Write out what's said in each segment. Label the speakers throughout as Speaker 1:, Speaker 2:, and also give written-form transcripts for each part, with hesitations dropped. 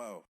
Speaker 1: well.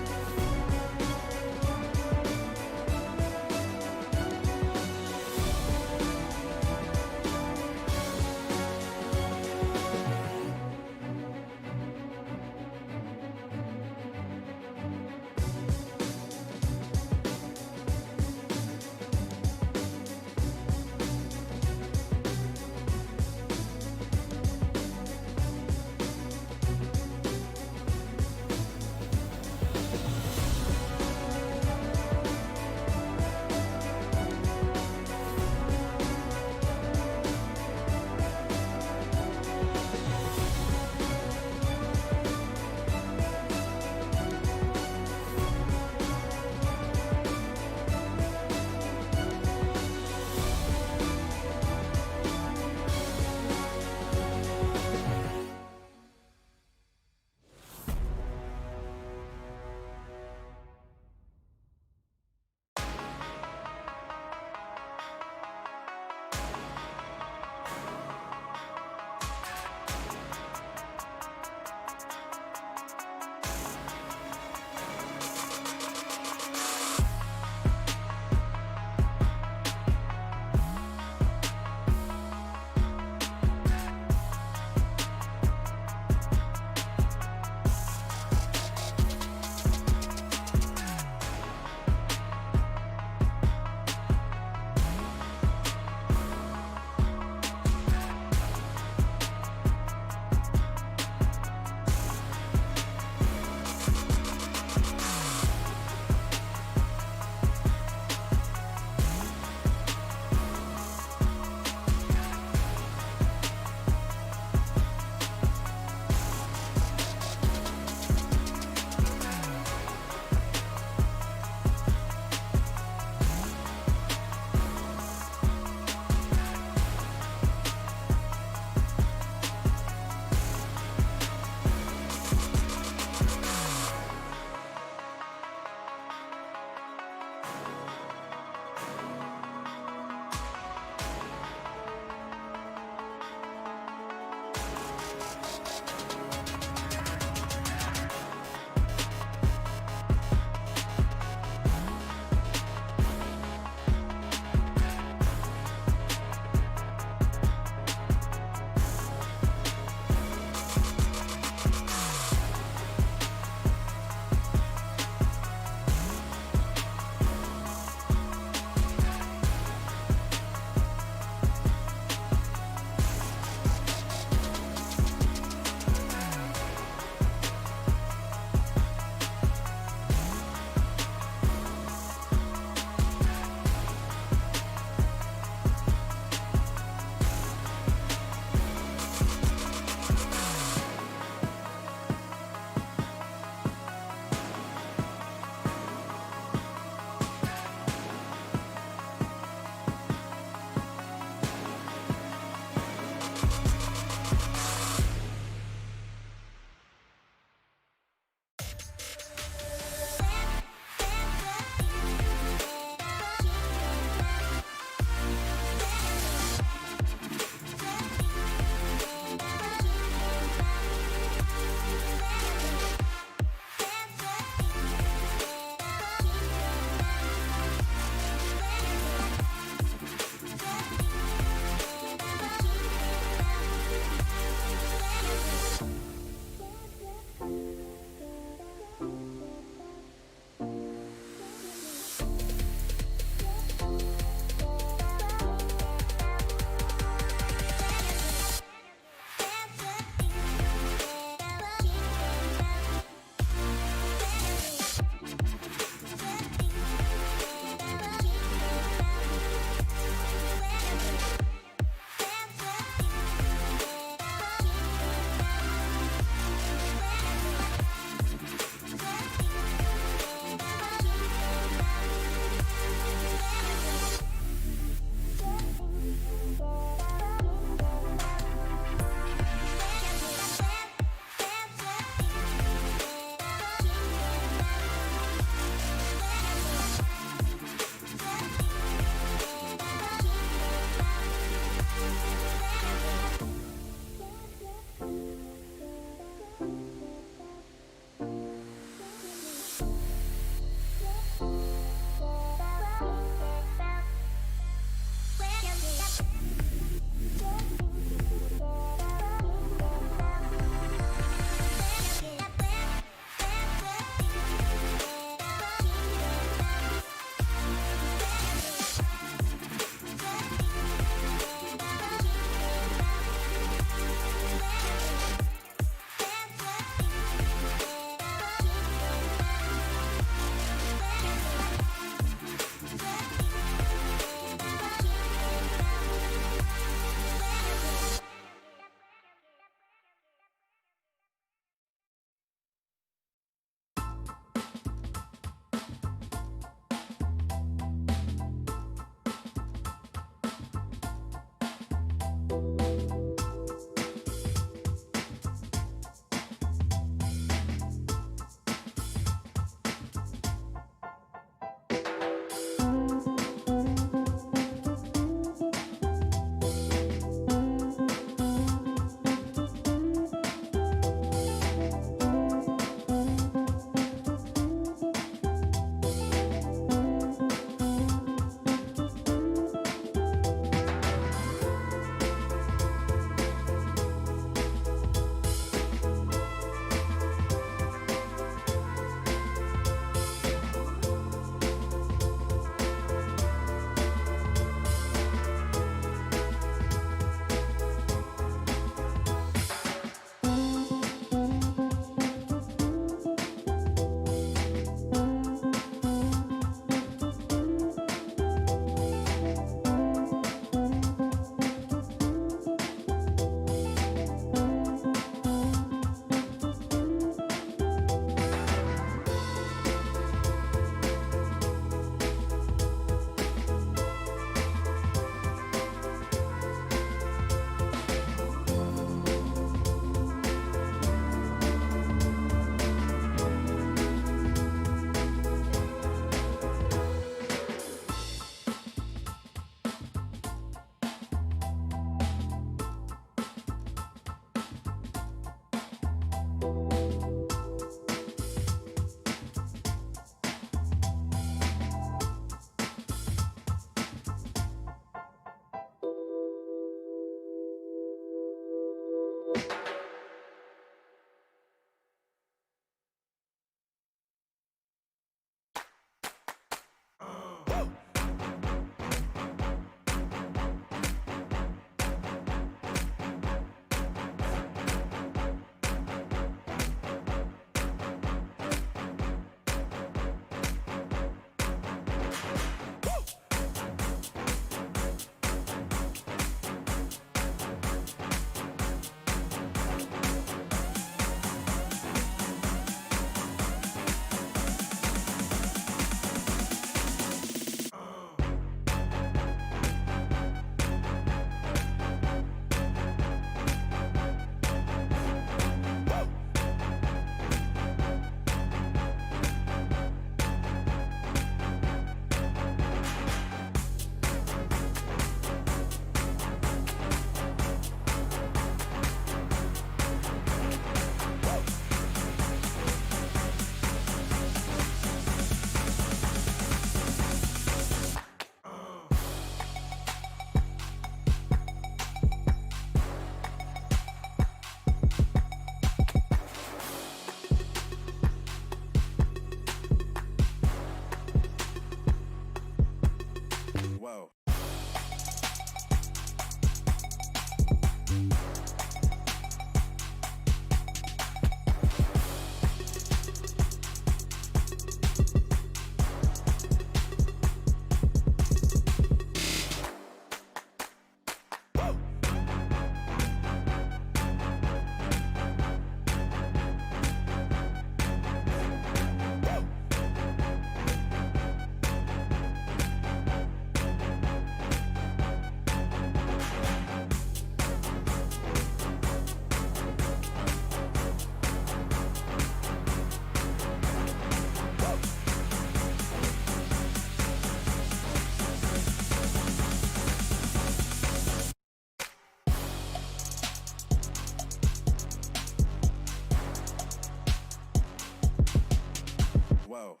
Speaker 1: well.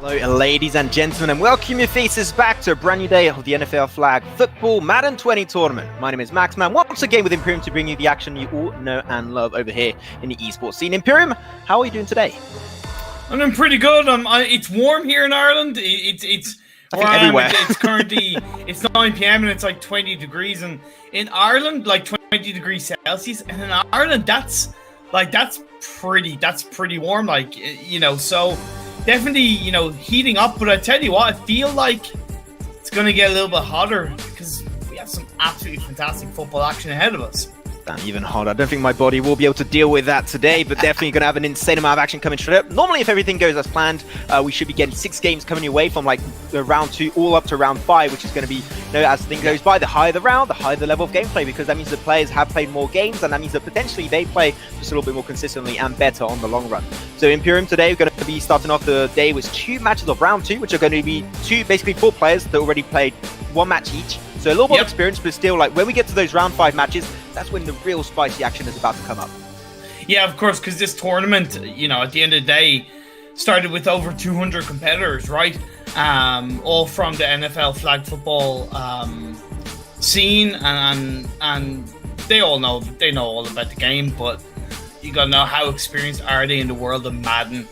Speaker 2: Hello, ladies and gentlemen, and welcome your faces back to a brand new day of the NFL Flag Football Madden 20 Tournament. My name is Max, man, once again with Imperium to bring you the action you all know and love over here in the esports scene. Imperium, how are you doing today?
Speaker 3: I'm doing pretty good. It's warm here in Ireland.
Speaker 2: I think everywhere.
Speaker 1: It's currently, it's 9 p.m. and it's like 20 degrees, and in Ireland, like 20 degrees Celsius, and in Ireland, that's pretty warm, like, you know, so definitely, you know, heating up. But I tell you what, I feel like it's going to get a little bit hotter because we have some absolutely fantastic football action ahead of us.
Speaker 2: Even harder. I don't think my body will be able to deal with that today, but definitely going to have an insane amount of action coming straight up. Normally, if everything goes as planned, we should be getting 6 games coming your way from like round 2 all up to round 5, which is going to be, you know, as things goes by, the higher the round, the higher the level of gameplay, because that means the players have played more games, and that means that potentially they play just a little bit more consistently and better on the long run. So Imperium today, we're going to be starting off the day with 2 matches of round 2, which are going to be basically 4 players that already played 1 match each. So a little bit of experience, but still, like, when we get to those round 5 matches, that's when the real spicy action is about to come up.
Speaker 1: Yeah, of course, because this tournament, you know, at the end of the day, started with over 200 competitors, right? All from the NFL Flag Football scene, and they all know, all about the game, but you gotta know how experienced are they in the world of Madden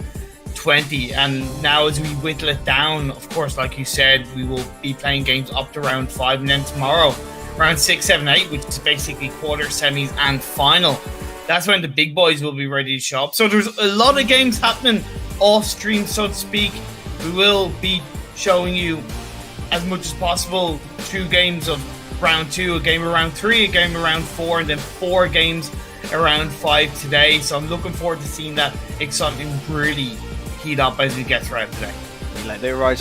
Speaker 1: 20. And now as we whittle it down, of course, like you said, we will be playing games up to round 5, and then tomorrow round 6, 7, 8, which is basically quarter, semis, and final. That's when the big boys will be ready to show up. So there's a lot of games happening off stream, so to speak. We will be showing you as much as possible 2 games of round 2, a game around 3, a game around 4, and then 4 games around 5 today. So I'm looking forward to seeing that excitement really heat up as we get throughout today.
Speaker 2: Like the round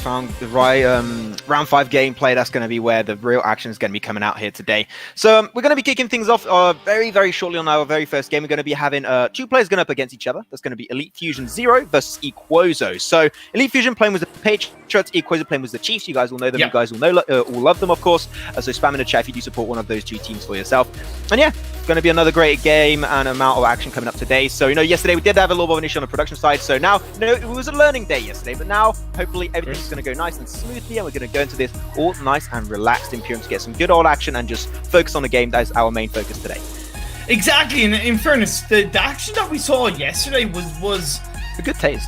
Speaker 2: 5 gameplay, that's going to be where the real action is going to be coming out here today. So we're going to be kicking things off very, very shortly on our very first game. We're going to be having 2 players going up against each other. That's going to be Elite Fusion 0 versus Equozo. So Elite Fusion playing with the Patriots, Equozo playing with the Chiefs. You guys will know them. You guys will know, all love them, of course. So spam in the chat if you do support one of those 2 teams for yourself. And yeah, it's going to be another great game and amount of action coming up today. So, you know, yesterday we did have a little bit of an issue on the production side. So now, you know, it was a learning day yesterday, but now hopefully everything's going to go nice and smoothly, and we're going to go into this all nice and relaxed Imperium to get some good old action and just focus on the game. That is our main focus today.
Speaker 1: Exactly, and in fairness, the action that we saw yesterday was
Speaker 2: a good taste.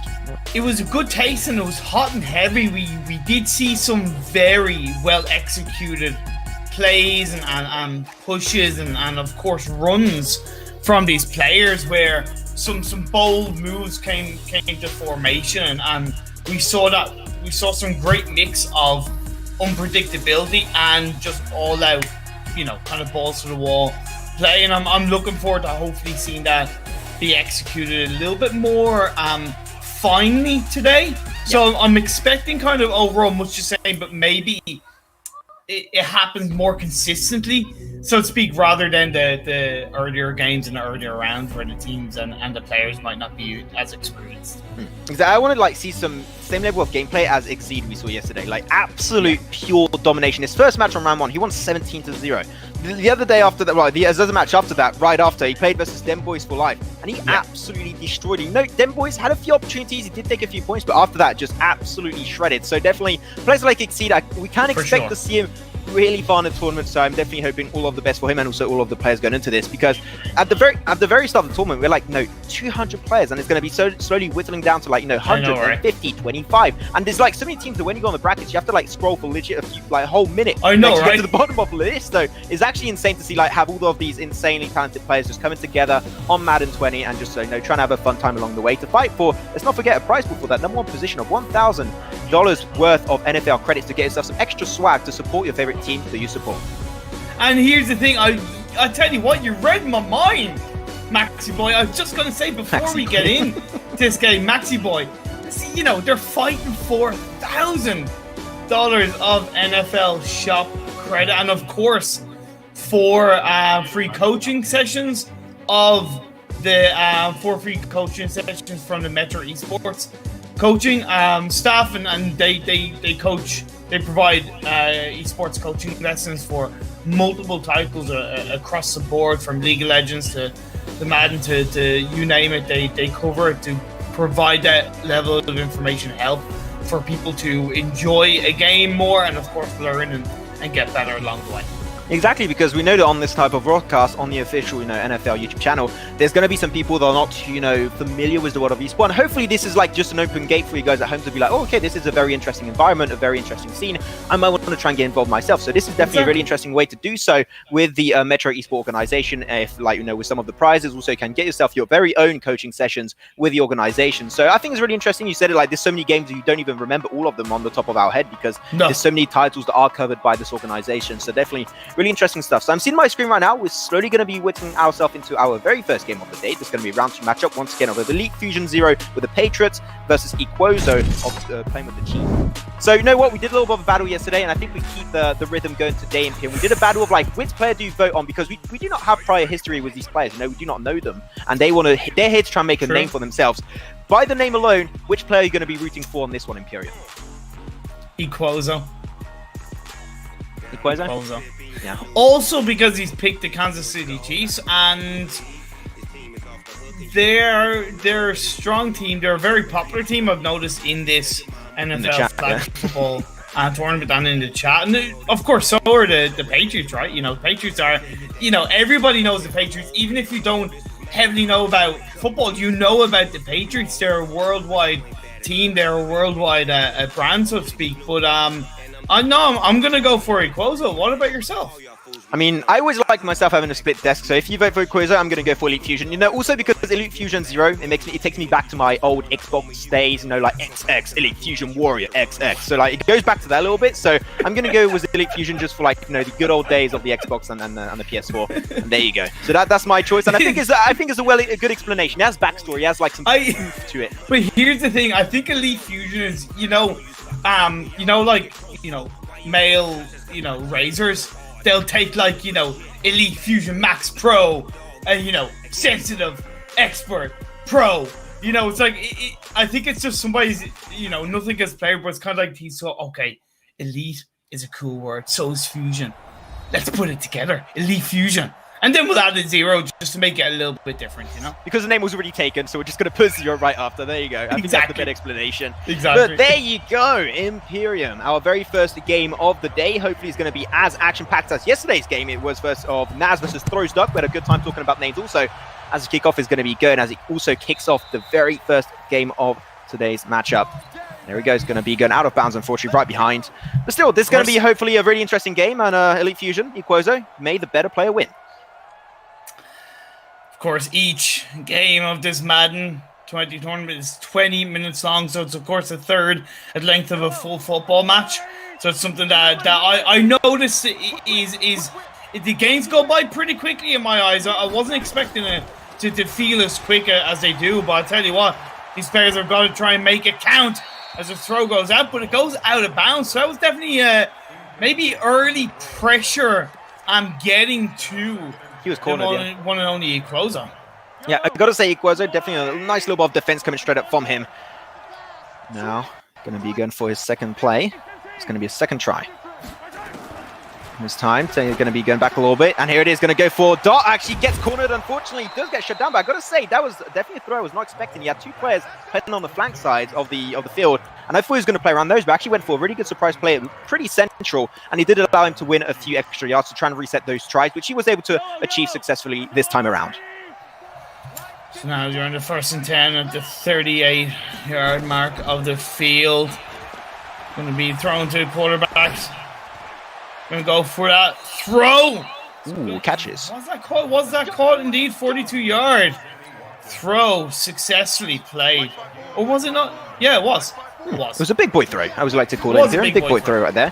Speaker 1: It was a good taste, and it was hot and heavy. We did see some very well executed plays and pushes and of course runs from these players, where some bold moves came to formation, and we saw some great mix of unpredictability and just all out, you know, kind of balls to the wall play. And I'm looking forward to hopefully seeing that be executed a little bit more finely today. So I'm expecting kind of overall much the same, but maybe it happens more consistently, so to speak, rather than the earlier games and the earlier rounds where the teams and the players might not be as experienced.
Speaker 2: Exactly. I want to like see some same level of gameplay as Exceed we saw yesterday, like absolute pure domination. His first match on round 1, he won 17-0. The other day after that, well, the other match after that, right after, he played versus Dem Boys for life, and he absolutely destroyed him. No, Dem Boys had a few opportunities, he did take a few points, but after that, just absolutely shredded. So definitely, players like Exceed, we can expect to see him really far in the tournament, so I'm definitely hoping all of the best for him and also all of the players going into this, because at the very start of the tournament, we're like, no, 200 players, and it's going to be so slowly whittling down to like, you know, 150, 25, and there's like so many teams that when you go on the brackets, you have to like scroll for legit a few, like a whole minute
Speaker 1: to
Speaker 2: get to the bottom of the list. So it's actually insane to see like have all of these insanely talented players just coming together on Madden 20 and just, you know, trying to have a fun time along the way to fight for, let's not forget, a prize pool for that #1 position of $1,000 worth of NFL credits to get yourself some extra swag to support your favorite team that you support.
Speaker 1: And here's the thing, I tell you what, you read my mind, Maxi Boy. I was just going to say before we get in this game, Maxi Boy, see, you know, they're fighting for $1,000 of NFL shop credit, and of course 4 free coaching sessions of the 4 free coaching sessions from the Metro Esports coaching staff, and they coach. They provide esports coaching lessons for multiple titles across the board, from League of Legends to Madden to you name it. They cover it to provide that level of information and help for people to enjoy a game more, and of course learn and get better along the way.
Speaker 2: Exactly, because we know that on this type of broadcast, on the official, NFL YouTube channel, there's going to be some people that are not, familiar with the world of esports. And hopefully this is like just an open gate for you guys at home to be like, oh, okay, this is a very interesting environment, a very interesting scene. I might want to try and get involved myself. So this is definitely a really interesting way to do so with the Metro Esports organization. If, with some of the prizes, also you can get yourself your very own coaching sessions with the organization. So I think it's really interesting. You said it like there's so many games that you don't even remember all of them on the top of our head because there's so many titles that are covered by this organization. So definitely really interesting stuff. So I'm seeing my screen right now. We're slowly going to be whittling ourselves into our very first game of the day. This is going to be a round 2 matchup once again of Elite Fusion 0 with the Patriots versus Equozo of playing with the G. So you know what? We did a little bit of a battle yesterday, and I think we keep the rhythm going today in here. We did a battle of like which player do you vote on because we do not have prior history with these players. We do not know them, and they're here to try and make a name for themselves. By the name alone, which player are you going to be rooting for on this one, Imperium?
Speaker 1: Equozo.
Speaker 2: Equozo? Yeah.
Speaker 1: Also because he's picked the Kansas City Chiefs, and they're a strong team. They're a very popular team, I've noticed, in this NFL Flag Football tournament and in the chat. And of course, so are the Patriots, right? The Patriots are, everybody knows the Patriots. Even if you don't heavily know about football, you know about the Patriots. They're a worldwide team. They're a worldwide brand, so to speak. But I'm going to go for Equozo. What about yourself?
Speaker 2: I mean, I always like myself having a split desk, so if you vote for Equozo, I'm going to go for Elite Fusion. Also because Elite Fusion 0, it takes me back to my old Xbox days, like XX, Elite Fusion Warrior XX. So like it goes back to that a little bit. So I'm going to go with Elite Fusion just for like, the good old days of the Xbox and the PS4. And there you go. So that's my choice, and I think it's a good explanation. It has backstory, it has like some truth to it.
Speaker 1: But here's the thing, I think Elite Fusion is, male, razors. They'll take like, Elite Fusion Max Pro, and, sensitive, expert, pro. It's like, I think it's just somebody's, nothing gets played, but it's kind of like he's so, okay, Elite is a cool word, so is Fusion. Let's put it together, Elite Fusion. And then we'll add a 0 just to make it a little bit different,
Speaker 2: Because the name was already taken, so we're just going to put 0 right after. There you go. I think that's the better explanation.
Speaker 1: Exactly.
Speaker 2: But there you go, Imperium. Our very first game of the day. Hopefully it's going to be as action-packed as yesterday's game. It was first of Naz versus Throwstuck. We had a good time talking about names also. As the kickoff is going to be going, as it also kicks off the very first game of today's matchup. There we go. It's going to be going out of bounds, unfortunately, right behind. But still, this is going to be hopefully a really interesting game. And Elite Fusion, Equozo, may the better player win.
Speaker 1: Of course, each game of this Madden 20 tournament is 20 minutes long, so it's of course a third at length of a full football match. So it's something that I noticed is the games go by pretty quickly in my eyes. I wasn't expecting it to feel as quick as they do, but I tell you what, these players have got to try and make it count as the throw goes out, but it goes out of bounds. So that was definitely maybe early pressure I'm getting to.
Speaker 2: He was cornered,
Speaker 1: one and only Equozo.
Speaker 2: Yeah, I've got to say, Equozo, definitely a nice little bit of defense coming straight up from him. Now, going to be going for his second play. It's going to be a second try. This time, so he's going to be going back a little bit. And here it is, going to go for Dot. Actually gets cornered, unfortunately. He does get shut down, but I've got to say, that was definitely a throw I was not expecting. He had two players playing on the flank sides of the field. And I thought he was going to play around those, but actually went for a really good surprise play, pretty central. And he did allow him to win a few extra yards to try and reset those tries, which he was able to achieve successfully this time around.
Speaker 1: So now you're on the 1st and 10 at the 38-yard mark of the field. Going to be thrown to the quarterbacks. Going to go for that throw.
Speaker 2: Ooh, catches.
Speaker 1: Was that caught? Was that caught? Indeed, 42-yard throw successfully played. Or was it not? Yeah, it was. It was.
Speaker 2: It was a big boy throw, I would like to call it. Big boy throw right there.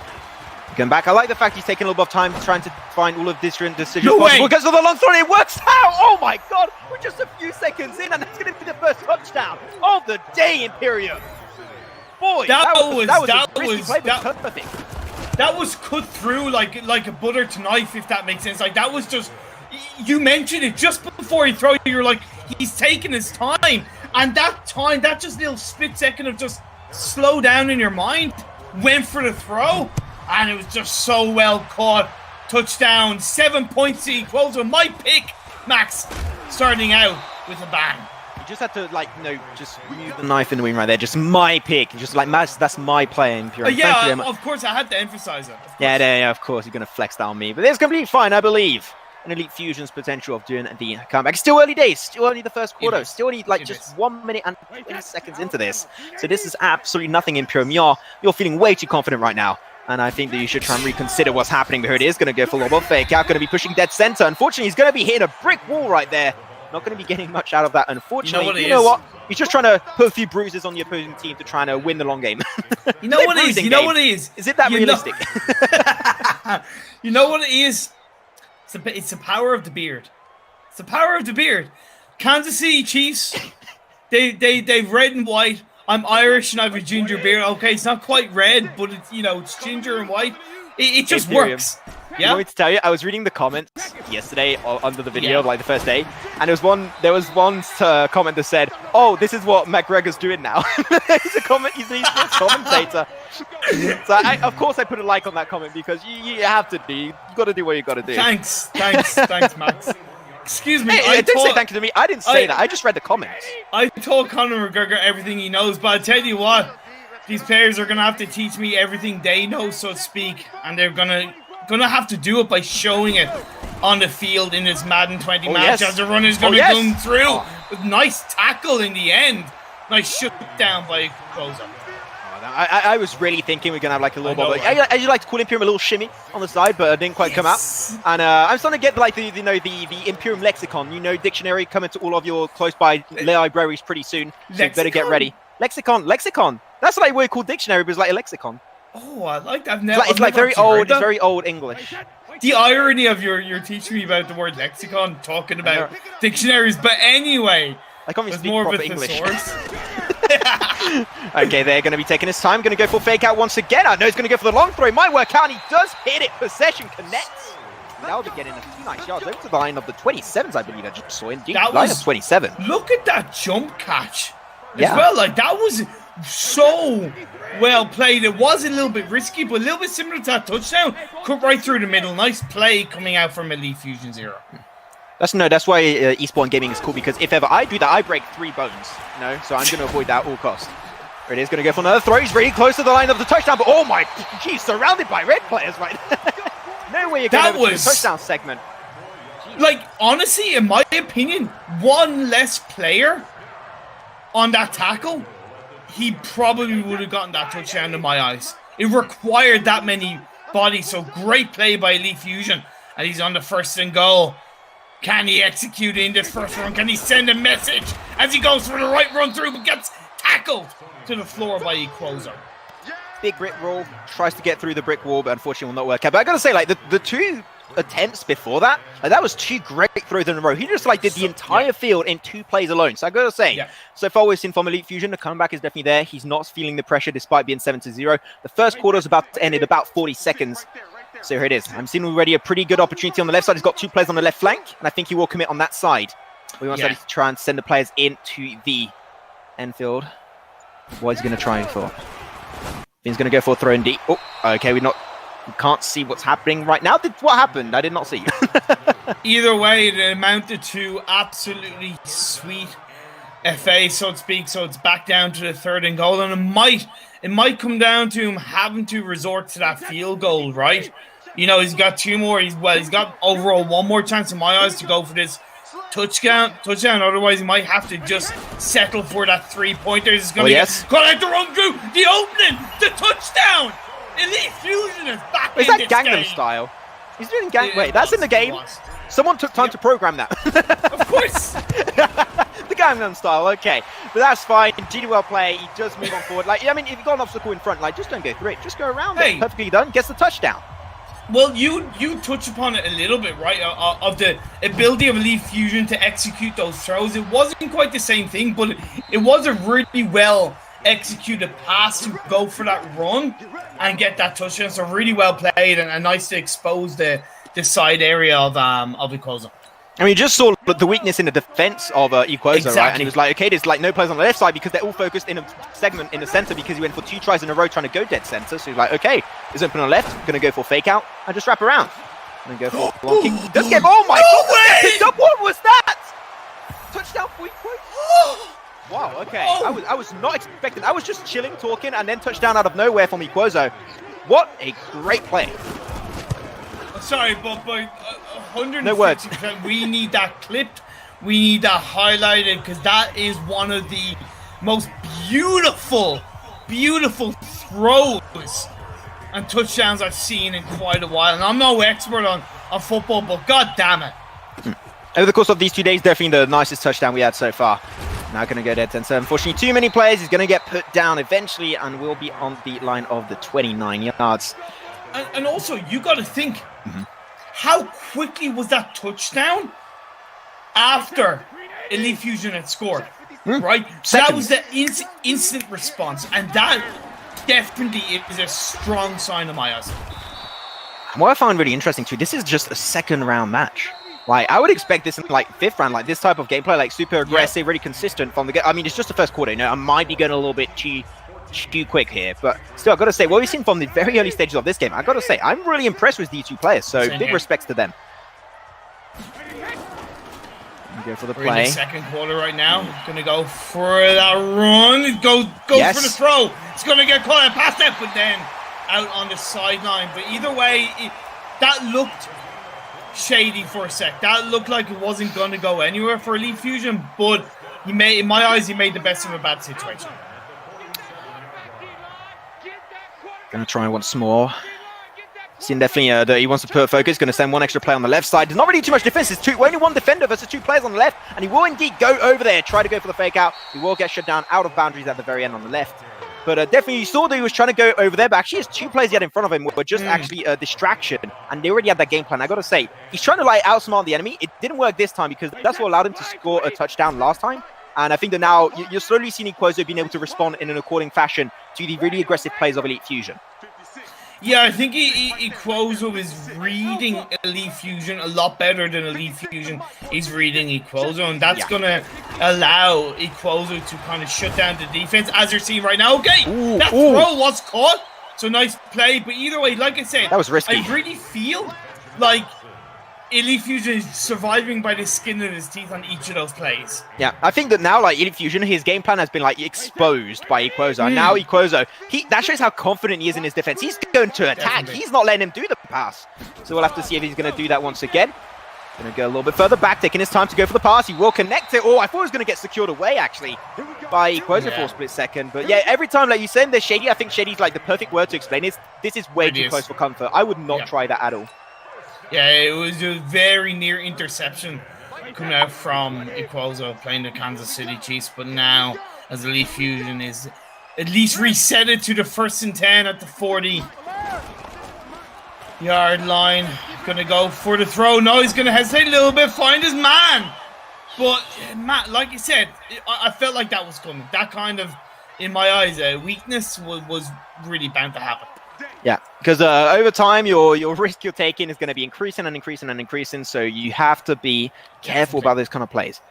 Speaker 2: Going back. I like the fact he's taking a little bit of time trying to find all of different decisions possible. Because of the long throw, it works out. Oh my God! We're just a few seconds in, and that's going to be the first touchdown of the day, Imperium. Boy, that was perfect.
Speaker 1: That was cut through like a butter to knife, if that makes sense. Like, that was just, you mentioned it just before he throws, you're like, he's taking his time. And that time, that just little split second of just slow down in your mind, went for the throw, and it was just so well caught. Touchdown, 7 points to Equozo. My pick, Max, starting out with a bang.
Speaker 2: You just had to, like, just move the knife in the wing right there. Just my pick. Just like, that's my play in Imperium.
Speaker 1: Yeah, of course, I had to emphasize it.
Speaker 2: Yeah, of course, you're going to flex that on me. But it's completely fine, I believe. And Elite Fusion's potential of doing the comeback. Still early days, still only the first quarter, still only like just 1 minute and 20 seconds into this. So this is absolutely nothing, Imperium. You're feeling way too confident right now. And I think that you should try and reconsider what's happening. But here it is, going to go for lob of fake out, going to be pushing dead center. Unfortunately, he's going to be hitting a brick wall right there. Not going to be getting much out of that, unfortunately. You know what? He's just trying to put a few bruises on the opposing team to try and win the long game.
Speaker 1: You know what it is? You know what it is?
Speaker 2: Is it that realistic?
Speaker 1: You know what it is? It's the power of the beard. It's the power of the beard. Kansas City Chiefs, they've red and white. I'm Irish and I have a ginger beard. Okay, it's not quite red, but it's it's ginger and white. It just works.
Speaker 2: Yeah. I'm going to tell you, I was reading the comments yesterday under the video, like the first day, and there was one comment that said, "Oh, this is what McGregor's doing now." He's a commentator. So of course I put a like on that comment because you have to do. You got to do what you got to do.
Speaker 1: Thanks, Max. Excuse me.
Speaker 2: Hey, didn't say thank you to me. I didn't say that. I just read the comments.
Speaker 1: I told Conor McGregor everything he knows, but I tell you what, these players are gonna have to teach me everything they know, so to speak, and they're gonna have to do it by showing it on the field in this Madden 20 match as the runner's going to come through with nice tackle in the end. Nice shut down by Closer.
Speaker 2: I was really thinking we're going to have like a little bit. I usually like to call Imperium a little shimmy on the side, but it didn't quite come out. And I'm starting to get like the Imperium lexicon, dictionary coming to all of your close by libraries pretty soon. So you better get ready. Lexicon. That's like what we call dictionary, but it's like a lexicon.
Speaker 1: Oh, I like that.
Speaker 2: It's like very old. It's very old English.
Speaker 1: The irony of your teaching me about the word lexicon, talking about dictionaries, but anyway,
Speaker 2: I can't even speak
Speaker 1: more
Speaker 2: proper English. Okay, they're going to be taking his time. Going to go for fake out once again. I know he's going to go for the long throw. It might work out, and he does hit it. Possession connects. Now they're getting a few nice yards over to the line of the 27s, I believe I just saw. Indeed, line of 27.
Speaker 1: Look at that jump catch as well. Like that was so well played. It was a little bit risky, but a little bit similar to that touchdown. Cut right through the middle. Nice play coming out from Elite Fusion Zero. That's
Speaker 2: why eSport gaming is cool, because if ever I do that, I break 3 bones. So I'm going to avoid that at all cost. There it is, going to go for another throw. He's really close to the line of the touchdown, but oh my, geez, surrounded by red players right No way you're going to the touchdown segment. Jeez.
Speaker 1: Like, honestly, in my opinion, one less player on that tackle, he probably would have gotten that touchdown in my eyes. It required that many bodies, so great play by Elite Fusion. And he's on the 1st and goal. Can he execute in this first run? Can he send a message as he goes for the right run through, but gets tackled to the floor by Equozer?
Speaker 2: Big brick roll, tries to get through the brick wall, but unfortunately will not work out. But I gotta say, like, the 2 attempts before that, that was 2 great throws in a row. He just like did the entire field in 2 plays alone. So I gotta say, so far we've seen from Elite Fusion, the comeback is definitely there. He's not feeling the pressure despite being 7-0. The first quarter is about to end in about 40 seconds. So here it is. I'm seeing already a pretty good opportunity on the left side. He's got 2 players on the left flank, and I think he will commit on that side. We want to try and send the players into the Enfield. What is he going to try for? He's going to go for a throw in deep. Oh, okay, we can't see what's happening right now. What happened? I did not see.
Speaker 1: Either way, it amounted to absolutely sweet FA, so to speak. So it's back down to the 3rd and goal, and it might come down to him having to resort to that field goal, right? He's got 2 more. He's got overall 1 more chance in my eyes to go for this touchdown. Otherwise, he might have to just settle for that 3-pointer. He's going to get caught out the run through the opening, the touchdown. Elite Fusion is back.
Speaker 2: Is that Gangnam Style? He's doing Wait, that's in the game. Someone took time to program that.
Speaker 1: Of course.
Speaker 2: The Gangnam Style, okay. But that's fine. GD well play. He does move on forward. Like, I mean, if you've got an obstacle in front, like, just don't go through it. Just go around it. Perfectly done. Gets the touchdown.
Speaker 1: Well, you touch upon it a little bit, right? Of the ability of Elite Fusion to execute those throws. It wasn't quite the same thing, but it was a really well executed pass to go for that run and get that touchdown. So really well played and nice to expose the side area of Equoza.
Speaker 2: I mean, you just saw the weakness in the defense of Equoza, right? And he was like, okay, there's like no players on the left side because they're all focused in a segment in the center because he went for 2 tries in a row trying to go dead center. So he's like, okay, he's open on the left, going to go for fake out and just wrap around. And then go for long kick. He does get, oh my God, picked up. What was that? Touchdown for Equoza. Okay, I was not expecting. I was just chilling, talking, and then touchdown out of nowhere from Equozo. What a great play.
Speaker 1: Sorry, but by 150%,
Speaker 2: no words.
Speaker 1: We need that clipped. We need that highlighted, because that is one of the most beautiful throws and touchdowns I've seen in quite a while. And I'm no expert on football, but god damn it.
Speaker 2: Over the course of these 2 days, definitely the nicest touchdown we had so far. Now going to go dead 10. So unfortunately, too many players. He's going to get put down eventually and will be on the line of the 29 yards.
Speaker 1: And also, you got to think, how quickly was that touchdown after Elite Fusion had scored, right? So that was the instant response, and that definitely is a strong sign of my eyes.
Speaker 2: What I find really interesting too, this is just a second round match. Like, I would expect this in like 5th round, like this type of gameplay, like super aggressive, really consistent from the get. I mean, it's just the first quarter. You know, I might be going a little bit too quick here, but still, I've got to say, what we've seen from the very early stages of this game, I've got to say, I'm really impressed with these two players. So big respects to them. Go for the play.
Speaker 1: We're in the second quarter right now. Gonna go for that run. Go for the throw. It's gonna get caught past that, but then out on the sideline. But either way, that looked shady for a sec. That looked like it wasn't gonna go anywhere for Elite Fusion, but in my eyes, he made the best of a bad situation.
Speaker 2: Gonna try once more. Seen definitely that he wants to put focus. Going to send one extra player on the left side. There's not really too much defense. It's only one defender versus 2 players on the left. And he will indeed go over there. Try to go for the fake out. He will get shut down out of boundaries at the very end on the left. But definitely you saw that he was trying to go over there. But actually his 2 players he had in front of him were just actually a distraction. And they already had that game plan. I got to say, he's trying to like outsmart the enemy. It didn't work this time because that's what allowed him to score a touchdown last time. And I think that now you're slowly seeing Equozo being able to respond in an according fashion to the really aggressive plays of Elite Fusion.
Speaker 1: Yeah, I think Equozo is reading Elite Fusion a lot better than Elite Fusion is reading Equozo, and that's going to allow Equozo to kind of shut down the defense, as you're seeing right now. Okay, that throw was caught, so nice play, but either way, like I said,
Speaker 2: that was risky.
Speaker 1: I really feel like Elite Fusion is surviving by the skin of his teeth on each of those plays.
Speaker 2: Yeah, I think that now, like, Elite Fusion, his game plan has been, like, exposed by Equozo. And now Equozo, that shows how confident he is in his defense. He's going to attack. Definitely. He's not letting him do the pass. So we'll have to see if he's going to do that once again. Going to go a little bit further back, taking his time to go for the pass. He will connect it. Oh, I thought he was going to get secured away, actually, by Equozo for a split second. But yeah, every time, like you said, there's Shady. I think Shady's, like, the perfect word to explain it. This is way too close for comfort. I would not try that at all.
Speaker 1: Yeah, it was a very near interception coming out from Equozo playing the Kansas City Chiefs. But now, as Elite Fusion is at least reset it to the 1st and 10 at the 40-yard line. Going to go for the throw. No, he's going to hesitate a little bit, find his man. But, Matt, like you said, I felt like that was coming. That kind of, in my eyes, weakness was really bound to happen.
Speaker 2: Yeah, because over time, your risk you're taking is going to be increasing and increasing and increasing, so you have to be careful about those kind of plays.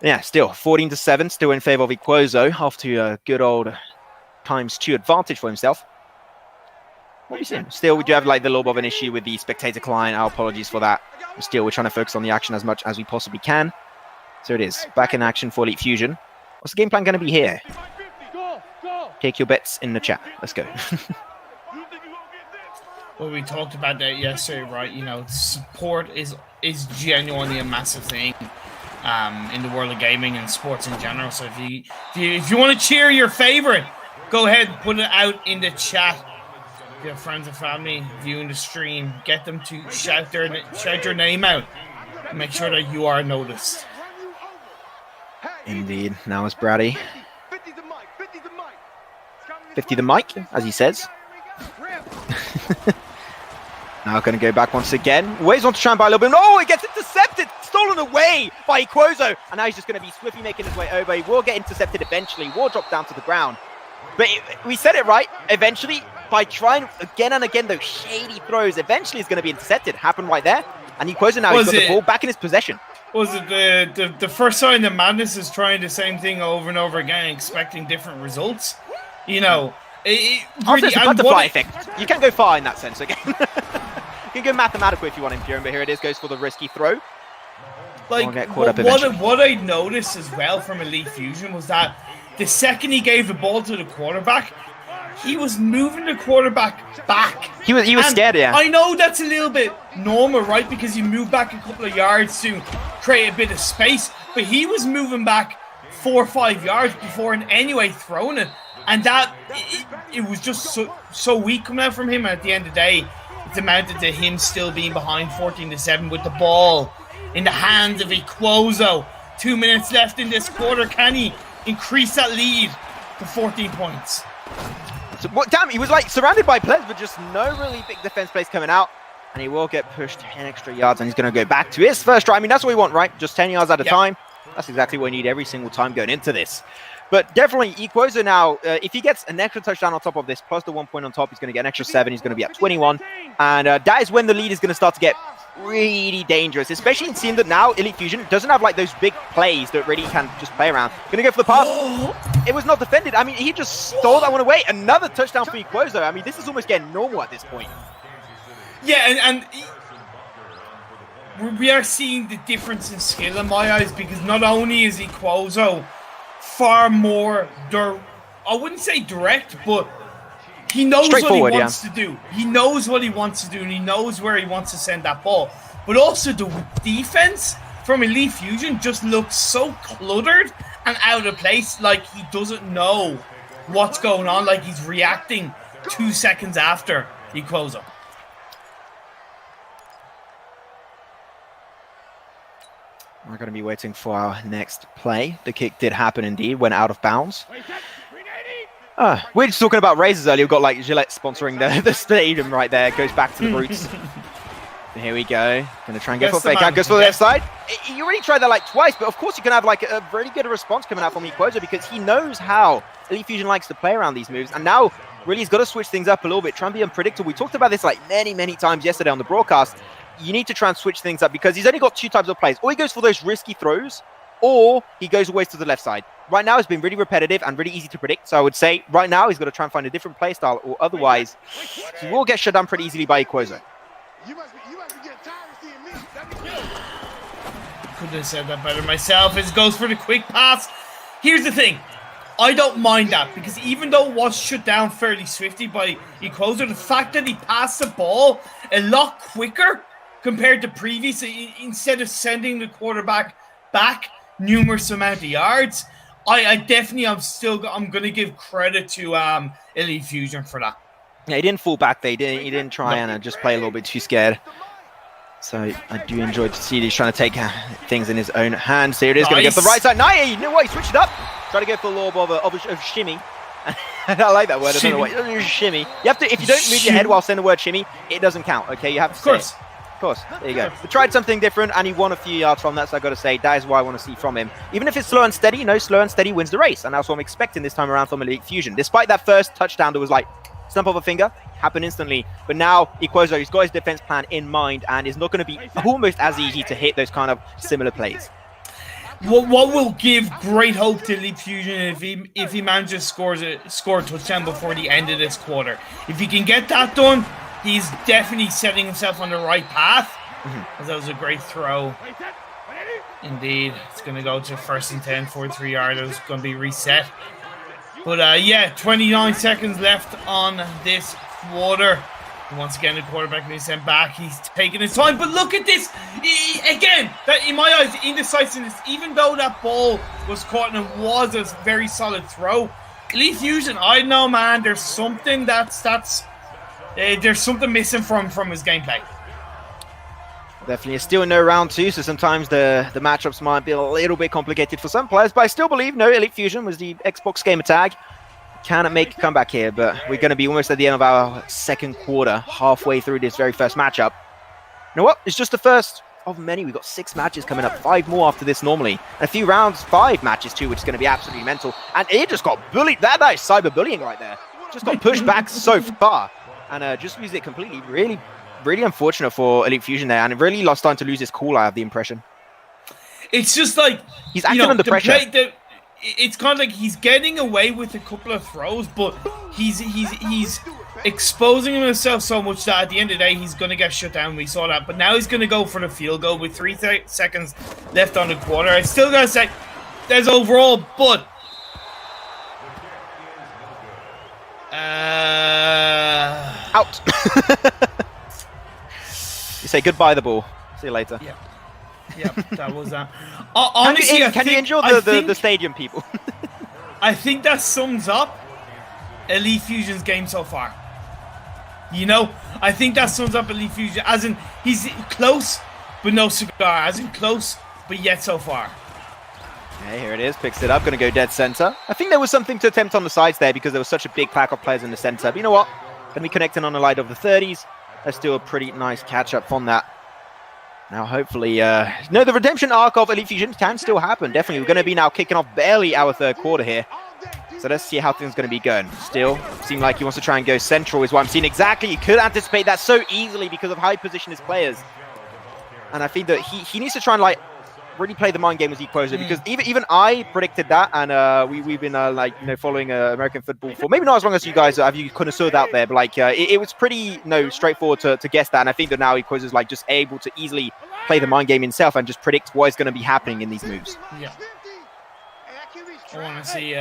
Speaker 2: Yeah, still 14-7, still in favor of Equozo, off to a good old ×2 advantage for himself. What are you saying? Still, we do have like the little bit of an issue with the spectator client. Our apologies for that. Still, we're trying to focus on the action as much as we possibly can. So it is back in action for Elite Fusion. What's the game plan going to be here? Take your bets in the chat. Let's go.
Speaker 1: Well, we talked about that yesterday, right? You know, support is genuinely a massive thing in the world of gaming and sports in general. So if you want to cheer your favorite, go ahead and put it out in the chat. If you have friends and family viewing the stream, get them to shout their name out. Make sure that you are noticed.
Speaker 2: Indeed. Now it's Brady. 50 the mic, as he says. Now going to go back once again. Waves on to try and buy a little bit. Oh, it gets intercepted. Stolen away by Equozo. And now he's just going to be swiftly making his way over. He will get intercepted eventually. Will drop down to the ground. But we said it right. Eventually, by trying again and again those shady throws, eventually it's going to be intercepted. Happened right there. And Equozo now has got the ball back in his possession.
Speaker 1: Was it the first sign that Madness is trying the same thing over and over again, expecting different results? You know,
Speaker 2: after it's a butterfly effect. You can't go far in that sense again. You can go mathematical if you want, Imperium, but here it is, goes for the risky throw.
Speaker 1: Like, what I noticed as well from Elite Fusion was that the second he gave the ball to the quarterback, he was moving the quarterback back.
Speaker 2: He was scared, yeah.
Speaker 1: I know that's a little bit normal, right? Because you move back a couple of yards to create a bit of space. But he was moving back 4 or 5 yards before in any way throwing it. And that, it was just so weak coming out from him. And at the end of the day, it amounted to him still being behind 14-7 with the ball in the hands of Equozo. 2 minutes left in this quarter. Can he increase that lead to 14 points?
Speaker 2: So, damn, he was like surrounded by players, but just no really big defense plays coming out. And he will get pushed 10 extra yards, and he's going to go back to his first try. I mean, that's what we want, right? Just 10 yards at a time. That's exactly what we need every single time going into this. But definitely, Equozo now, if he gets an extra touchdown on top of this, plus the 1 point on top, he's going to get an extra 7. He's going to be at 21. And that is when the lead is going to start to get really dangerous, especially in seeing that now Elite Fusion doesn't have like those big plays that really can just play around. Going to go for the pass. It was not defended. I mean, he just stole that one away. Another touchdown for Equozo. I mean, this is almost getting normal at this point.
Speaker 1: Yeah, and we are seeing the difference in skill in my eyes, because not only is Equozo far more, I wouldn't say direct, but he knows what he wants to do. He knows what he wants to do, and he knows where he wants to send that ball. But also the defense from Elite Fusion just looks so cluttered and out of place, like he doesn't know what's going on, like he's reacting 2 seconds after Equozo.
Speaker 2: We're going to be waiting for our next play. The kick did happen indeed, went out of bounds. We're just talking about razors earlier. We've got like Gillette sponsoring the stadium right there. It goes back to the roots. Here we go. Going to try and go for a fake out. Goes for the left side. You already tried that like twice, but of course you can have like a really good response coming out from Equozo, because he knows how Elite Fusion likes to play around these moves. And now really he's got to switch things up a little bit, try and be unpredictable. We talked about this like many times yesterday on the broadcast. You need to try and switch things up, because he's only got 2 types of plays. Or he goes for those risky throws, or he goes always to the left side. Right now, it's been really repetitive and really easy to predict. So I would say right now, he's got to try and find a different play style, or otherwise, he will get shut down pretty easily by Equozo.
Speaker 1: Couldn't have said that better myself. It goes for the quick pass. Here's the thing. I don't mind that, because even though it was shut down fairly swiftly by Equozo, the fact that he passed the ball a lot quicker compared to previously, instead of sending the quarterback back numerous amount of yards, I'm going to give credit to Elite Fusion for that.
Speaker 2: Yeah, he didn't fall back there. He didn't try and just play a little bit too scared. So I do enjoy to see he's trying to take things in his own hands. Here it is, going to go for the right side. Nice, you know what? He switched it up. Try to go for a little bit of shimmy. I like that word.
Speaker 1: Shimmy.
Speaker 2: I don't know what. Shimmy. You have to, if you don't move your head while saying the word shimmy, it doesn't count. Okay, you have to say it. Of course. There you go. We tried something different, and he won a few yards from that. So I got to say that is what I want to see from him. Even if it's slow and steady, slow and steady wins the race, and that's what I'm expecting this time around from Elite Fusion. Despite that first touchdown, that was like snap of a finger, happened instantly. But now Equozo, he's got his defense plan in mind, and it's not going to be almost as easy to hit those kind of similar plays.
Speaker 1: What will give great hope to Elite Fusion if he manages to score a touchdown before the end of this quarter. If he can get that done, he's definitely setting himself on the right path. Because that was a great throw. Indeed, it's going to go to 1st and 10, 43 yards. It's going to be reset. But yeah, 29 seconds left on this quarter. Once again, the quarterback being sent back. He's taking his time. But look at this. Again, that in my eyes, indecisiveness, even though that ball was caught and it was a very solid throw, Elite Fusion, I know, man, there's something there's something missing from his gameplay.
Speaker 2: Definitely. It's still no round 2, so sometimes the matchups might be a little bit complicated for some players, but I still believe Elite Fusion was the Xbox gamer tag. Cannot make a comeback here, but we're going to be almost at the end of our second quarter, halfway through this very first matchup. You know what? It's just the first of many. We've got 6 matches coming up, 5 more after this normally. And a few rounds, 5 matches too, which is going to be absolutely mental. And it just got bullied. That is cyberbullying right there. Just got pushed back so far. And just lose it completely. Really, really unfortunate for Elite Fusion there. And it really lost time to lose his cool, I have the impression.
Speaker 1: It's just like...
Speaker 2: He's acting under pressure.
Speaker 1: It's kind of like he's getting away with a couple of throws, but he's exposing himself so much that at the end of the day, he's going to get shut down. We saw that. But now he's going to go for the field goal with 3 seconds left on the quarter. I still got to say, there's overall, but
Speaker 2: Out. You say goodbye the ball. See you later.
Speaker 1: Yeah. Yep, that was that. Honestly,
Speaker 2: can you endure the stadium people?
Speaker 1: I think that sums up Elite Fusion's game so far. You know, I think that sums up Elite Fusion. As in, he's close, but no cigar. As in, close, but yet so far.
Speaker 2: Okay, here it is. Picks it up. Going to go dead center. I think there was something to attempt on the sides there because there was such a big pack of players in the center. But you know what? Going to be connecting on the light of the 30s. Let's do a pretty nice catch-up on that. Now, hopefully, no, the redemption arc of Elite Fusion can still happen. Definitely, we're going to be now kicking off barely our third quarter here. So let's see how things are going to be going. Still, seem like he wants to try and go central is what I'm seeing exactly. You could anticipate that so easily because of how he positioned his players. And I think that he needs to try and, like, really play the mind game as Equozo because even I predicted that, and we've been like, you know, following American football for maybe not as long as you guys have, you connoisseured out there, but like it was pretty, you know, straightforward to guess that. And I think that now Equozo is like just able to easily play the mind game himself and just predict what is going to be happening in these moves.
Speaker 1: Yeah, I want to see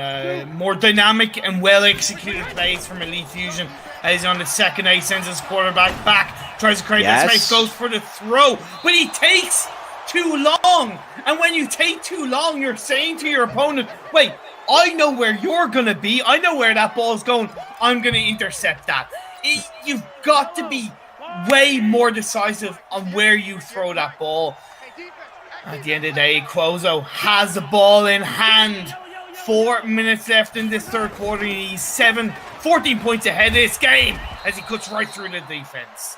Speaker 1: more dynamic and well executed plays from Elite Fusion. He's on the second A, sends his quarterback back, tries to create that space, goes for the throw, but he takes too long. And when you take too long, you're saying to your opponent, wait, I know where you're going to be. I know where that ball's going. I'm going to intercept that. You've got to be way more decisive on where you throw that ball. At the end of the day, Quozo has the ball in hand. 4 minutes left in this third quarter. He's 14 points ahead of this game as he cuts right through the defense.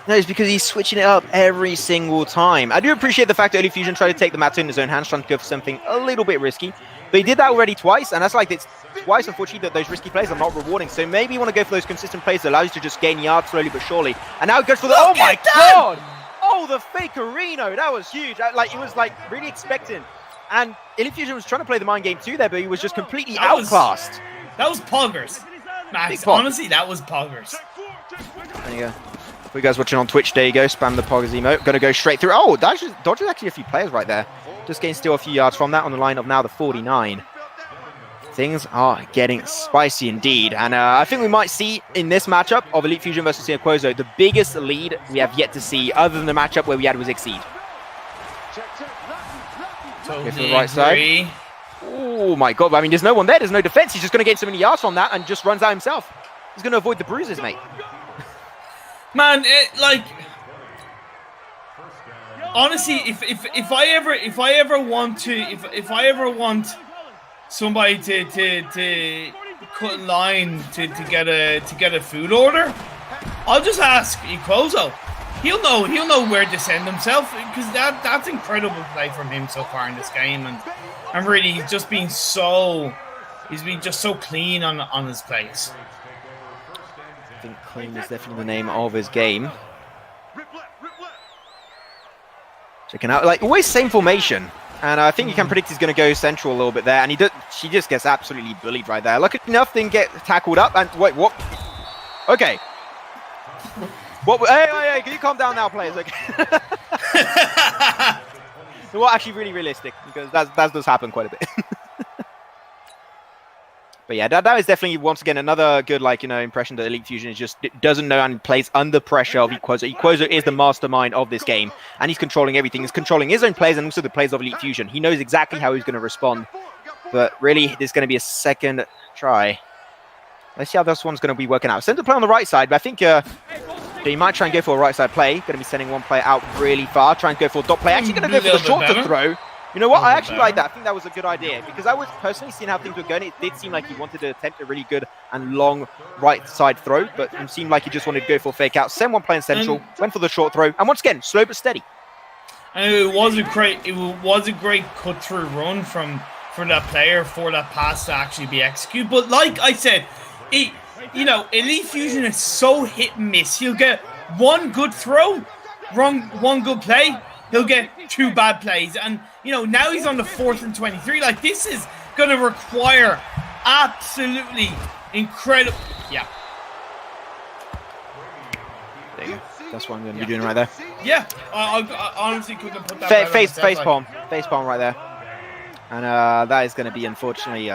Speaker 2: No, it's because he's switching it up every single time. I do appreciate the fact that Elite Fusion tried to take the matter in his own hands, trying to go for something a little bit risky. But he did that already twice, and that's like it's twice, unfortunately, that those risky plays are not rewarding. So maybe you want to go for those consistent plays that allow you to just gain yards slowly but surely. And now he goes for the... Oh my God! Oh, the fakerino! That was huge. Like, he was like really expecting. And Elite Fusion was trying to play the mind game too there, but he was just completely outclassed.
Speaker 1: That was poggers. Max, honestly, that was poggers.
Speaker 2: There you go. For you guys watching on Twitch, there you go. Spam the poggers emote. Going to go straight through. Oh, dodges actually a few players right there. Just getting still a few yards from that on the line of now the 49. Things are getting spicy indeed. And I think we might see in this matchup of Elite Fusion versus Quozo the biggest lead we have yet to see other than the matchup where we had was Exceed. Go for the right side. Oh my God. I mean, there's no one there. There's no defense. He's just going to get so many yards from that and just runs out himself. He's going to avoid the bruises, mate.
Speaker 1: Man, honestly, if I ever want somebody to cut in line to get a food order, I'll just ask Equozo. He'll know where to send himself because that's incredible play from him so far in this game, and really he's been just so clean on his plays.
Speaker 2: I think clean is definitely the name of his game. Checking out, like, always same formation. And I think you can predict he's going to go central a little bit there. And she just gets absolutely bullied right there. Lucky enough, didn't get tackled up. And wait, what? Okay. What? Hey, can you calm down now, players? Okay. Well, actually, really realistic because that does happen quite a bit. But yeah, that is definitely, once again, another good, like, you know, impression that Elite Fusion is just doesn't know and plays under pressure of Equozo. Equozo is the mastermind of this game, and he's controlling everything. He's controlling his own plays and also the plays of Elite Fusion. He knows exactly how he's going to respond. But really, there's going to be a second try. Let's see how this one's going to be working out. Send the play on the right side, but I think he might try and go for a right side play. Going to be sending one player out really far, try and go for a dot play. Actually going to go for the shorter throw. You know what? I actually like that. I think that was a good idea because I was personally seeing how things were going. It did seem like he wanted to attempt a really good and long right side throw, but it seemed like he just wanted to go for a fake out. Send one playing central, went for the short throw, and once again, slow but steady. And
Speaker 1: it was a great cut through run for that player for that pass to actually be executed. But like I said, Elite Fusion is so hit and miss. He'll get one good throw, one good play. He'll get two bad plays. And, now he's on the 4th and 23. Like, this is going to require absolutely incredible... Yeah.
Speaker 2: There you go. That's what I'm going to be doing right there.
Speaker 1: Yeah. I honestly couldn't put that
Speaker 2: face palm. Face palm right there. And that is going to be, unfortunately,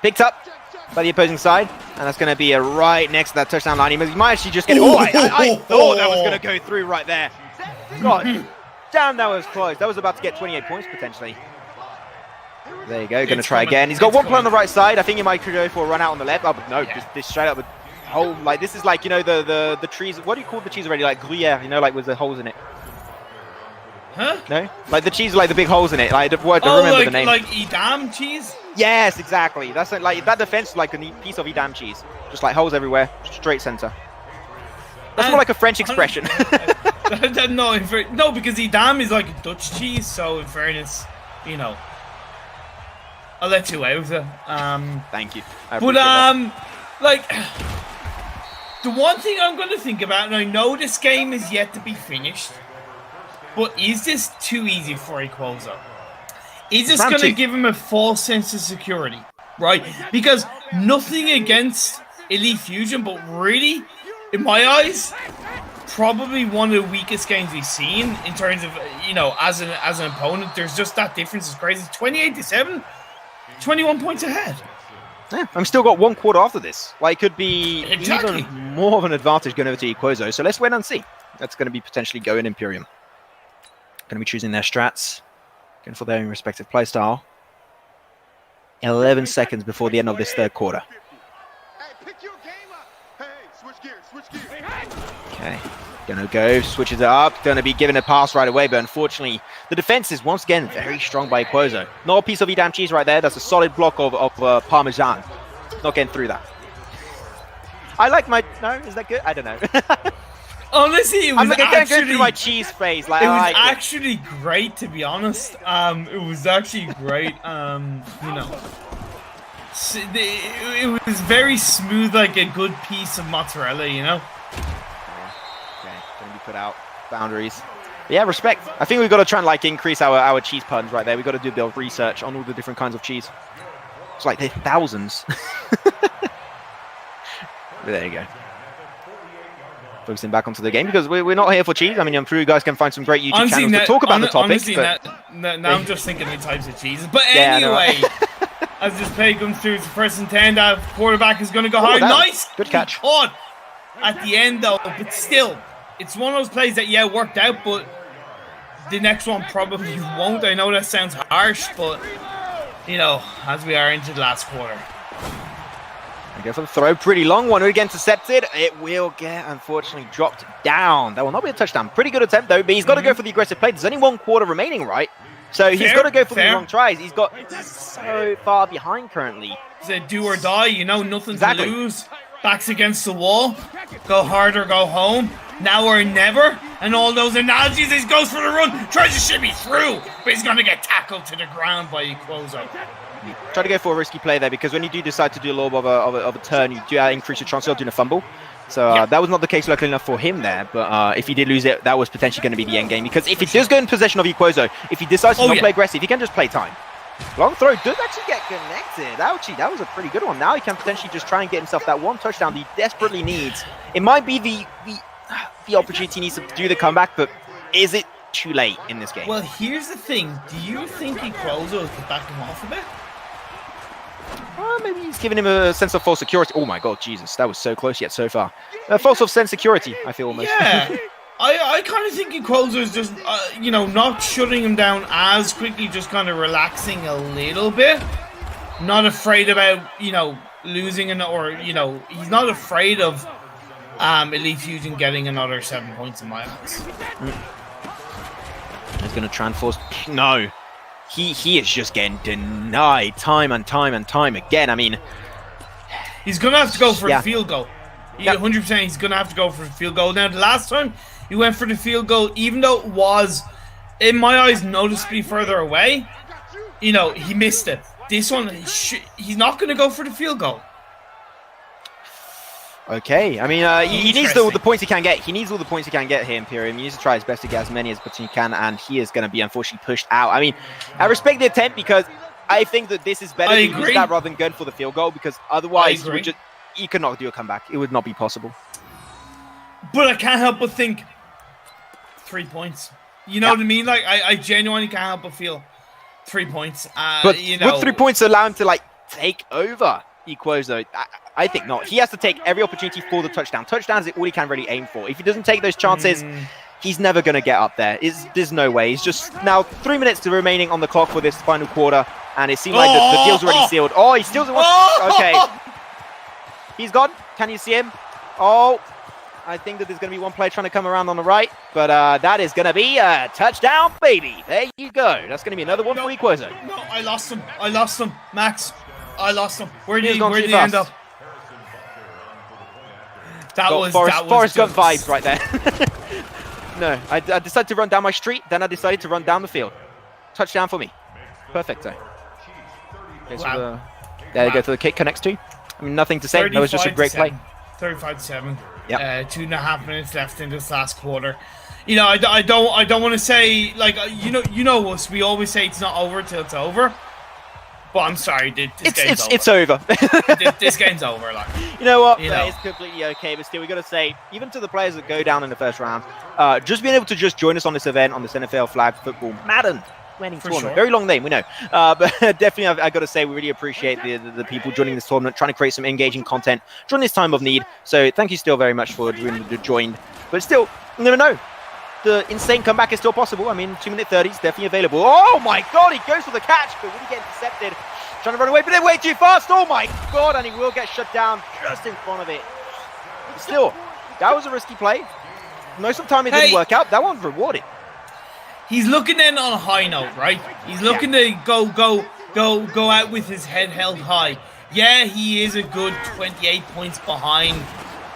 Speaker 2: picked up by the opposing side, and that's going to be right next to that touchdown line. He might actually just get. Oh, I thought that was going to go through right there. God, damn, that was close. That was about to get 28 points potentially. There you go. Going to try again. He's got one play on the right side. I think he might go for a run out on the left. Oh, but no, this straight up. Hole, like this is like, you know, the trees. What do you call the cheese already? Like Gruyere, you know, like with the holes in it.
Speaker 1: Huh?
Speaker 2: No, like the cheese with like the big holes in it. Like I remember the name.
Speaker 1: Like Edam cheese.
Speaker 2: Yes, exactly. That's like that defense, like a neat piece of Edam cheese, just like holes everywhere, straight center. That's more like a French expression.
Speaker 1: No, because Edam is like a Dutch cheese. So in fairness, you know, I'll let you out with it.
Speaker 2: Thank you.
Speaker 1: Like, the one thing I'm going to think about, and I know this game is yet to be finished, but is this too easy for Equozo? Is this going to give him a false sense of security, right? Because nothing against Elite Fusion, but really, in my eyes, probably one of the weakest games we've seen in terms of, you know, as an opponent. There's just that difference is crazy. 28-7, 21 points ahead.
Speaker 2: Yeah, I'm still got one quarter after this. Like, could be even more of an advantage going over to Equozo. So let's wait and see. That's going to be potentially going Imperium. Going to be choosing their strats, going for their own respective playstyle. 11 seconds before the end of this third quarter. Okay, gonna go, switches it up, gonna be given a pass right away, but unfortunately, the defense is once again very strong by Equozo. Not a piece of Edam cheese right there, that's a solid block of Parmesan. Not getting through that. I like my, no, is that good? I don't know.
Speaker 1: Honestly, it was
Speaker 2: going through my cheese phase. Like,
Speaker 1: it was actually great, to be honest. It was actually great. You know, it was very smooth, like a good piece of mozzarella. You know.
Speaker 2: Okay, gonna be put out. Boundaries. But yeah, respect. I think we've got to try and like increase our cheese puns right there. We've got to do a bit of research on all the different kinds of cheese. It's like there's thousands. There you go. Focusing back onto the game because we're not here for cheese. I mean, I'm sure you guys can find some great YouTube channels to talk about the topic.
Speaker 1: Honestly, now I'm just thinking of types of cheeses. But anyway, as this play comes through, it's first and 10. That quarterback is going to go high. Nice,
Speaker 2: good catch.
Speaker 1: Caught at the end though, but still, it's one of those plays that worked out, but the next one probably won't. I know that sounds harsh, but you know, as we are into the last quarter.
Speaker 2: Go for the throw, pretty long one. Again, intercepted. It will get, unfortunately, dropped down. That will not be a touchdown. Pretty good attempt, though, but he's got to go for the aggressive play. There's only one quarter remaining, right? So he's got to go for the long tries. He's got so far behind currently.
Speaker 1: It's a do or die, you know, nothing to lose. Backs against the wall. Go hard or go home. Now or never. And all those analogies. He goes for the run. Tries to shimmy through. But he's going to get tackled to the ground by Equozo.
Speaker 2: Try to go for a risky play there because when you do decide to do a little bit of a turn, you do increase your chance of doing a fumble. So that was not the case, luckily enough for him there. But if he did lose it, that was potentially going to be the end game. Because if he does go in possession of Equozo, if he decides to not play aggressive, he can just play time. Long throw does actually get connected. Ouchie, that was a pretty good one. Now he can potentially just try and get himself that one touchdown that he desperately needs. It might be the opportunity he needs to do the comeback, but is it too late in this game?
Speaker 1: Well, here's the thing. Do you think Equozo could back him off a bit?
Speaker 2: Maybe he's giving him a sense of false security. Oh my god, Jesus, that was so close yet so far. A false sense of security, I feel almost.
Speaker 1: Yeah, I kind of think Equozo is just, you know, not shutting him down as quickly, just kind of relaxing a little bit. Not afraid about, you know, losing or, you know, he's not afraid of Elite Fusion getting another 7 points in my eyes.
Speaker 2: He's going to try and force. No. He is just getting denied time and time and time again. I mean,
Speaker 1: he's going to have to go for the field goal. 100% he's going to have to go for the field goal. Now, the last time he went for the field goal, even though it was, in my eyes, noticeably further away, you know, he missed it. This one, he's not going to go for the field goal.
Speaker 2: Okay, I mean, he needs all the points he can get. He needs all the points he can get here, Imperium. He needs to try his best to get as many as he can, and he is going to be unfortunately pushed out. I mean, I respect the attempt because I think that this is better to use that rather than going for the field goal because otherwise you could not do a comeback. It would not be possible.
Speaker 1: But I can't help but think 3 points. You know what I mean? Like, I genuinely can't help but feel 3 points.
Speaker 2: But
Speaker 1: you know,
Speaker 2: would 3 points allow him to, like, take over? Equozo, I think not. He has to take every opportunity for the touchdown. Touchdown is all he can really aim for. If he doesn't take those chances, he's never going to get up there. There's no way. He's just now 3 minutes remaining on the clock for this final quarter, and it seemed like the deal's already sealed. Oh, he steals it once. Okay. He's gone. Can you see him? Oh, I think that there's going to be one player trying to come around on the right, but that is going to be a touchdown, baby. There you go. That's going to be another one for Equozo.
Speaker 1: No, I lost him. Max, I lost him. Where did he end up? That was
Speaker 2: Forrest Gump vibes right there. No, I decided to run down my street, then I decided to run down the field. Touchdown for me. Perfecto. Wow. There you go for the kick, connects to. I mean, nothing to say. That was just a great play.
Speaker 1: 35-7.
Speaker 2: Yep.
Speaker 1: 2.5 minutes left in this last quarter. You know, I don't want to say, like, you know us. We always say it's not over till it's over. But I'm sorry, this game's over.
Speaker 2: It's over.
Speaker 1: This game's over. Like,
Speaker 2: you know what? That is completely okay. But still, we got to say, even to the players that go down in the first round, just being able to just join us on this event, on this NFL Flag Football Madden Tournament. Sure. Very long name, we know. But definitely, I've got to say, we really appreciate the people joining this tournament, trying to create some engaging content during this time of need. So thank you still very much for joined. But still, you never know. The insane comeback is still possible. I mean, 2 minute 30 is definitely available. Oh my God, he goes for the catch, but will he get intercepted? Trying to run away, but they're way too fast. Oh my God, and he will get shut down just in front of it. Still, that was a risky play. Most of the time it didn't work out. That one's rewarded.
Speaker 1: He's looking in on a high note, right? He's looking to go out with his head held high. Yeah, he is a good 28 points behind,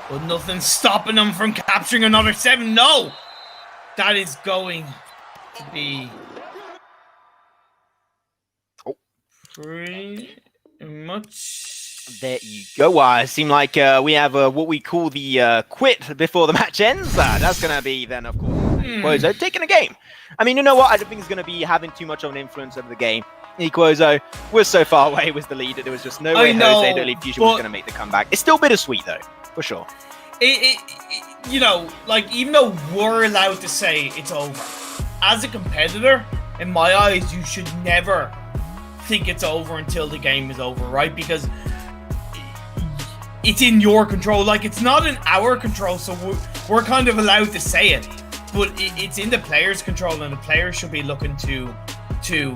Speaker 1: but nothing's stopping him from capturing another 7. No! That is going to be pretty much.
Speaker 2: There you go. It seemed like we have what we call the quit before the match ends. That's going to be then, of course, Equozo taking a game. I mean, you know what? I don't think he's going to be having too much of an influence over the game. Equozo was so far away with the lead that there was just no way Jose de Fusion was going to make the comeback. It's still bittersweet, though, for sure.
Speaker 1: You know, like, even though we're allowed to say it's over, as a competitor, in my eyes, you should never think it's over until the game is over, right? Because it's in your control. Like, it's not in our control, so we're kind of allowed to say it. But it's in the players' control, and the players should be looking to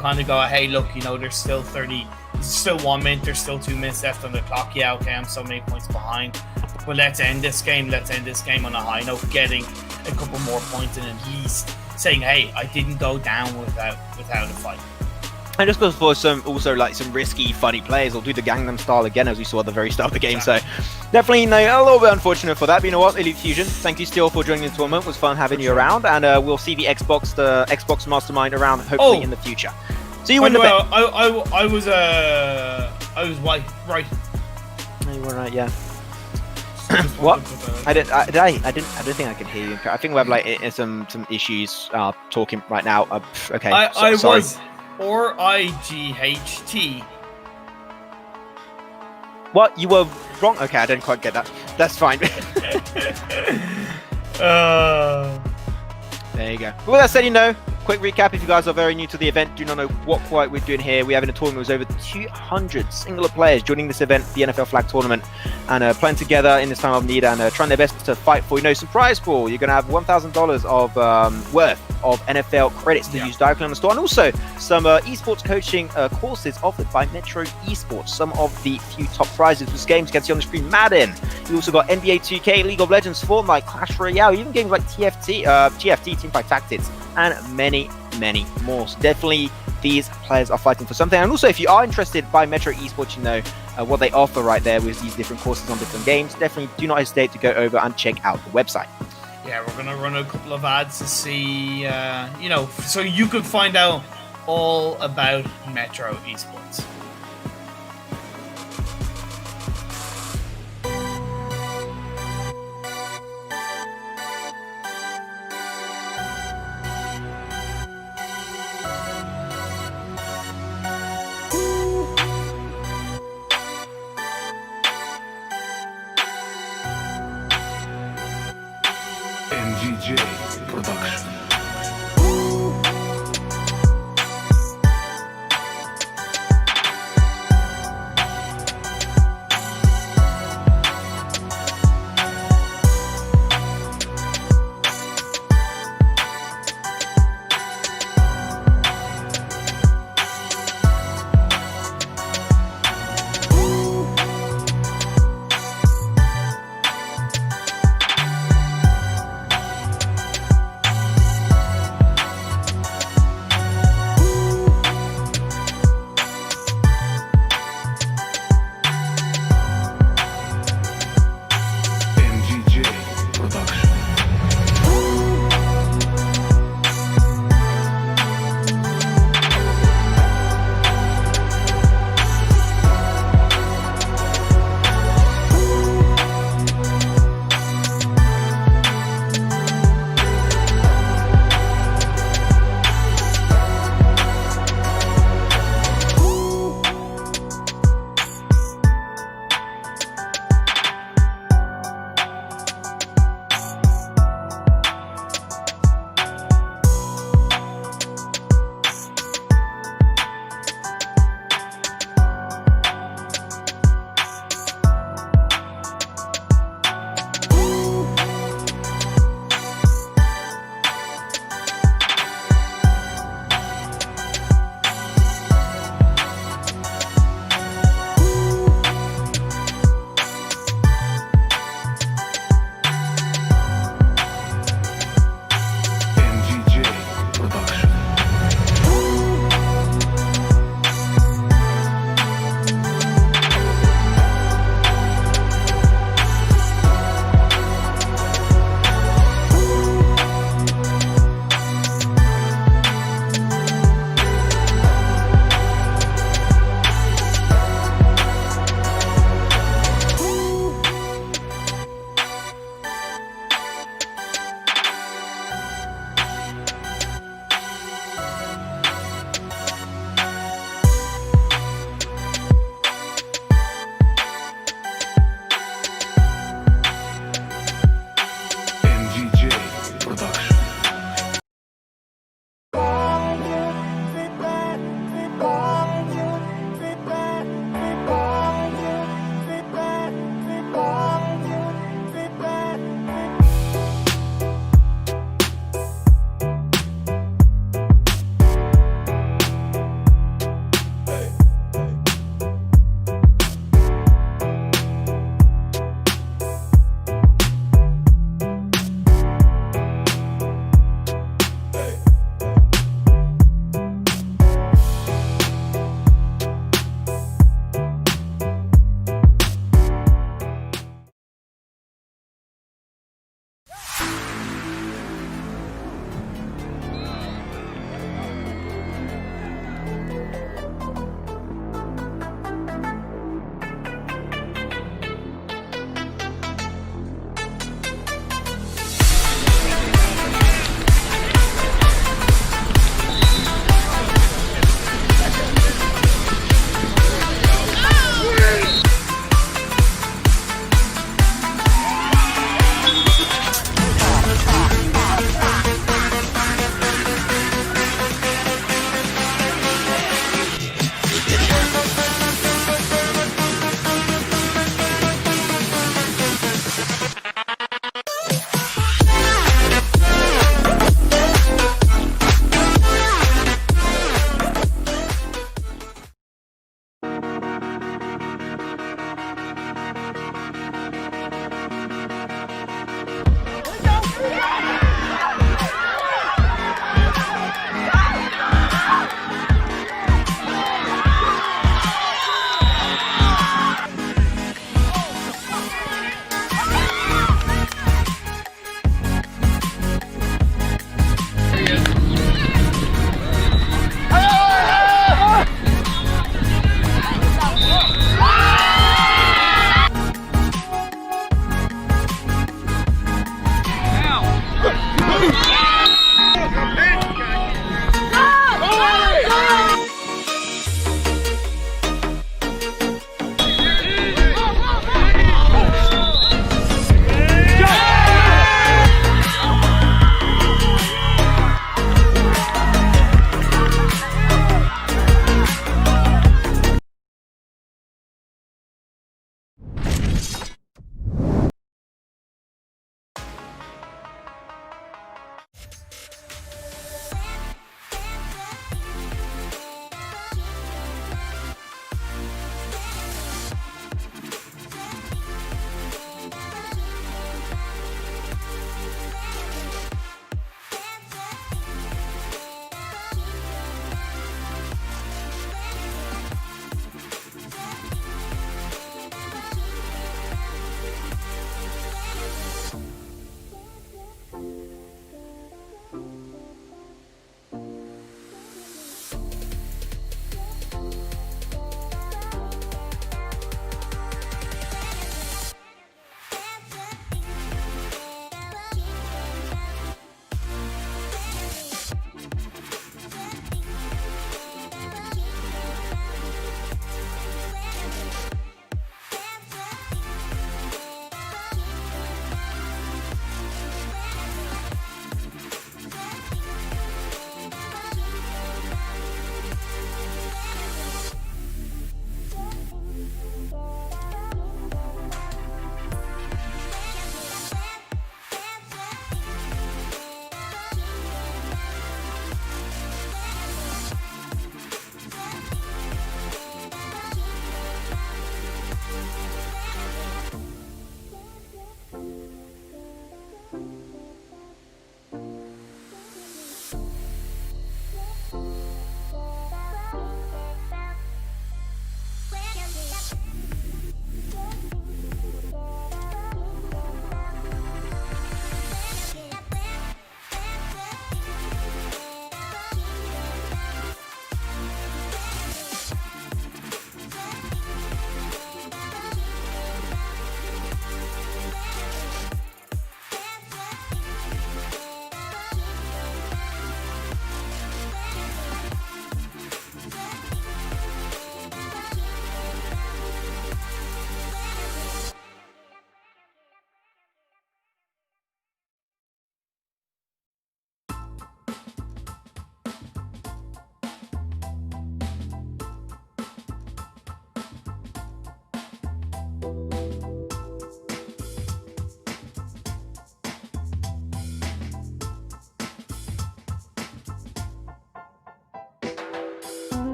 Speaker 1: kind of go, hey, look, you know, there's still 1 minute, there's still 2 minutes left on the clock. Yeah, okay, I'm so many points behind. But let's end this game. Let's end this game on a high note, getting a couple more points and at least saying, hey, I didn't go down without a fight.
Speaker 2: And just goes for some risky, funny plays. Or do the Gangnam Style again, as we saw at the very start of the game. Exactly. So definitely a little bit unfortunate for that. But you know what, Elite Fusion, thank you still for joining the tournament. It was fun having you around, and we'll see the Xbox Mastermind around hopefully in the future. See you in the bet.
Speaker 1: I was right.
Speaker 2: No, you were right, yeah. What? I don't think I can hear you. I think we have like some issues talking right now. Okay.
Speaker 1: I
Speaker 2: sorry.
Speaker 1: was RIGHT.
Speaker 2: What? You were wrong? Okay, I didn't quite get that. That's fine. There you go. With that said, you know, quick recap, if you guys are very new to the event, do not know what quite we're doing here. We have in a tournament with over 200 singular players joining this event, the NFL Flag Tournament, and playing together in this time of need and trying their best to fight for, some prize pool. You're going to have $1,000 of worth of NFL credits to use directly on the store, and also some esports coaching courses offered by Metro Esports. Some of the few top prizes for this game, you can see on the screen, Madden. You also got NBA 2K, League of Legends, Fortnite, Clash Royale, even games like TFT, Teamfight Tactics, and many more. So definitely these players are fighting for something. And also, if you are interested by Metro Esports, you know what they offer right there with these different courses on different games. Definitely do not hesitate to go over and check out the website.
Speaker 1: Yeah, we're going to run a couple of ads to see, so you could find out all about Metro Esports.
Speaker 3: MGJ Production.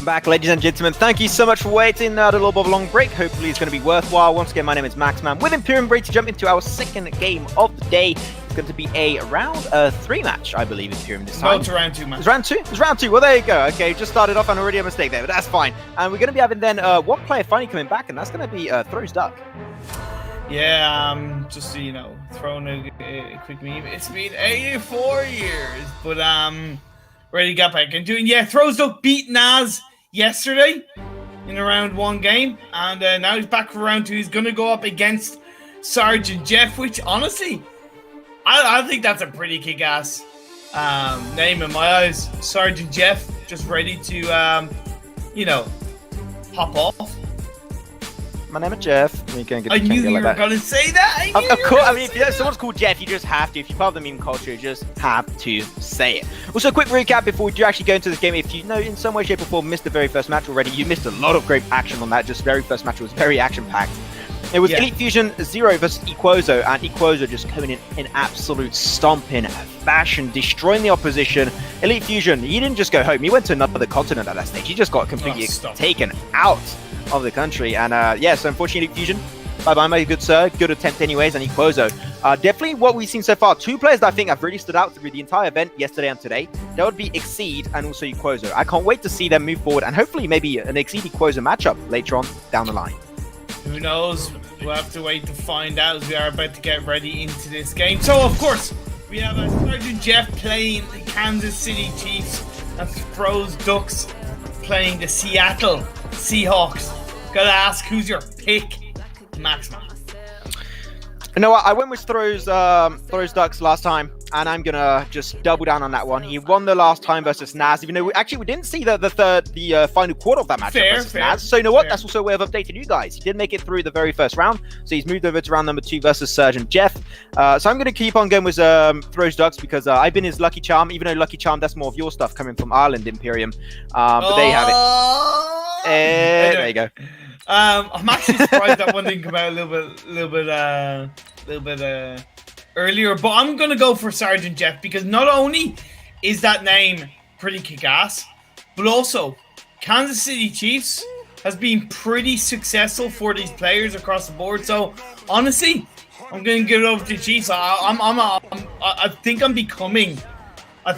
Speaker 2: back, ladies and gentlemen. Thank you so much for waiting. A little bit of a long break. Hopefully it's going to be worthwhile. Once again, my name is Maxman with Imperium, ready to jump into our second game of the day. It's going to be a round 3 match, I believe, Imperium this time.
Speaker 1: No, it's a round 2 match.
Speaker 2: It's round 2? It's round 2. Well, there you go. Okay, just started off and already a mistake there, but that's fine. And we're going to be having then one player finally coming back, and that's going to be Throws Duck.
Speaker 1: Yeah, just so you know, throwing a quick meme. It's been 84 years, but ready to get back into it. Yeah, Throws Duck beat Naz yesterday in a round 1 game, and now he's back for round 2. He's going to go up against Sergeant Jeff, which honestly, I think that's a pretty kick-ass name in my eyes. Sergeant Jeff, just ready to, you know, hop off.
Speaker 2: My name is Jeff.
Speaker 1: I knew you were going to say that.
Speaker 2: Of course. I mean, if someone's called Jeff, you just have to. If you're part of the meme culture, you just have to say it. Also, a quick recap before we do actually go into this game. If you know in some way, shape, or form missed the very first match already, you missed a lot of great action on that. Just very first match was very action-packed. It was Elite Fusion 0 versus Equozo, and Equozo just coming in absolute stomping fashion, destroying the opposition. Elite Fusion, he didn't just go home. He went to another continent at that stage. He just got completely taken out of the country. And yeah, so unfortunately, Elite Fusion, bye-bye, my good sir. Good attempt anyways, and Equozo. Definitely what we've seen so far, 2 players that I think have really stood out through the entire event yesterday and today. That would be Exceed and also Equozo. I can't wait to see them move forward, and hopefully maybe an Exceed-Equozo matchup later on down the line.
Speaker 1: Who knows? We'll have to wait to find out as we are about to get ready into this game. So, of course, we have Sergeant Jeff playing the Kansas City Chiefs and Throws Ducks playing the Seattle Seahawks. Gotta ask, who's your pick, Maxman?
Speaker 2: You know what? I went with Throws Ducks last time, and I'm gonna just double down on that one. He won the last time versus Naz, even though we didn't see the final quarter of that match versus Naz. So you know what? That's also a way of updating you guys. He did make it through the very first round, so he's moved over to round number 2 versus Sergeant Jeff. So I'm gonna keep on going with Throws Ducks because I've been his lucky charm, even though lucky charm that's more of your stuff coming from Ireland, Imperium. But there you have it. There you go.
Speaker 1: I'm actually surprised that one didn't come out a little bit earlier, but I'm gonna go for Sergeant Jeff because not only is that name pretty kick-ass, but also Kansas City Chiefs has been pretty successful for these players across the board. So honestly, I'm gonna give it over to the Chiefs. I think I'm becoming a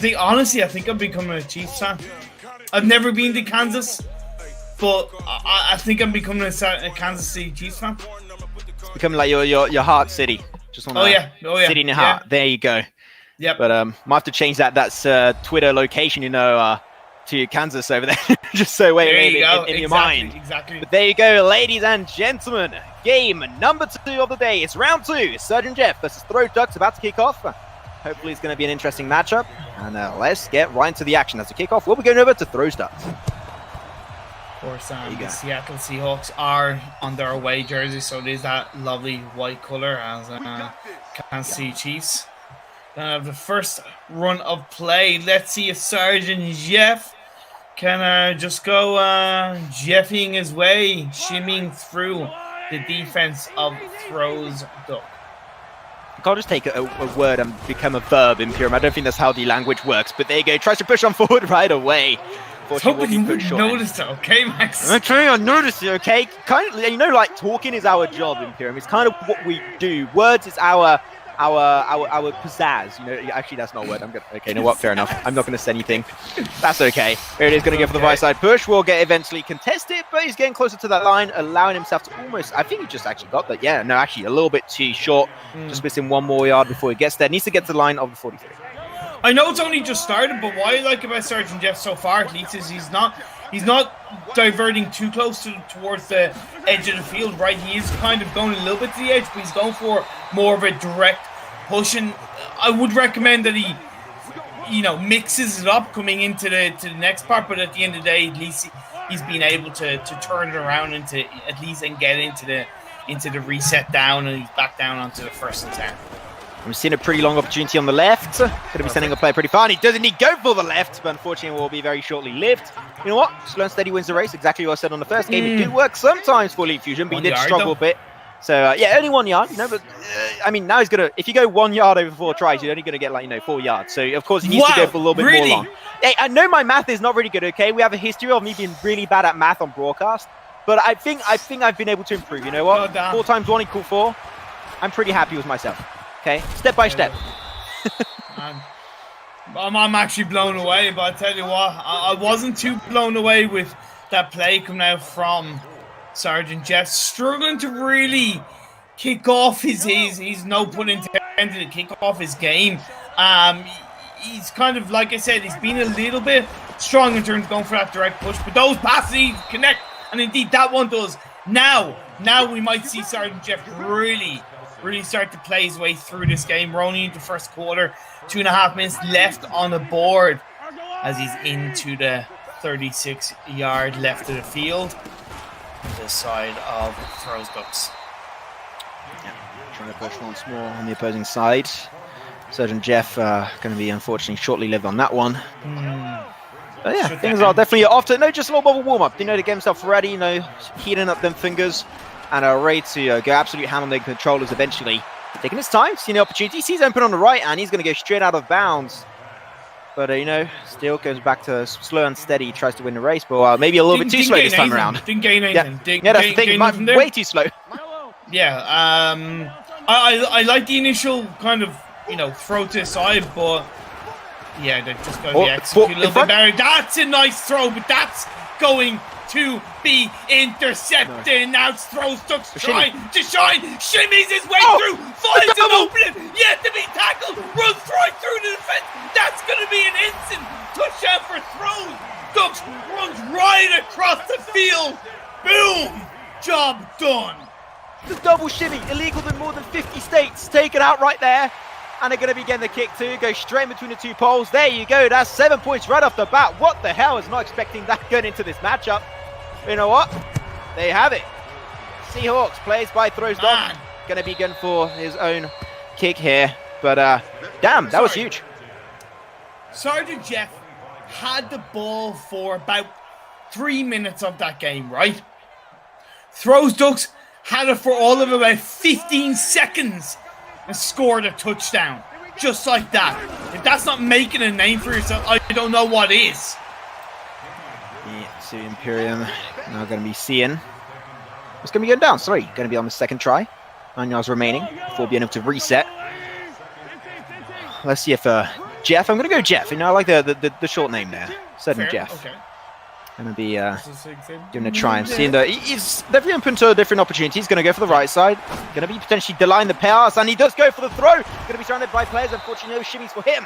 Speaker 1: Chiefs fan. I've never been to Kansas, but I think I'm becoming a Kansas City Chiefs fan.
Speaker 2: It's becoming like your heart city. Just want city in your heart. Yeah. There you go.
Speaker 1: Yeah.
Speaker 2: But might have to change that. That's Twitter location, to Kansas over there. Just so in your mind.
Speaker 1: Exactly.
Speaker 2: But there you go, ladies and gentlemen. Game number 2 of the day. It's round 2. Sergeant Jeff versus Throws Ducks about to kick off. Hopefully it's going to be an interesting matchup. And let's get right into the action. As we kick off, we'll be going over to Throws Ducks.
Speaker 1: Of course, the Seattle Seahawks are on their away jersey, so there's that lovely white color as Kansas City Chiefs. Gonna have the first run of play. Let's see if Sergeant Jeff can just go Jeffing his way, shimmying through the defense of Throws Duck.
Speaker 2: I can't just take a word and become a verb, Imperium. I don't think that's how the language works, but there you go. Tries to push on forward right away.
Speaker 1: Hoping you wouldn't notice it, okay, Max?
Speaker 2: Okay, I noticed it, okay? Kind of, like talking is our job, Imperium. It's kind of what we do. Words is our pizzazz. Actually, that's not a word. Okay, you know what? Fair enough. I'm not going to say anything. That's okay. There it is, going to go for the right side push. Will get eventually contested, but he's getting closer to that line, allowing himself to almost. I think he just actually got that. Yeah, no, actually, a little bit too short. Just missing 1 more yard before he gets there. Needs to get to the line of the 43.
Speaker 1: I know it's only just started, but what I like about Sergeant Jeff so far, at least, is he's not diverting too close towards the edge of the field, right? He is kind of going a little bit to the edge, but he's going for more of a direct push. And I would recommend that he, mixes it up coming into the next part. But at the end of the day, at least he's been able to turn it around and get into the reset down, and he's back down onto the 1st and 10.
Speaker 2: I'm seeing a pretty long opportunity on the left. Going to be sending a player pretty far. And he doesn't need go for the left, but unfortunately will be very shortly lived. You know what? Slow and steady wins the race. Exactly what I said on the first game. It do work sometimes for Elite Fusion, but he did struggle a bit. So yeah, only 1 yard. You know, but I mean, now he's gonna. If you go 1 yard over 4 tries, you're only gonna get like 4 yards. So of course he needs to go for a little bit more long. Hey, I know my math is not really good. Okay, we have a history of me being really bad at math on broadcast, but I think I've been able to improve. You know what? 4 times 1 equals 4. I'm pretty happy with myself. Okay, step by step.
Speaker 1: I'm actually blown away, but I tell you what, I wasn't too blown away with that play coming out from Sergeant Jeff, struggling to really kick off his no pun intended, to kick off his game. He's kind of, like I said, he's been a little bit strong in terms of going for that direct push, but those passes connect, and indeed that one does. Now we might see Sergeant Jeff really start to play his way through this game. We're only into the first quarter, 2.5 minutes left on the board as he's into the 36-yard left of the field, the side of Throws Ducks.
Speaker 2: Yeah, trying to push once more on the opposing side. Sergeant Jeff going to be unfortunately shortly lived on that one. But yeah, things are definitely off to just a little bit of a warm-up. To get himself ready, heating up them fingers, and ready to go absolute ham on the controllers eventually. Taking his time, seeing the opportunity, sees open on the right, and he's going to go straight out of bounds. But, still goes back to slow and steady, tries to win the race, but maybe a little bit too slow this time around.
Speaker 1: Didn't gain anything.
Speaker 2: Yeah, that's the thing, way too slow.
Speaker 1: Yeah, I like the initial kind of, throw to the side, but yeah, they've just got to be executed a little bit better. That's a nice throw, but that's going to be intercepted. Now Throws Ducks trying to shine, shimmies his way through, finds an opening, yet to be tackled, runs right through the defense. That's going to be an instant touchdown for Throws Ducks, runs right across the field. Boom! Job done.
Speaker 2: The double shimmy, illegal in more than 50 states, taken out right there. And they're going to be getting the kick too, go straight between the 2 poles. There you go, that's 7 points right off the bat. What the hell, I was not expecting that going into this matchup. You know what? There you have it. Seahawks plays by Throws Ducks. Going to be going for his own kick here. But damn, that was huge.
Speaker 1: Sergeant Jeff had the ball for about 3 minutes of that game, right? Throws Ducks had it for all of about 15 seconds and scored a touchdown. Just like that. If that's not making a name for yourself, I don't know what is.
Speaker 2: Yeah, so Imperium now going to be seeing. It's going to be going down. Sorry, going to be on the second try. 9 yards remaining before being able to reset. Let's see if Jeff. I'm going to go Jeff. I like the short name there. Sergeant Jeff.
Speaker 1: Okay.
Speaker 2: Going to be giving a try and seeing that he's definitely open to a different opportunity. He's going to go for the right side. Going to be potentially delaying the pass, and he does go for the throw. Going to be surrounded by players. Unfortunately, no shimmies for him.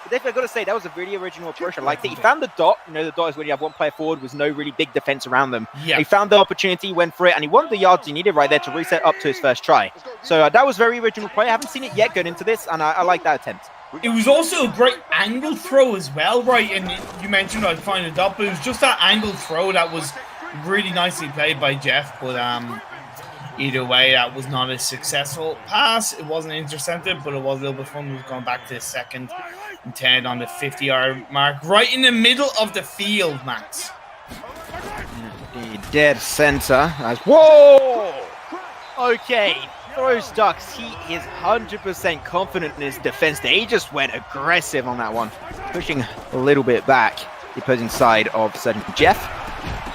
Speaker 2: But definitely, I've got to say, that was a really original approach. I liked it. He found the dot. The dot is when you have one player forward with no really big defense around them. Yeah. He found the opportunity, went for it, and he wanted the yards he needed right there to reset up to his first try. So that was very original play. I haven't seen it yet going into this, and I like that attempt.
Speaker 1: It was also a great angle throw as well, right? And you mentioned I'd find it up, but it was just that angle throw that was really nicely played by Jeff. But either way, that was not a successful pass. It wasn't intercepted, but it was a little bit fun. We've gone back to the 2nd and 10 on the 50-yard mark, right in the middle of the field, Max.
Speaker 2: The dead center. Whoa! Okay. Throws Ducks, he is 100% confident in his defense there. He just went aggressive on that one, pushing a little bit back the opposing side of Sergeant Jeff.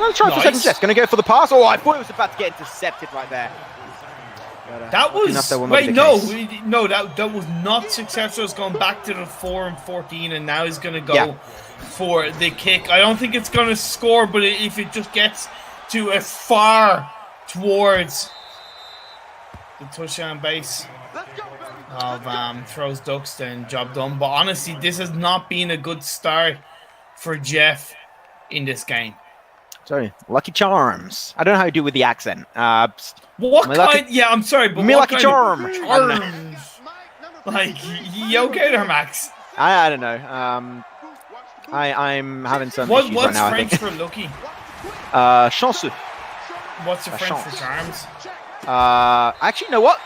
Speaker 2: Another try for Sergeant Jeff. Going to go for the pass. Oh, I thought it was about to get intercepted right there. But,
Speaker 1: that was that was not successful. It's gone back to the 4 and 14, and now he's going to go for the kick. I don't think it's going to score, but if it just gets to a far towards the touchdown base of Throws Ducks, then job done. But honestly, this has not been a good start for Jeff in this game.
Speaker 2: Sorry, Lucky Charms. I don't know how you do with the accent.
Speaker 1: What kind? Yeah, I'm sorry, but
Speaker 2: me
Speaker 1: what
Speaker 2: Lucky
Speaker 1: kind
Speaker 2: Charm.
Speaker 1: of charms? Like, you okay there, Max?
Speaker 2: I don't know. I'm having some issues right now.
Speaker 1: What's French for lucky?
Speaker 2: Chanceux.
Speaker 1: What's the French for charms?
Speaker 2: Actually, you know what?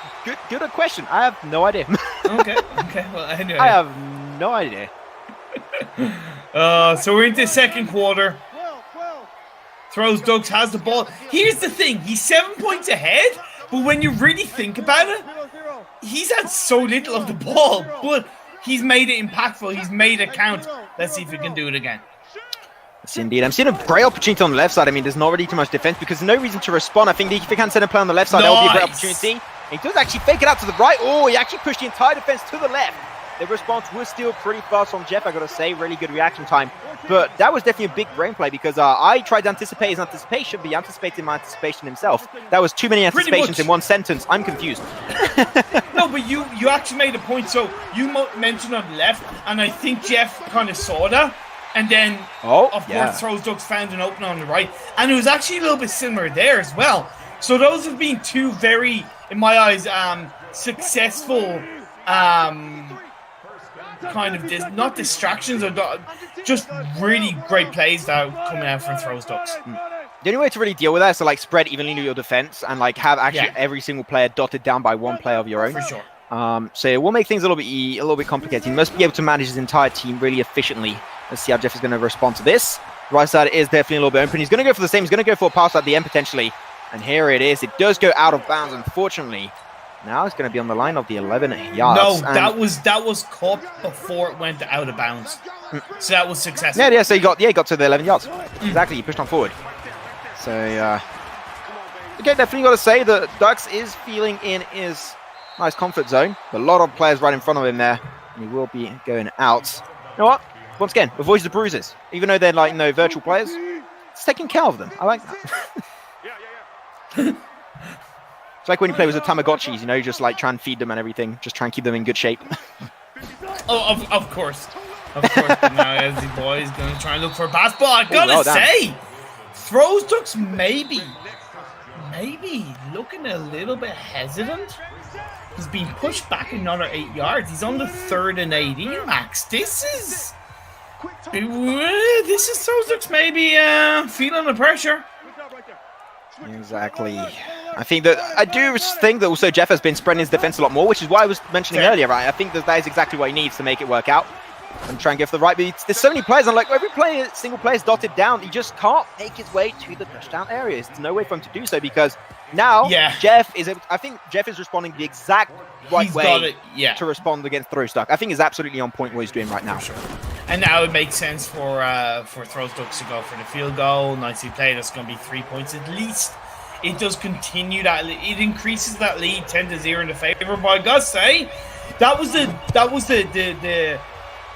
Speaker 2: Good question. I have no idea.
Speaker 1: Okay. Well, anyway.
Speaker 2: I have no idea.
Speaker 1: So we're into the second quarter. Throws Ducks has the ball. Here's the thing. He's 7 points ahead, But when you really think about it, he's had so little of the ball, but he's made it impactful. He's made it count. Let's see if we can do it again.
Speaker 2: Yes, indeed. I'm seeing a great opportunity on the left side. I mean, there's not really too much defense because there's no reason to respond. I think if he can send a play on the left side, that would be a great opportunity. He does actually fake it out to the right. Oh, he actually pushed the entire defense to the left. The response was still pretty fast from Jeff, I gotta say. Really good reaction time. But that was definitely a big brain play because I tried to anticipate his anticipation, but he anticipated my anticipation himself. That was too many anticipations in one sentence. I'm confused.
Speaker 1: No, but you actually made a point. So you mentioned on the left, and I think Jeff kind of saw that. And then, of course, Throws Ducks found an opening on the right. And it was actually a little bit similar there as well. So those have been two very, in my eyes, successful kind of not distractions, or just really great plays that are coming out from Throws Ducks.
Speaker 2: The only way to really deal with that is to like spread evenly your defense and like have actually every single player dotted down by one player of your own.
Speaker 1: For sure.
Speaker 2: So it will make things a little bit complicated. You must be able to manage his entire team really efficiently. Let's see how Jeff is going to respond to this. Right side is definitely a little bit open. He's going to go for the same. He's going to go for a pass at the end potentially. And here it is. It does go out of bounds, unfortunately. Now it's going to be on the line of the 11 yards.
Speaker 1: No, that was caught before it went out of bounds. So that was successful.
Speaker 2: Yeah. So he got to the 11 yards. Exactly. He pushed on forward. So okay, definitely got to say that Ducks is feeling in his nice comfort zone. A lot of players right in front of him there, and he will be going out. You know what? Once again, avoids the bruises. Even though they're like virtual players, it's taking care of them. I like that. It's like when you play with the Tamagotchis, you know, just like try and feed them and everything, just try and keep them in good shape.
Speaker 1: Oh, of course. But now as the boys going to try and look for a pass ball. I gotta say, Throws Ducks maybe looking a little bit hesitant. He's being pushed back another 8 yards. He's on the 3rd and 18, Max. This is Throws Ducks maybe feeling the pressure.
Speaker 2: Exactly. I think that also Jeff has been spreading his defense a lot more, which is why I was mentioning earlier, right? I think that is exactly what he needs to make it work out and try and go for the right. But there's so many players, and like every single player is dotted down. He just can't make his way to the touchdown area. There's no way for him to do so because now Jeff is responding the exact right way to respond against Throws Duck. I think is absolutely on point what he's doing right now.
Speaker 1: For sure. And now it makes sense for Throws Ducks to go for the field goal. Nicely played. That's going to be 3 points at least. It does continue that. It increases that lead 10-0 in the favor. But I gotta say, that was the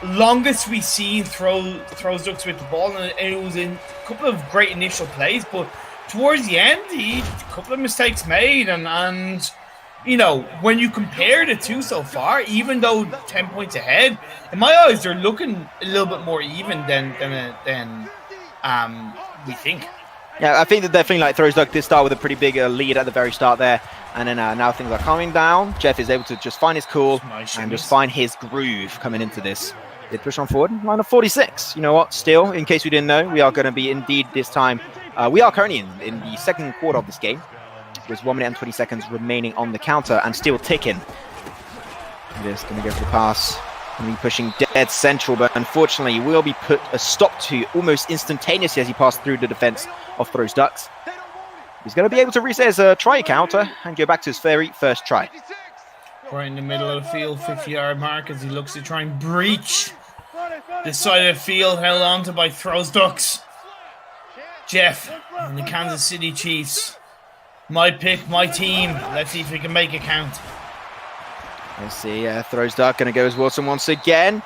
Speaker 1: longest we've seen Throws Ducks with the ball, and it was a couple of great initial plays. But towards the end, a couple of mistakes made, and you know, when you compare the two so far, even though 10 points ahead, in my eyes, they're looking a little bit more even than we think.
Speaker 2: Yeah, I think that definitely like Throws Duck did start with a pretty big lead at the very start there, and then now things are calming down. Jeff is able to just find his cool and just find his groove coming into this. Did push on forward, line of 46. You know what? Still, in case we didn't know, we are going to be indeed this time. We are currently in the second quarter of this game. There's 1 minute and 20 seconds remaining on the counter and still ticking. Just going to go for the pass. Going to be pushing dead central, but unfortunately will be put a stop to almost instantaneously as he passed through the defense of Throws Ducks. He's going to be able to reset his try counter and go back to his very first try.
Speaker 1: Right in the middle of the field, 50-yard mark as he looks to try and breach this side of the field, held on to by Throws Ducks. Jeff and the Kansas City Chiefs. My pick, my team. Let's see if we can make it count.
Speaker 2: Let's see, Throws Duck going to go as Wilson once again.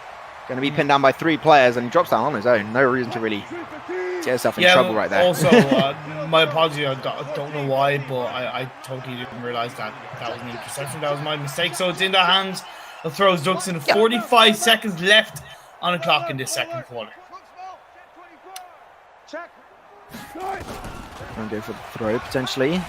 Speaker 2: Going to be pinned down by 3 players, and he drops down on his own. No reason to really get himself in trouble right there.
Speaker 1: Also, my apology, I don't know why, but I totally didn't realize that was an interception. That was my mistake. So it's in the hands of Throws Ducks, and 45 seconds left on the clock in this second quarter.
Speaker 2: And go for the throw potentially.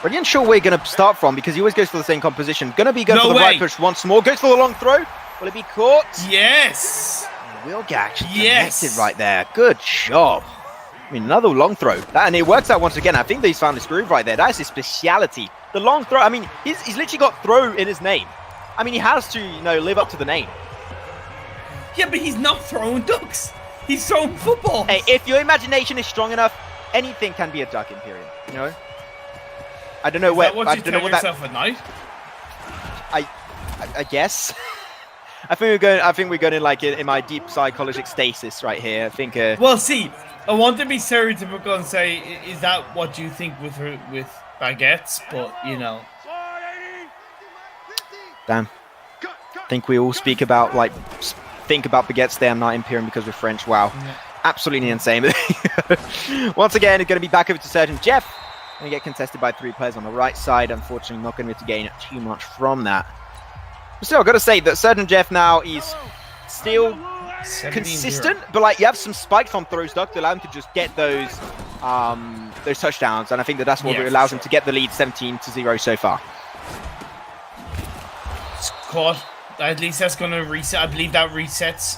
Speaker 2: Really unsure where you're going to start from because he always goes for the same composition. Going to be going for the right push once more. Goes for the long throw. Will it be caught?
Speaker 1: Yes.
Speaker 2: Will actually connected right there. Good job. I mean, another long throw. And it works out once again. I think that he's found his groove right there. That's his speciality. The long throw. I mean, he's literally got throw in his name. I mean, he has to, live up to the name.
Speaker 1: Yeah, but he's not throwing ducks. He's throwing football.
Speaker 2: Hey, if your imagination is strong enough, anything can be a duck, Imperium. I don't know
Speaker 1: Is that
Speaker 2: what
Speaker 1: what you
Speaker 2: I don't know
Speaker 1: tell
Speaker 2: what that.
Speaker 1: yourself at night?
Speaker 2: I guess. I think we're going in like in my deep psychological stasis right here. I think.
Speaker 1: Well, see, I want to be stereotypical and say, is that what you think with baguettes? But you know,
Speaker 2: Damn. I think we all think about baguettes there. I'm not Imperium because we're French. Wow.
Speaker 1: Yeah.
Speaker 2: Absolutely insane. Once again, it's going to be back over to Surgeon Jeff. Going to get contested by 3 players on the right side. Unfortunately, not going to be able to gain too much from that. But still, I've got to say that Surgeon Jeff now is still consistent, but like you have some spikes on throws duck to allow him to just get those touchdowns, and I think that's what allows him to get the lead 17-0 so far.
Speaker 1: It's caught. At least that's going to reset. I believe that resets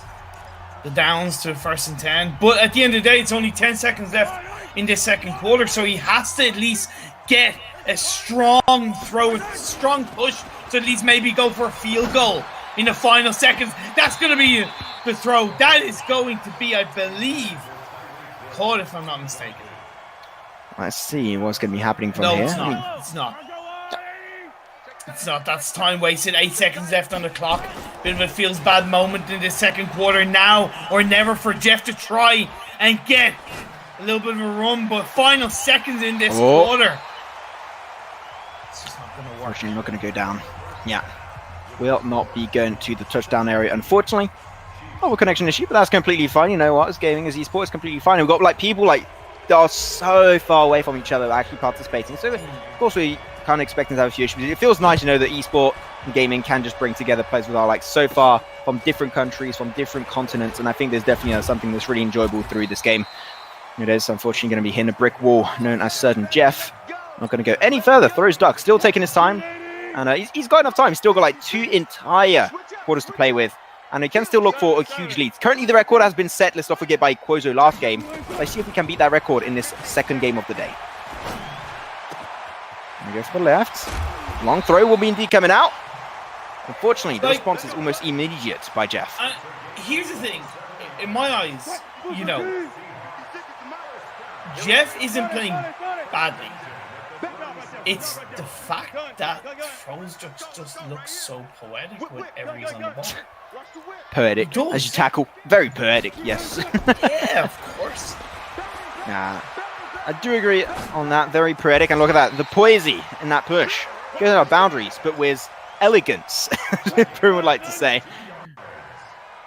Speaker 1: the downs to 1st and 10. But at the end of the day, it's only 10 seconds left in this second quarter, so he has to at least get a strong throw, a strong push to at least maybe go for a field goal in the final seconds. That's going to be the throw. That is going to be, I believe, caught if I'm not mistaken.
Speaker 2: Let's see what's going to be happening from here.
Speaker 1: No, it's not. It's not. It's not. That's time wasted. 8 seconds left on the clock. Bit of a feels bad moment in this second quarter. Now or never for Jeff to try and get a little bit of a run, but final seconds in this quarter. It's just not going to work.
Speaker 2: Unfortunately, not going to go down. Yeah. Will not be going to the touchdown area, unfortunately. Oh, a connection issue, but that's completely fine. You know what? It's gaming, as esports, completely fine. We've got like people like that are so far away from each other actually participating. So, of course, we kind of expecting to have a few issues. It feels nice to know that esport and gaming can just bring together players that are like so far from different countries, from different continents, and I think there's definitely something that's really enjoyable through this game. It is unfortunately going to be hitting a brick wall known as Surgeon Jeff. Not going to go any further. Throws duck, still taking his time, and he's got enough time. He's still got like 2 entire quarters to play with, and he can still look for a huge lead. Currently, the record has been set, let's not forget, by Quozo last game. Let's see if we can beat that record in this second game of the day. He goes for the left. Long throw will be indeed coming out. Unfortunately, the response is almost immediate by Jeff.
Speaker 1: Here's the thing. In my eyes, you know, Jeff isn't playing badly. It's the fact that throws just look so poetic whenever he's on the ball.
Speaker 2: Poetic, as you tackle. Very poetic, yes.
Speaker 1: Yeah, of course.
Speaker 2: I do agree on that. Very poetic. And look at that. The poesy in that push. Goes out of boundaries, but with elegance, Prue would like to say.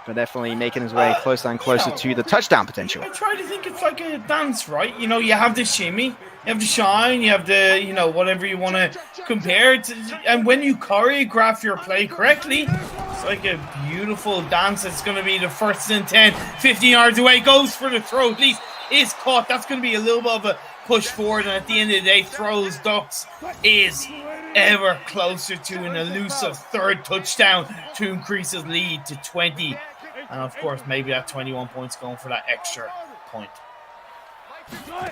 Speaker 2: But definitely making his way closer and closer to the touchdown potential.
Speaker 1: I try to think it's like a dance, right? You know, you have the shimmy, you have the shine, you have the, you know, whatever you want to compare it to. And when you choreograph your play correctly, it's like a beautiful dance. It's going to be the 1st and 10, 15 yards away, goes for the throw, at least is caught. That's going to be a little bit of a push forward, and at the end of the day, throws ducks is ever closer to an elusive 3rd touchdown to increase his lead to 20. And of course, maybe that 21 points going for that extra point.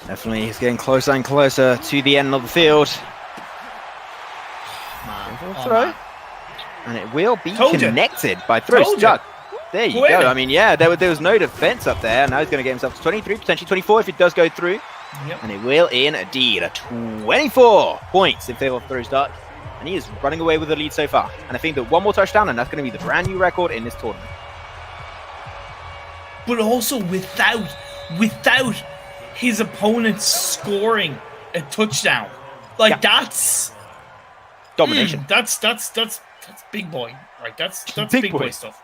Speaker 2: Definitely, he's getting closer and closer to the end of the field.
Speaker 1: Man.
Speaker 2: And it will be connected by throw stuck. There you go. I mean, yeah, there was no defense up there. Now he's going to get himself to 23, potentially 24 if it does go through. Yep. And it will indeed. 24 points in favor of throws duck. And he is running away with the lead so far. And I think that one more touchdown, and that's going to be the brand new record in this tournament.
Speaker 1: But also without his opponent scoring a touchdown. Like that's
Speaker 2: domination.
Speaker 1: That's big boy. Right? That's big boy stuff.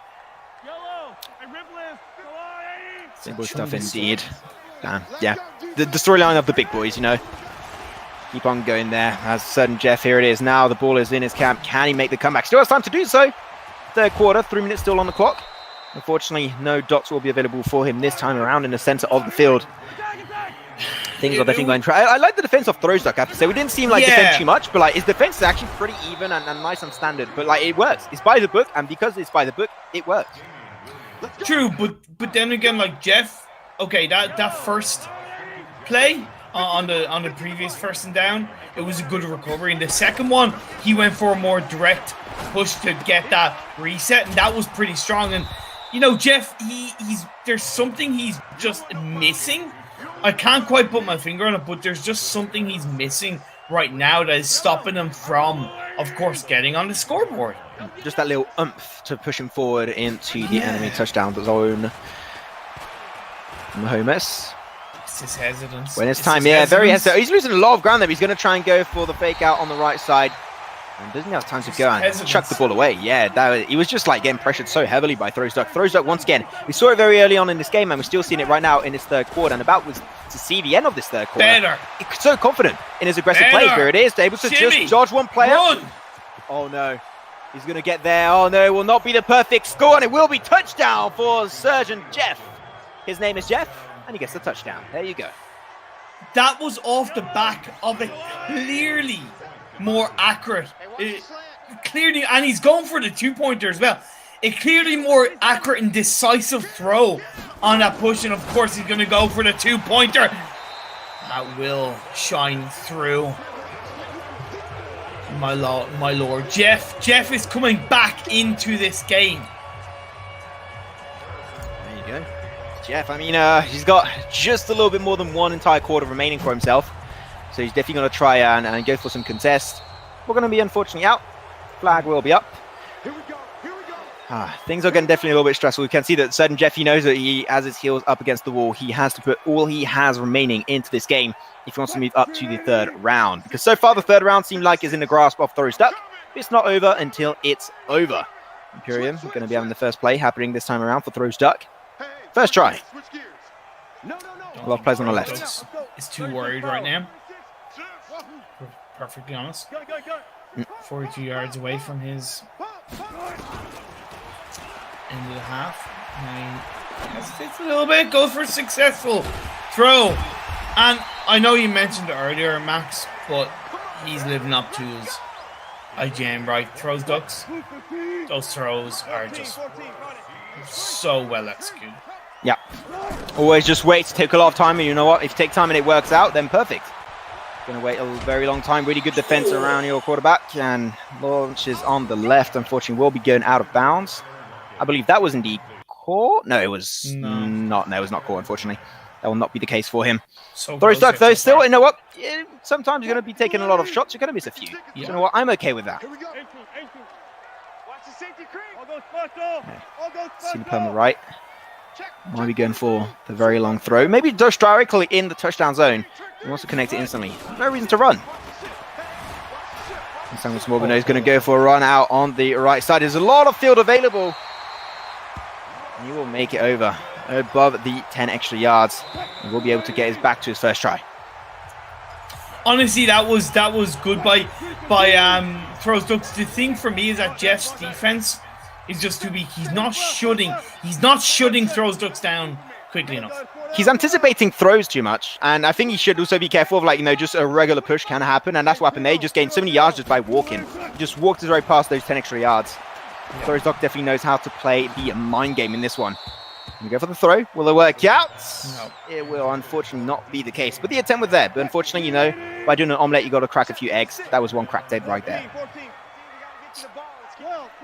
Speaker 2: Big boy stuff indeed. Yeah. The storyline of the big boys, you know. Keep on going there. As Surgeon Jeff, here it is now. The ball is in his camp. Can he make the comeback? Still has time to do so. 3rd quarter, 3 minutes still on the clock. Unfortunately, no dots will be available for him this time around in the center of the field. Things are definitely going to try. I like the defense of throws duck, I have to say. We didn't seem like defend too much, but like his defense is actually pretty even and nice and standard. But like it works. It's by the book, and because it's by the book, it works.
Speaker 1: True, but then again, like Jeff, okay, that first play on the previous 1st and down, it was a good recovery. In the second one, he went for a more direct push to get that reset, and that was pretty strong. And you know, Jeff, there's something he's just missing. I can't quite put my finger on it, but there's just something he's missing right now that is stopping him from, of course, getting on the scoreboard.
Speaker 2: Just that little oomph to push him forward into the enemy touchdown zone. Mahomes.
Speaker 1: It's his hesitance.
Speaker 2: When it's time, yeah, very hesitant. He's losing a lot of ground there. He's going to try and go for the fake out on the right side. And doesn't have time to go and chuck the ball away. Yeah, he was just like getting pressured so heavily by Throwsduck. Throwsduck, once again, we saw it very early on in this game, and we're still seeing it right now in this third quarter, and about to see the end of this third quarter.
Speaker 1: Better.
Speaker 2: He's so confident in his aggressive plays. Here it is, able to just dodge one player.
Speaker 1: Run.
Speaker 2: Oh no, he's going to get there. Oh no, it will not be the perfect score, and it will be touchdown for Surgeon Jeff. His name is Jeff, and he gets the touchdown. There you go.
Speaker 1: That was off the back of a clearly more accurate, clearly, and he's going for the 2-pointer as well. A clearly more accurate and decisive throw on that push, and of course he's going to go for the 2-pointer. That will shine through. My lord, Jeff is coming back into this game.
Speaker 2: There you go. Jeff, I mean, he's got just a little bit more than one entire quarter remaining for himself. So he's definitely going to try and go for some contests. We're going to be unfortunately out. Flag will be up. Things are getting definitely a little bit stressful. We can see that Surgeon Jeff, he knows that he has his heels up against the wall. He has to put all he has remaining into this game if he wants to move up to the third round. Because so far the third round seemed like is in the grasp of Throwsduck. It's not over until it's over. Imperium going to be having the first play happening this time around for Throwsduck. First try. A lot of plays on the left.
Speaker 1: He's too worried right now. Perfectly honest. 42 yards away from his end of the half. Now he hesitates a little bit, goes for a successful throw. And I know you mentioned it earlier, Max, but he's living up to his IGN, right? Throws ducks. Those throws are just so well executed.
Speaker 2: Yeah. Always just wait to take a lot of time, and you know what? If you take time and it works out, then perfect. Going to wait a very long time. Really good defense around your quarterback, and launches on the left. Unfortunately, will be going out of bounds. I believe that was indeed caught. No, it was not. No, it was not caught, unfortunately. That will not be the case for him. So Throwsduck, though, still, you know what? Yeah, sometimes you're going to be taking a lot of shots. You're going to miss a few. Yeah. So you know what? I'm okay with that. See the play on the right. Might be going for the very long throw. Maybe just directly in the touchdown zone. He wants to connect it instantly. No reason to run. Samuel Morgan is going to go for a run out on the right side. There's a lot of field available. And he will make it over above the 10 extra yards. And will be able to get his back to his first try.
Speaker 1: Honestly, that was good by Throwsduck. The thing for me is that Jeff's defense is just too weak. He's not shutting Throwsducks down quickly enough.
Speaker 2: He's anticipating throws too much, and I think he should also be careful of, like, you know, just a regular push can happen, and that's what happened there. He just gained so many yards just by walking. He just walked his way past those 10 extra yards. Yeah. Throwsduck definitely knows how to play the mind game in this one. We go for the throw. Will it work out? No. It will unfortunately not be the case, but the attempt was there. But unfortunately, you know, by doing an omelette, you got to crack a few eggs. That was one cracked egg right there.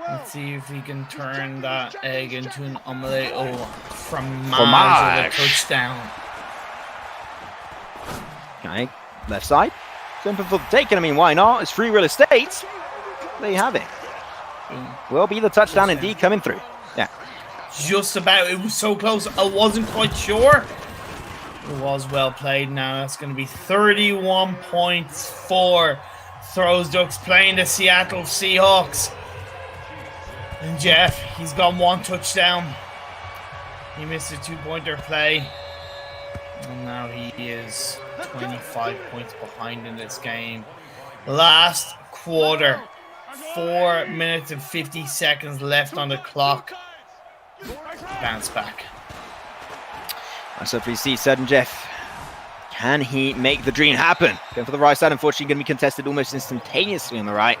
Speaker 1: Let's see if we can turn that egg into an omelette. Oh, fromage with a touchdown.
Speaker 2: Okay, left side. Simple for the taking. I mean, why not? It's free real estate. There you have it. Will be the touchdown indeed coming through. Yeah.
Speaker 1: Just about. It was so close. I wasn't quite sure. It was well played. Now that's going to be 31 points for Throwsducks playing the Seattle Seahawks. And Jeff, he's got one touchdown. He missed a 2-pointer play. And now he is 25 points behind in this game. Last quarter. 4 minutes and 50 seconds left on the clock. Bounce back.
Speaker 2: So if we see Surgeon Jeff, can he make the dream happen? Going for the right side, unfortunately going to be contested almost instantaneously on the right.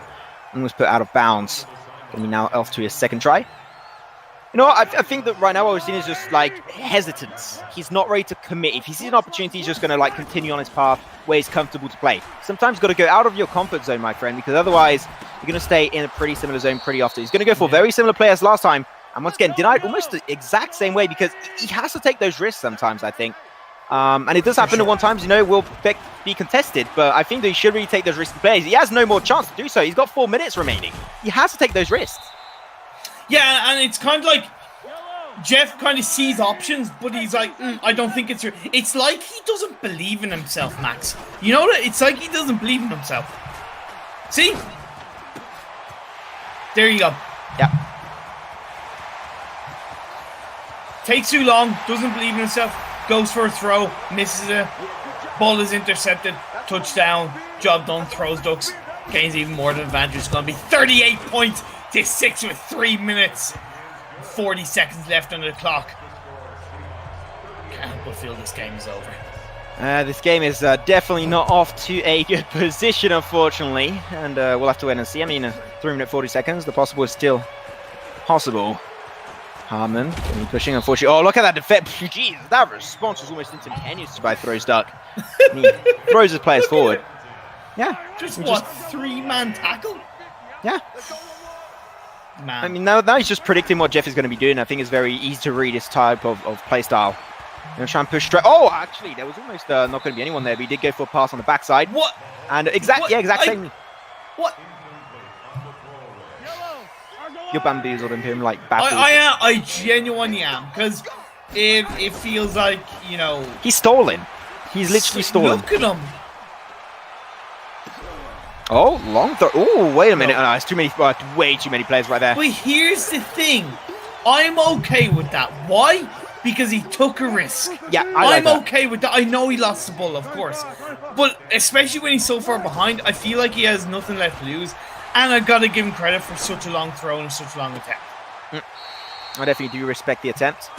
Speaker 2: Almost put out of bounds. Going to be now off to his second try. You know what? I think that right now what we're seeing is just like hesitance. He's not ready to commit. If he sees an opportunity, he's just going to like continue on his path where he's comfortable to play. Sometimes you've got to go out of your comfort zone, my friend, because otherwise you're going to stay in a pretty similar zone pretty often. He's going to go for very similar players last time. And once again, denied almost the exact same way because he has to take those risks sometimes, I think. And it does happen at one times, you know, will be contested, but I think that he should really take those risky plays. He has no more chance to do so. He's got 4 minutes remaining. He has to take those risks.
Speaker 1: Yeah, and it's kind of like Jeff kind of sees options, but he's like, I don't think it's... It's like he doesn't believe in himself, Max. You know that? It's like he doesn't believe in himself. See? There you go.
Speaker 2: Yeah.
Speaker 1: Takes too long, doesn't believe in himself, goes for a throw, misses it, ball is intercepted, touchdown, job done, throws ducks, gains even more of an advantage. It's going to be 38 points to 6 with 3 minutes, 40 seconds left on the clock. Can't help but feel this game is over.
Speaker 2: This game is definitely not off to a good position, unfortunately, and we'll have to wait and see. I mean, 3 minutes 40 seconds, the possible is still possible. Harmon pushing, unfortunately. Oh, look at that defense. Jeez, that response was almost instantaneous by Throws Duck. He throws his players forward. Yeah.
Speaker 1: Just what, 3-man tackle?
Speaker 2: Yeah.
Speaker 1: Man.
Speaker 2: I mean, now he's just predicting what Jeff is going to be doing. I think it's very easy to read his type of play style. Going to try and push straight. Oh, actually, there was almost not going to be anyone there, but he did go for a pass on the backside.
Speaker 1: What?
Speaker 2: And exact same.
Speaker 1: What?
Speaker 2: You're bamboozled in him like bad.
Speaker 1: I genuinely am, because it feels like, you know...
Speaker 2: He's stolen. He's literally stolen.
Speaker 1: Look at him.
Speaker 2: Oh, long throw. Oh, wait a minute. No, it's too many, way too many players right there.
Speaker 1: But here's the thing. I'm okay with that. Why? Because he took a risk.
Speaker 2: Yeah, I'm
Speaker 1: okay with that. I know he lost the ball, of course. But especially when he's so far behind, I feel like he has nothing left to lose. And I got to give him credit for such a long throw and such a long attempt.
Speaker 2: I definitely do respect the attempt.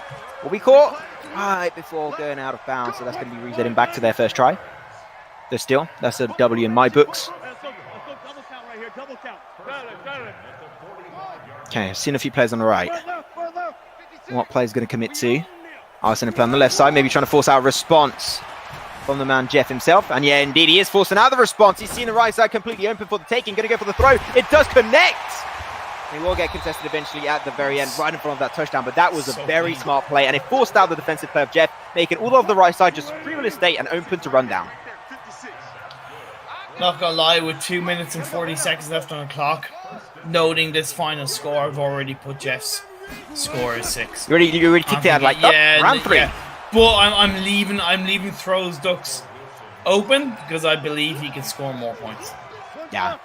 Speaker 2: Will be caught right before going out of bounds, so that's going to be resetting back to their first try. They're still, that's a W in my books. Okay, I've seen a few players on the right. What player's going to commit to? Arsene play on the left side, maybe trying to force out a response from the man Jeff himself. And yeah, indeed, he is forcing out the response. He's seen the right side completely open for the taking. Going to go for the throw. It does connect. He will get contested eventually at the very end, right in front of that touchdown. But that was a very smart play, and it forced out the defensive play of Jeff, making all of the right side just free real estate and open to run down.
Speaker 1: Not gonna lie, with 2 minutes and 40 seconds left on the clock, noting this final score, I've already put Jeff's score as 6.
Speaker 2: You already kicked it out like round 3.
Speaker 1: Yeah. But I'm leaving Throws Ducks open because I believe he can score more points.
Speaker 2: Yeah.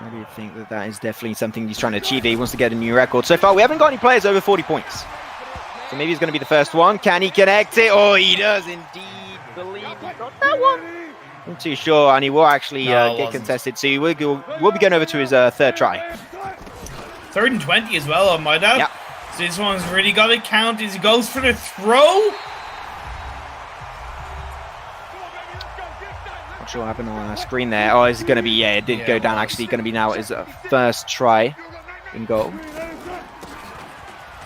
Speaker 2: I do think that is definitely something he's trying to achieve. He wants to get a new record. So far, we haven't got any players over 40 points. So maybe he's going to be the first one. Can he connect it? Oh, he does indeed believe he got that one. I'm too sure, and he will actually get contested. So we'll be going over to his third try.
Speaker 1: 3rd and 20 as well, I might add.
Speaker 2: Yeah.
Speaker 1: So this one's really got to count as he goes for the throw.
Speaker 2: Not sure what happened on our screen there. Oh, it's going to be, yeah, it did go down actually. Going to be now his first try in goal.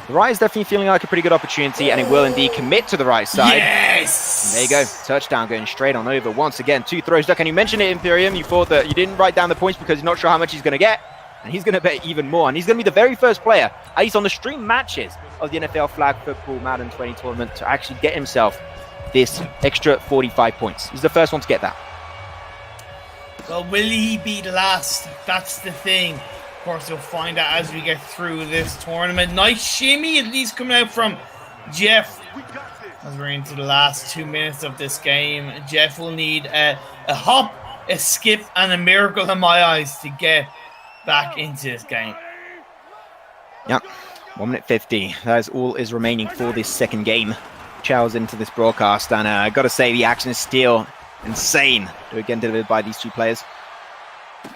Speaker 2: The right is definitely feeling like a pretty good opportunity, and it will indeed commit to the right side.
Speaker 1: Yes!
Speaker 2: And there you go. Touchdown going straight on over. Once again, 2 throws duck. And you mentioned it, Imperium. You thought that you didn't write down the points because you're not sure how much he's going to get. And he's going to bet even more. And he's going to be the very first player, at least on the stream matches of the NFL Flag Football Madden 20 tournament, to actually get himself this extra 45 points. He's the first one to get that.
Speaker 1: Well, will he be the last? That's the thing. Of course, we'll find out as we get through this tournament. Nice shimmy, at least coming out from Jeff. As we're into the last 2 minutes of this game, Jeff will need a hop, a skip, and a miracle in my eyes to get back into this game.
Speaker 2: Yep, 1 minute 50. That is all is remaining for this second game. Chow's into this broadcast, and I got to say the action is still insane. Again, delivered by these two players.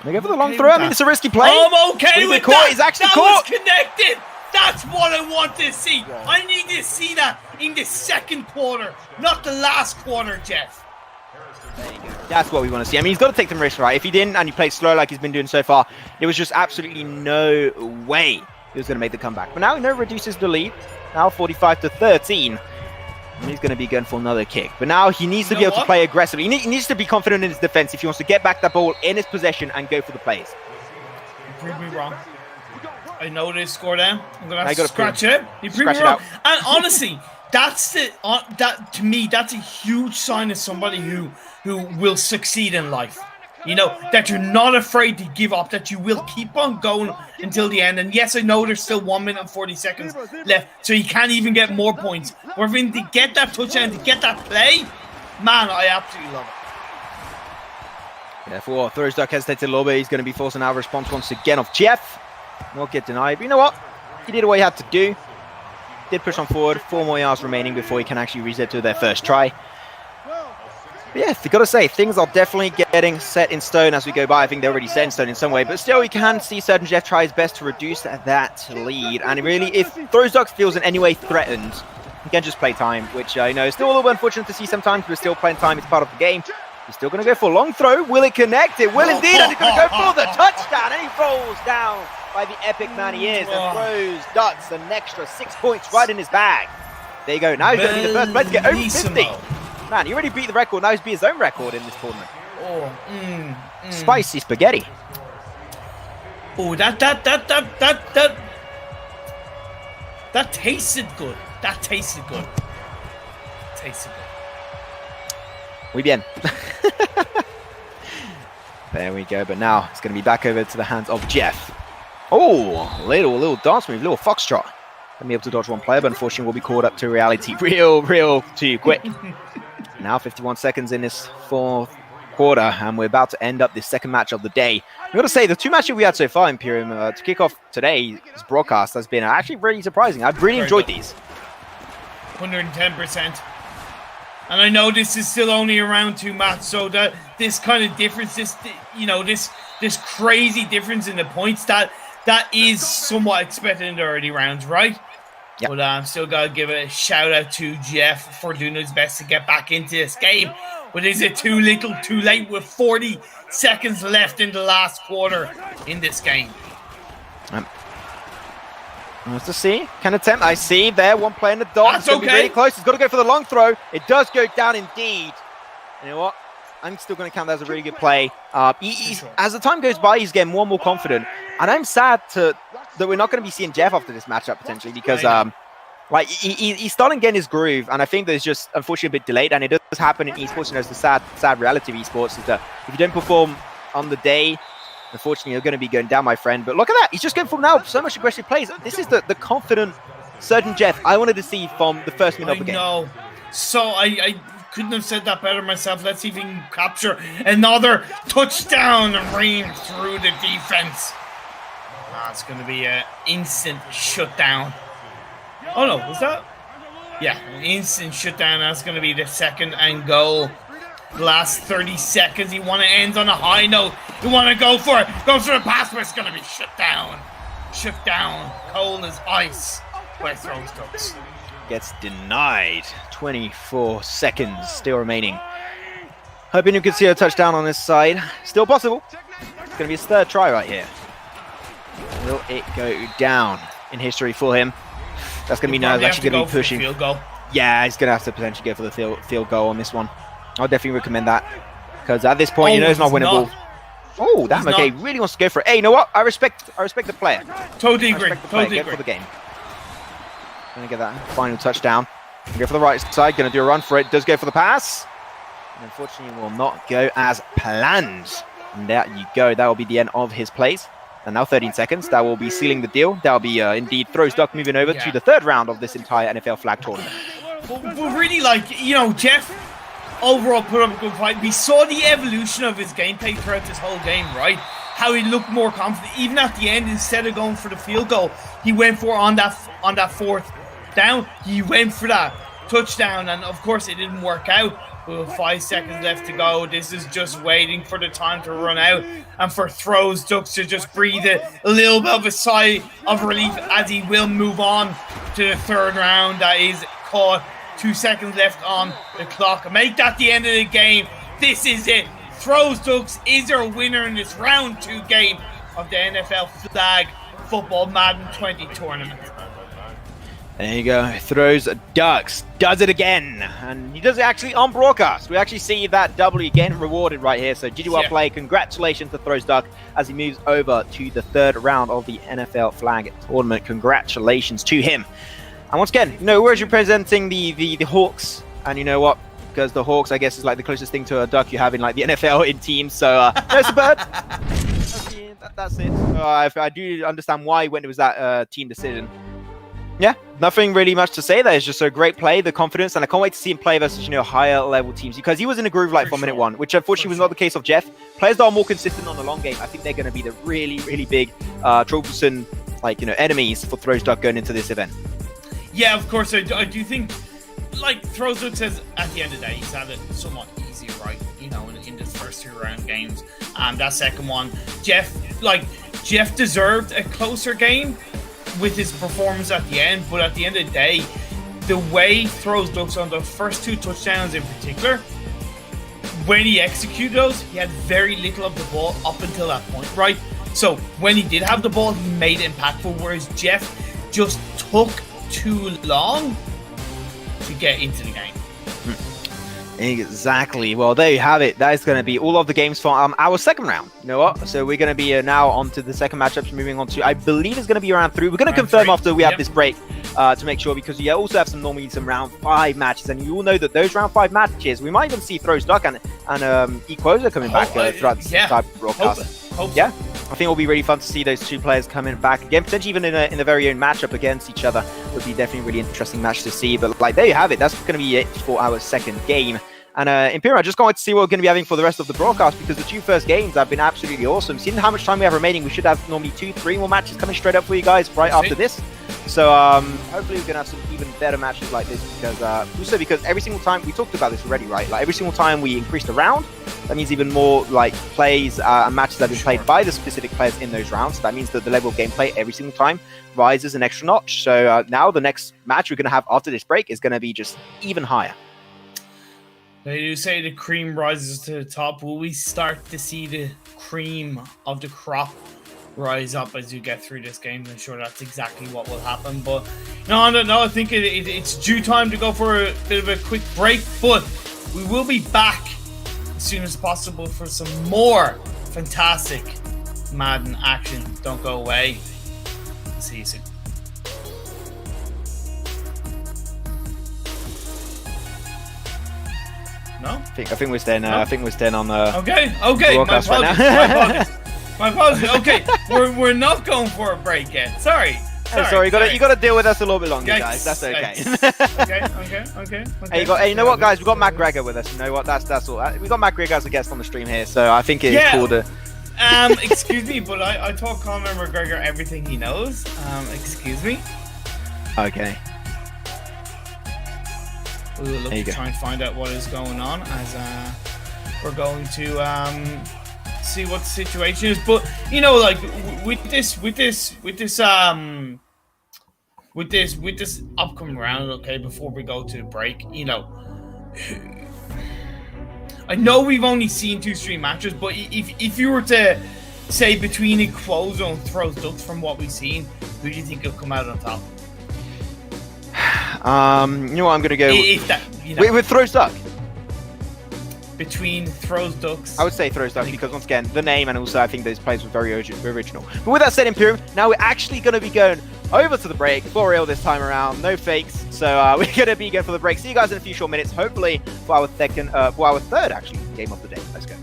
Speaker 2: They go for the long throw. I mean, it's a risky play.
Speaker 1: I'm okay with
Speaker 2: caught.
Speaker 1: that.
Speaker 2: He's actually
Speaker 1: that
Speaker 2: caught.
Speaker 1: Was connected. That's what I want to see. I need to see that in the second quarter, not the last quarter, Jeff.
Speaker 2: There you go. That's what we want to see. I mean, he's got to take some risks, right? If he didn't and he played slow like he's been doing so far, there was just absolutely no way he was going to make the comeback. But now, you know, reduces the lead. Now 45 to 13. And he's going to be going for another kick. But now he needs to be able to play aggressively. He needs to be confident in his defense if he wants to get back that ball in his possession and go for the plays.
Speaker 1: Prove me wrong. I know this score down. I'm going to have to scratch it. You prove me wrong. And honestly, That's that to me. That's a huge sign of somebody who will succeed in life. You know, that you're not afraid to give up, that you will keep on going until the end. And yes, I know there's still 1 minute and 40 seconds left, so you can't even get more points. Or even to get that touchdown, to get that play, man, I absolutely love it.
Speaker 2: Therefore, Throwsduck hesitated a little bit. He's going to be forcing our response once again of Jeff. Won't get denied. But you know what? He did what he had to do. Did push on forward. 4 more yards remaining before he can actually reset to their first try. But yeah, you've got to say, things are definitely getting set in stone as we go by. I think they're already set in stone in some way. But still, you can see Surgeon Jeff try his best to reduce that lead. And really, if Throwsduck feels in any way threatened, he can just play time, which I know is still a little unfortunate to see sometimes, but still playing time is part of the game. He's still going to go for a long throw. Will it connect? It will indeed. And he's going to go for the touchdown. And he rolls down by the epic man he is and throws Ducks an extra 6 points right in his bag. There you go. Now he's going to be the first player to get over 50. Man, he already beat the record. Now he's beat his own record in this tournament. Spicy spaghetti.
Speaker 1: Oh, that tasted good. That tasted good. Tasted good.
Speaker 2: Muy bien. There we go. But now it's going to be back over to the hands of Jeff. Oh, little dance move, little foxtrot. Gonna be able to dodge one player, but unfortunately will be called up to reality real too quick. Now 51 seconds in this fourth quarter, and we're about to end up this second match of the day. I've got to say, the two matches we had so far, Imperium, to kick off today's broadcast has been actually really surprising. I've really enjoyed these.
Speaker 1: 110%. And I know this is still only a round 2 match, so that this kind of difference, this crazy difference in the points, that is somewhat expected in the early rounds, right?
Speaker 2: Yep.
Speaker 1: But I'm still got to give a shout out to Jeff for doing his best to get back into this game. But is it too little, too late with 40 seconds left in the last quarter in this game?
Speaker 2: Let's just see. Can attempt. I see there. One player in the dot.
Speaker 1: That's
Speaker 2: okay. Be really close. He's got to go for the long throw. It does go down indeed. You know what? I'm still going to count that as a really good play. As the time goes by, he's getting more and more confident. And I'm sad that we're not going to be seeing Jeff after this matchup potentially because he's starting getting his groove. And I think that it's just unfortunately a bit delayed. And it does happen in esports. You know, it's the sad reality of esports is that if you don't perform on the day, unfortunately, you're going to be going down, my friend. But look at that. He's just going for now so much aggressive plays. This is the confident Surgeon Jeff I wanted to see from the first minute of the game.
Speaker 1: I know. So I couldn't have said that better myself. Let's see if he can capture another touchdown and ream through the defense. It's going to be an instant shutdown. Oh, no. Was that? Yeah, an instant shutdown. That's going to be the second and goal. Last 30 seconds. You want to end on a high note. You want to go for it. Go for the pass, but it's going to be shut down. Shut down. Cold as ice by Throwsducks.
Speaker 2: Gets denied. 24 seconds still remaining. Hoping you can see a touchdown on this side. Still possible. It's going to be his third try right here. Will it go down in history for him? That's going to be no. He's actually going to be pushing.
Speaker 1: Field goal.
Speaker 2: Yeah, he's going to have to potentially go for the field goal on this one. I'll definitely recommend that because at this point, you know, it's not winnable. Oh, damn. Okay, really wants to go for it. Hey, you know what? I respect the player.
Speaker 1: Totally agree.
Speaker 2: Go for the game. Going to get that final touchdown. Go for the right side. Going to do a run for it. Does go for the pass. And unfortunately, will not go as planned. And there you go. That will be the end of his plays. And now 13 seconds. That will be sealing the deal. That will be indeed Throwsduck moving over to the third round of this entire NFL Flag tournament.
Speaker 1: But really, Jeff overall put up a good fight. We saw the evolution of his gameplay throughout this whole game, right? How he looked more confident. Even at the end, instead of going for the field goal, he went for on that fourth down. He went for that touchdown, and of course, it didn't work out. With 5 seconds left to go, this is just waiting for the time to run out and for Throwsducks to just breathe a little bit of a sigh of relief as he will move on to the third round. That is caught. 2 seconds left on the clock. Make that the end of the game. This is it. Throwsducks is our winner in this round 2 game of the NFL Flag Football Madden 20 tournament.
Speaker 2: There you go. Throwsducks does it again. And he does it actually on broadcast. We actually see that W again rewarded right here. So GG well play. Congratulations to Throwsduck as he moves over to the third round of the NFL Flag tournament. Congratulations to him. And once again, we're representing the Hawks, and you know what? Because the Hawks, I guess, is like the closest thing to a duck you have in like the NFL in teams. So no, it's a bird. That's it. I do understand why when it was that team decision. Yeah, nothing really much to say there. It's just a great play, the confidence, and I can't wait to see him play versus, higher level teams, because he was in a groove like from minute one, which unfortunately was not the case of Jeff. Players that are more consistent on the long game, I think they're going to be the really, really big troublesome, enemies for Throwsduck going into this event.
Speaker 1: Yeah, of course, I do think, Throwsduck says at the end of the day, he's had it somewhat easier, right? In his first 2-round games. That second one, Jeff deserved a closer game with his performance at the end, but at the end of the day, the way Throwsduck's on the first 2 touchdowns in particular, when he executed those, he had very little of the ball up until that point, right? So when he did have the ball, he made it impactful, whereas Jeff just took too long to get into the game.
Speaker 2: Exactly. Well, there you have it. That is going to be all of the games for our second round. You know what? So we're going to be now on to the second matchup. Moving on to, I believe it's going to be round 3. We're going to confirm after we have this break to make sure, because we also have some round 5 matches, and you all know that those round 5 matches, we might even see Throwsduck and Equoza coming back throughout the type of broadcast. Yeah. I think it'll be really fun to see those 2 players coming back again, potentially even in a very own matchup against each other. Would be definitely a really interesting match to see. But there you have it. That's going to be it for our second game. And Imperial, I just can't wait to see what we're going to be having for the rest of the broadcast, because the 2 first games have been absolutely awesome. Seeing how much time we have remaining, we should have normally 2-3 more matches coming straight up for you guys right after this. So hopefully we're going to have some even better matches like this, because every single time, we talked about this already, right? Every single time we increase the round, that means even more plays and matches that have been played by the specific players in those rounds. That means that the level of gameplay every single time rises an extra notch. So now the next match we're going to have after this break is going to be just even higher.
Speaker 1: They do say the cream rises to the top. Will we start to see the cream of the crop rise up as you get through this game? I'm sure that's exactly what will happen. But no, I think it's due time to go for a bit of a quick break. But we will be back as soon as possible for some more fantastic Madden action. Don't go away. See you soon. No?
Speaker 2: I think we're staying. I think we're staying on the.
Speaker 1: Okay.
Speaker 2: My
Speaker 1: apologies. My apologies. Okay, we're not going for a break yet. Sorry.
Speaker 2: Sorry. You got to deal with us a little bit longer, guys. That's okay.
Speaker 1: Okay.
Speaker 2: Hey, you know what, guys? We got Matt Gregor with us. You know what? That's all. We got Matt Gregor as a guest on the stream here, so I think it's cool to.
Speaker 1: Excuse me, but I taught Conor McGregor everything he knows. Excuse me.
Speaker 2: Okay.
Speaker 1: We will look to try and find out what is going on as we're going to see what the situation is. But with this upcoming round, okay, before we go to the break, I know we've only seen 2 stream matches, but if you were to say between Equoza and Throwsduck from what we've seen, who do you think will come out on top?
Speaker 2: You know what, I'm gonna go with Throwsduck.
Speaker 1: Between Throwsducks,
Speaker 2: I would say Throwsduck, because once again, the name, and also I think those plays were very original. But with that said, Imperium, now we're actually going to be going over to the break for real this time around, no fakes. So we're going to be going for the break. See you guys in a few short minutes, hopefully for our third actually game of the day. Let's go.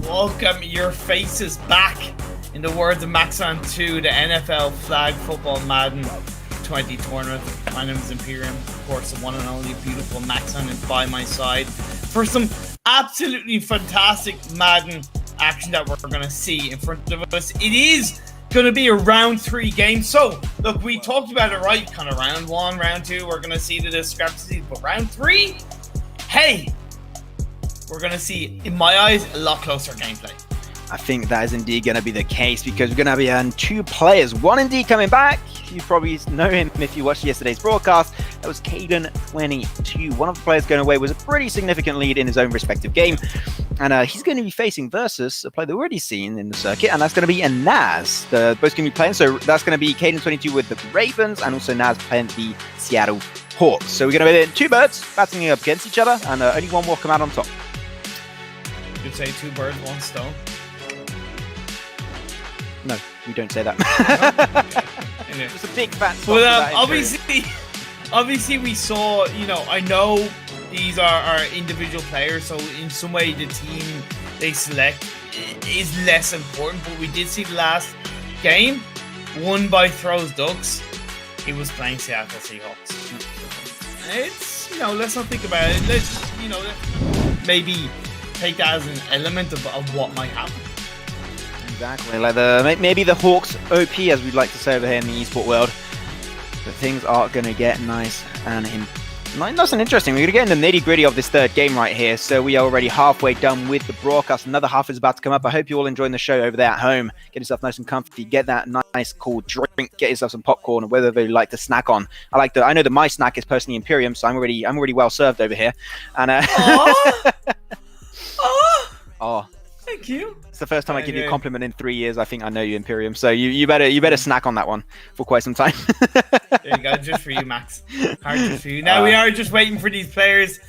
Speaker 1: welcome your faces back, in the words of Maxon, to the NFL Flag Football Madden 20 Tournament. My name is Imperium, of course, the one and only beautiful Maxon is by my side for some absolutely fantastic Madden action that we're going to see in front of us. It is going to be a round 3 game. So, look, we talked about it, right? Kind of round 1, round 2, we're going to see the discrepancies, but round 3, hey, we're going to see, in my eyes, a lot closer gameplay.
Speaker 2: I think that is indeed going to be the case, because we're going to have 2 players. One indeed coming back. You probably know him if you watched yesterday's broadcast. That was Caden22. One of the players going away was a pretty significant lead in his own respective game. And he's going to be facing versus a player that we've already seen in the circuit, and that's going to be a Naz. They're both going to be playing. So that's going to be Caden22 with the Ravens, and also Naz playing the Seattle Hawks. So we're going to be 2 birds batting up against each other, and only one will come out on top.
Speaker 1: You could say 2 birds, 1 stone.
Speaker 2: No, we don't say that.
Speaker 1: Okay.
Speaker 2: Just a big fat.
Speaker 1: Well, obviously we saw, I know these are individual players, so in some way the team they select is less important, but we did see the last game won by Throws Ducks. He was playing Seattle Seahawks. It's, let's not think about it. Let's, maybe take that as an element of what might happen.
Speaker 2: Exactly, like maybe the Hawks OP, as we'd like to say over here in the esport world. But things are going to get nice and interesting. We're going to get in the nitty-gritty of this 3rd game right here. So we are already halfway done with the broadcast. Another half is about to come up. I hope you're all enjoying the show over there at home. Get yourself nice and comfy. Get that nice cool drink. Get yourself some popcorn or whatever you like to snack on. I know that my snack is personally Imperium, so I'm already well served over here. And oh.
Speaker 1: Thank you.
Speaker 2: It's the first time I give you a compliment in 3 years. I think I know you, Imperium. So you better snack on that one for quite some time.
Speaker 1: There you go, just for you, Max. Just for you. Now we are just waiting for these players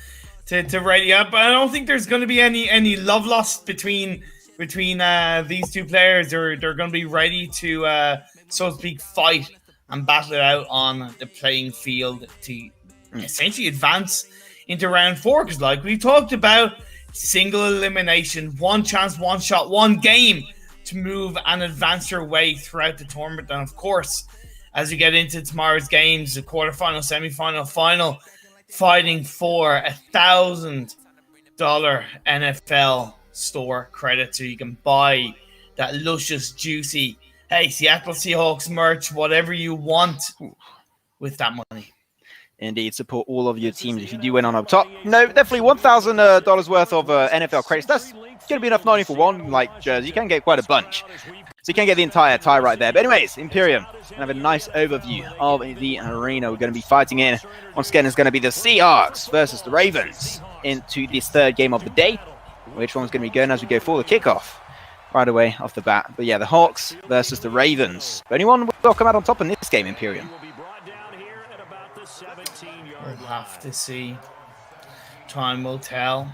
Speaker 1: to ready up. But I don't think there's going to be any love lost between these 2 players. They're going to be ready to, so to speak, fight and battle it out on the playing field to essentially advance into round 4. Because, like we talked about, single elimination, 1 chance, 1 shot, 1 game to move and advance your way throughout the tournament. And of course, as we get into tomorrow's games, the quarterfinal, semifinal, final, fighting for $1,000 NFL store credit, so you can buy that luscious, juicy, Seattle Seahawks merch, whatever you want with that money.
Speaker 2: Indeed, support all of your teams if you do win on up top. No, definitely $1,000 worth of NFL credits. That's going to be enough, not only for one jersey. You can get quite a bunch. So you can get the entire tie right there. But anyways, Imperium, going to have a nice overview of the arena. We're going to be fighting in. Once again, it's going to be the Seahawks versus the Ravens into this 3rd game of the day. Which one's going to be going as we go for the kickoff right away off the bat. But yeah, the Hawks versus the Ravens. But anyone will come out on top in this game, Imperium?
Speaker 1: We'll have to see. Time will tell.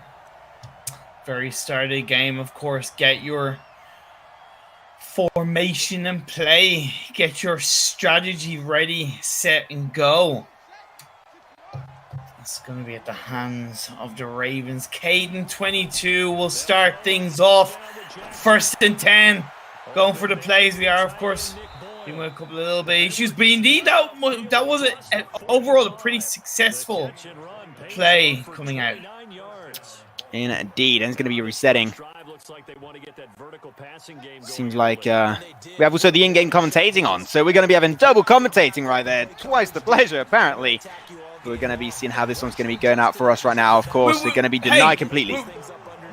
Speaker 1: Very start of the game, of course, get your formation in play. Get your strategy ready, set, and go. It's going to be at the hands of the Ravens. Caden22 will start things off. 1st and 10. Going for the plays. We are, of course, dealing with a couple of little bit issues, but indeed that was overall a pretty successful play coming out.
Speaker 2: Indeed, and it's going to be resetting. Seems like we have also the in-game commentating on, so we're going to be having double commentating right there. Twice the pleasure, apparently. We're going to be seeing how this one's going to be going out for us right now. Of course, they're going to be denied completely.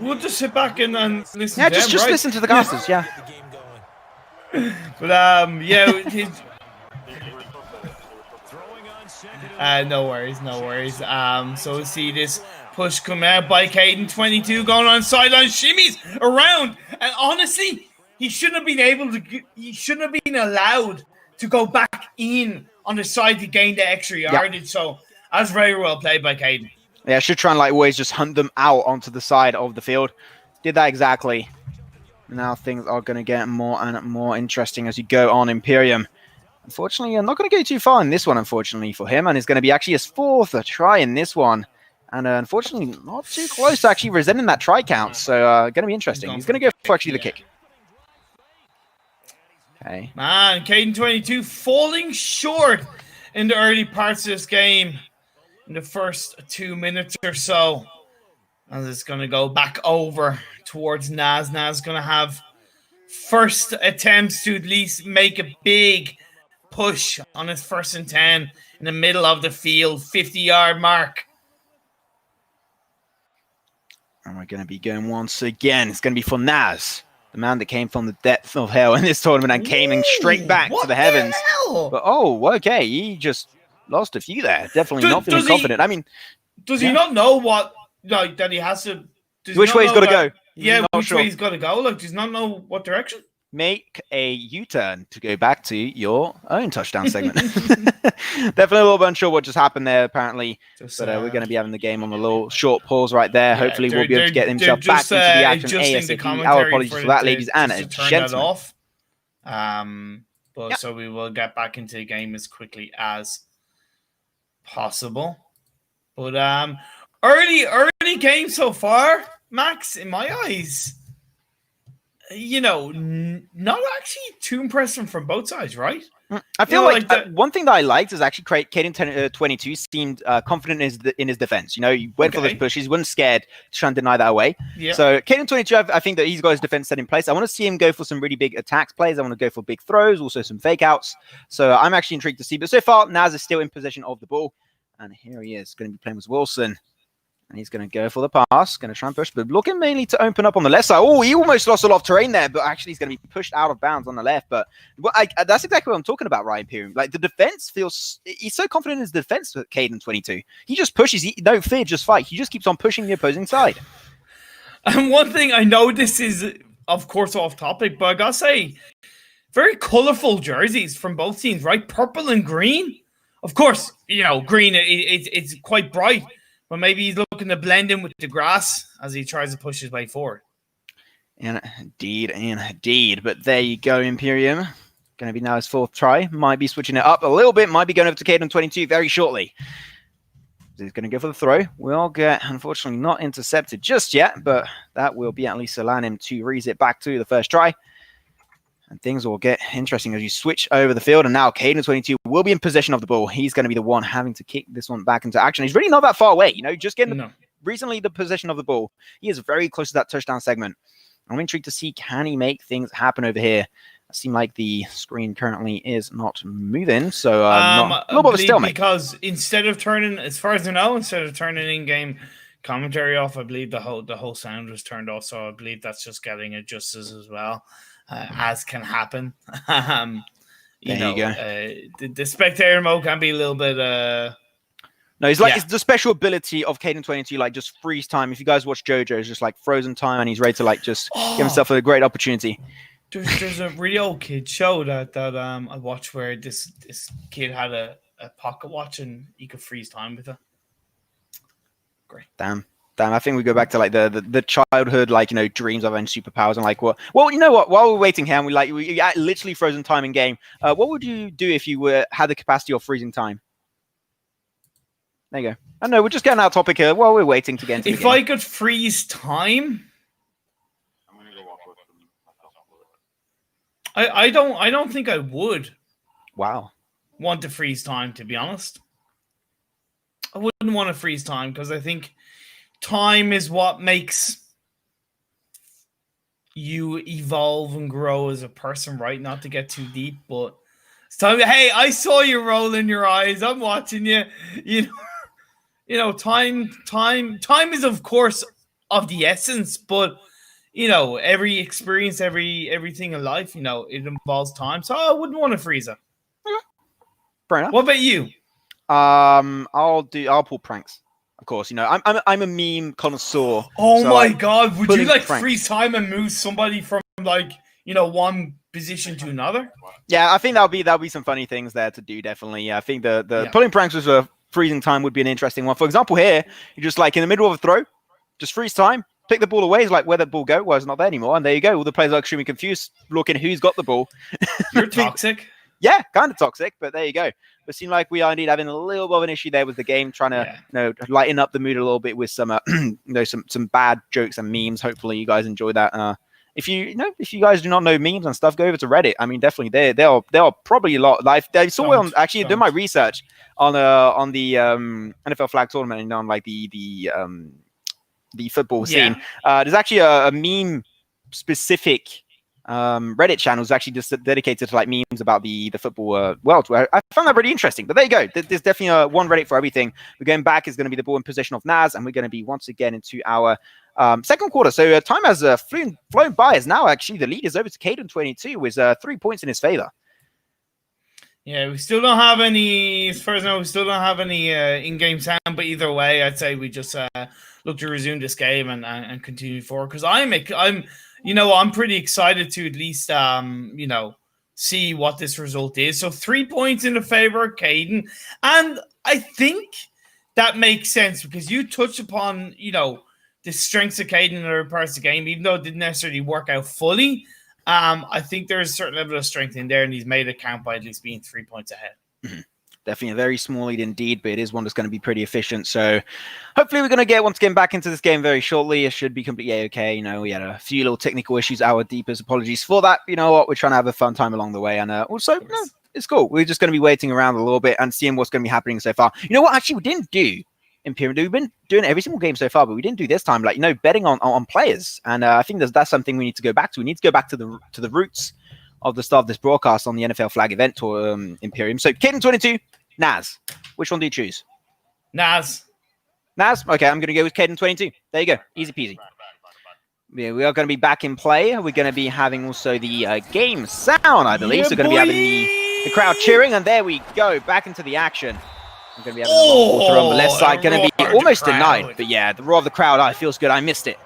Speaker 1: We'll just sit back and listen.
Speaker 2: Yeah,
Speaker 1: to them,
Speaker 2: just
Speaker 1: right?
Speaker 2: listen to the casters. Yeah.
Speaker 1: But no worries. So we see this push come out by Caden22 going on sideline, shimmies around, and honestly, he shouldn't have been allowed to go back in on the side to gain the extra yardage. So that's very well played by Caden.
Speaker 2: Yeah, should try and always just hunt them out onto the side of the field. Did that exactly. Now things are going to get more and more interesting as you go on, Imperium. Unfortunately, I'm not going to go too far in this one, unfortunately, for him. And it's going to be actually his 4th try in this one. And unfortunately, not too close to actually resenting that try count. So going to be interesting. He's going to go for actually the kick. Okay.
Speaker 1: Man, Caden 22 falling short in the early parts of this game. In the first 2 minutes or so. And it's going to go back over towards Naz. Naz going to have first attempts to at least make a big push on his 1st and 10 in the middle of the field, 50-yard mark.
Speaker 2: And we're going to be going once again. It's going to be for Naz, the man that came from the depth of hell in this tournament and came in straight back to the heavens. But okay, he just lost a few there. Definitely not feeling confident. I mean,
Speaker 1: does he not know what that he has to?
Speaker 2: Which way he's got to go?
Speaker 1: Yeah, which way he's got to go? Like, does he not know what direction?
Speaker 2: Make a U-turn to go back to your own touchdown segment. Definitely a little bit unsure what just happened there, apparently. But we're going to be having the game on a little short pause right there. Yeah, hopefully we'll be able to get himself back into the action ASAP. Our apologies for that, ladies and gentlemen.
Speaker 1: So we will get back into the game as quickly as possible. But early game so far, Max, in my eyes, not actually too impressive from both sides, right?
Speaker 2: I feel like one thing that I liked is actually Caden 22 seemed confident in his defense. He went for those pushes, he wasn't scared to try and deny that away. Yeah. So Caden 22, I think that he's got his defense set in place. I want to see him go for some really big attacks plays. I want to go for big throws, also some fake outs. So I'm actually intrigued to see. But so far, Naz is still in possession of the ball. And here he is, going to be playing with Wilson. And he's going to go for the pass, going to try and push, but looking mainly to open up on the left side. Oh, he almost lost a lot of terrain there, but actually he's going to be pushed out of bounds on the left. But that's exactly what I'm talking about, right, Imperium. Like, the defense he's so confident in his defense with Caden 22. He just pushes, no fear, just fight. He just keeps on pushing the opposing side.
Speaker 1: And one thing, I know this is, of course, off topic, but I got to say, very colorful jerseys from both teams, right? Purple and green. Of course, green, it's quite bright. But maybe he's looking to blend in with the grass as he tries to push his way forward. Indeed. But there you go, Imperium. Going to be now his 4th try. Might be switching it up a little bit. Might be going over to Caden 22 very shortly. He's going to go for the throw. Will get, unfortunately, not intercepted just yet. But that will be at least allowing him to reset it back to the first try. And things will get interesting as you switch over the field. And now Caden 22 will be in possession of the ball. He's going to be the one having to kick this one back into action. He's really not that far away, just getting recently the possession of the ball. He is very close to that touchdown segment. I'm intrigued to see, can he make things happen over here? It seems like the screen currently is not moving. So a little bit of a stalemate. Because instead of turning, as far as I know, in-game commentary off, I believe the whole sound was turned off. So I believe that's just getting adjusted as well. As can happen.
Speaker 2: There you go.
Speaker 1: The spectator mode can be a little bit...
Speaker 2: No, it's the special ability of Caden 22, like just freeze time. If you guys watch JoJo, it's just like frozen time, and he's ready to just give himself a great opportunity.
Speaker 1: There's a real kid show that I watched where this kid had a pocket watch and he could freeze time with it. Great.
Speaker 2: Damn, I think we go back to like the childhood, dreams of having superpowers and well, you know what? While we're waiting here, and we literally frozen time in game. What would you do if you had the capacity of freezing time? There you go. I know we're just getting out of topic here while we're waiting to get into the game.
Speaker 1: If I could freeze time, I don't think I would.
Speaker 2: Wow.
Speaker 1: Want to freeze time, to be honest. I wouldn't want to freeze time because I think time is what makes you evolve and grow as a person, right? Not to get too deep, but it's time. Hey, I saw you rolling your eyes. I'm watching you. Time is of course of the essence, but every experience, everything in life, it involves time. So I wouldn't want to freeze it.
Speaker 2: Fair enough.
Speaker 1: What about you?
Speaker 2: I'll pull pranks. Of course, I'm a meme connoisseur.
Speaker 1: Oh my god, would you freeze time and move somebody from one position to another?
Speaker 2: Yeah, I think that'll be some funny things there to do. Definitely, I think the pulling pranks with a freezing time would be an interesting one. For example, here you're just in the middle of a throw, just freeze time, pick the ball away. It's where the ball go? Well, it's not there anymore, and there you go. All the players are extremely confused, looking who's got the ball.
Speaker 1: You're toxic.
Speaker 2: Yeah, kind of toxic, but there you go. But it seemed like we are indeed having a little bit of an issue there with the game, trying to lighten up the mood a little bit with some some bad jokes and memes. Hopefully you guys enjoy that. If you guys do not know memes and stuff, go over to Reddit. I mean, definitely there are probably a lot. Like I saw on actually doing my research on the NFL Flag Tournament and on like the football scene. There's actually a meme specific Reddit channel is actually just dedicated to like memes about the football world. I found that really interesting. But there you go. There's definitely one Reddit for everything. We're going back. Is going to be the ball in possession of Naz, and we're going to be once again into our second quarter. So time has flown by. As now actually the lead is over to Caden 22 with 3 points in his favor.
Speaker 1: Yeah, we still don't have any. As far as I know, we still don't have any in-game sound. But either way, I'd say we just look to resume this game and continue forward, because I'm pretty excited to at least see what this result is. So 3 points in the favor of Caden, and I think that makes sense because you touch upon the strengths of Caden in other parts of the game, even though it didn't necessarily work out fully. I think there's a certain level of strength in there, and he's made it count by at least being 3 points ahead.
Speaker 2: Mm-hmm. Definitely a very small lead indeed, but it is one that's going to be pretty efficient. So hopefully we're going to get once again back into this game very shortly. It should be completely okay. We had a few little technical issues. Our deepest apologies for that. You know what? We're trying to have a fun time along the way. And also, it's cool. We're just going to be waiting around a little bit and seeing what's going to be happening so far. You know what? Actually, we didn't do Imperium. We've been doing every single game so far, but we didn't do this time. Like, betting on players. And I think that's something we need to go back to. We need to go back to the roots of the start of this broadcast on the NFL Flag event or Imperium. So, Caden 22. Naz, which one do you choose?
Speaker 1: Naz.
Speaker 2: Okay, I'm going to go with Caden 22. There you go. Easy peasy. Yeah, we are going to be back in play. We're going to be having also the game sound, I believe. So we're going to be having the crowd cheering. And there we go. Back into the action. I'm going to be having the water on the left side. Going to be almost denied. But yeah, the roar of the crowd. It feels good. I missed it.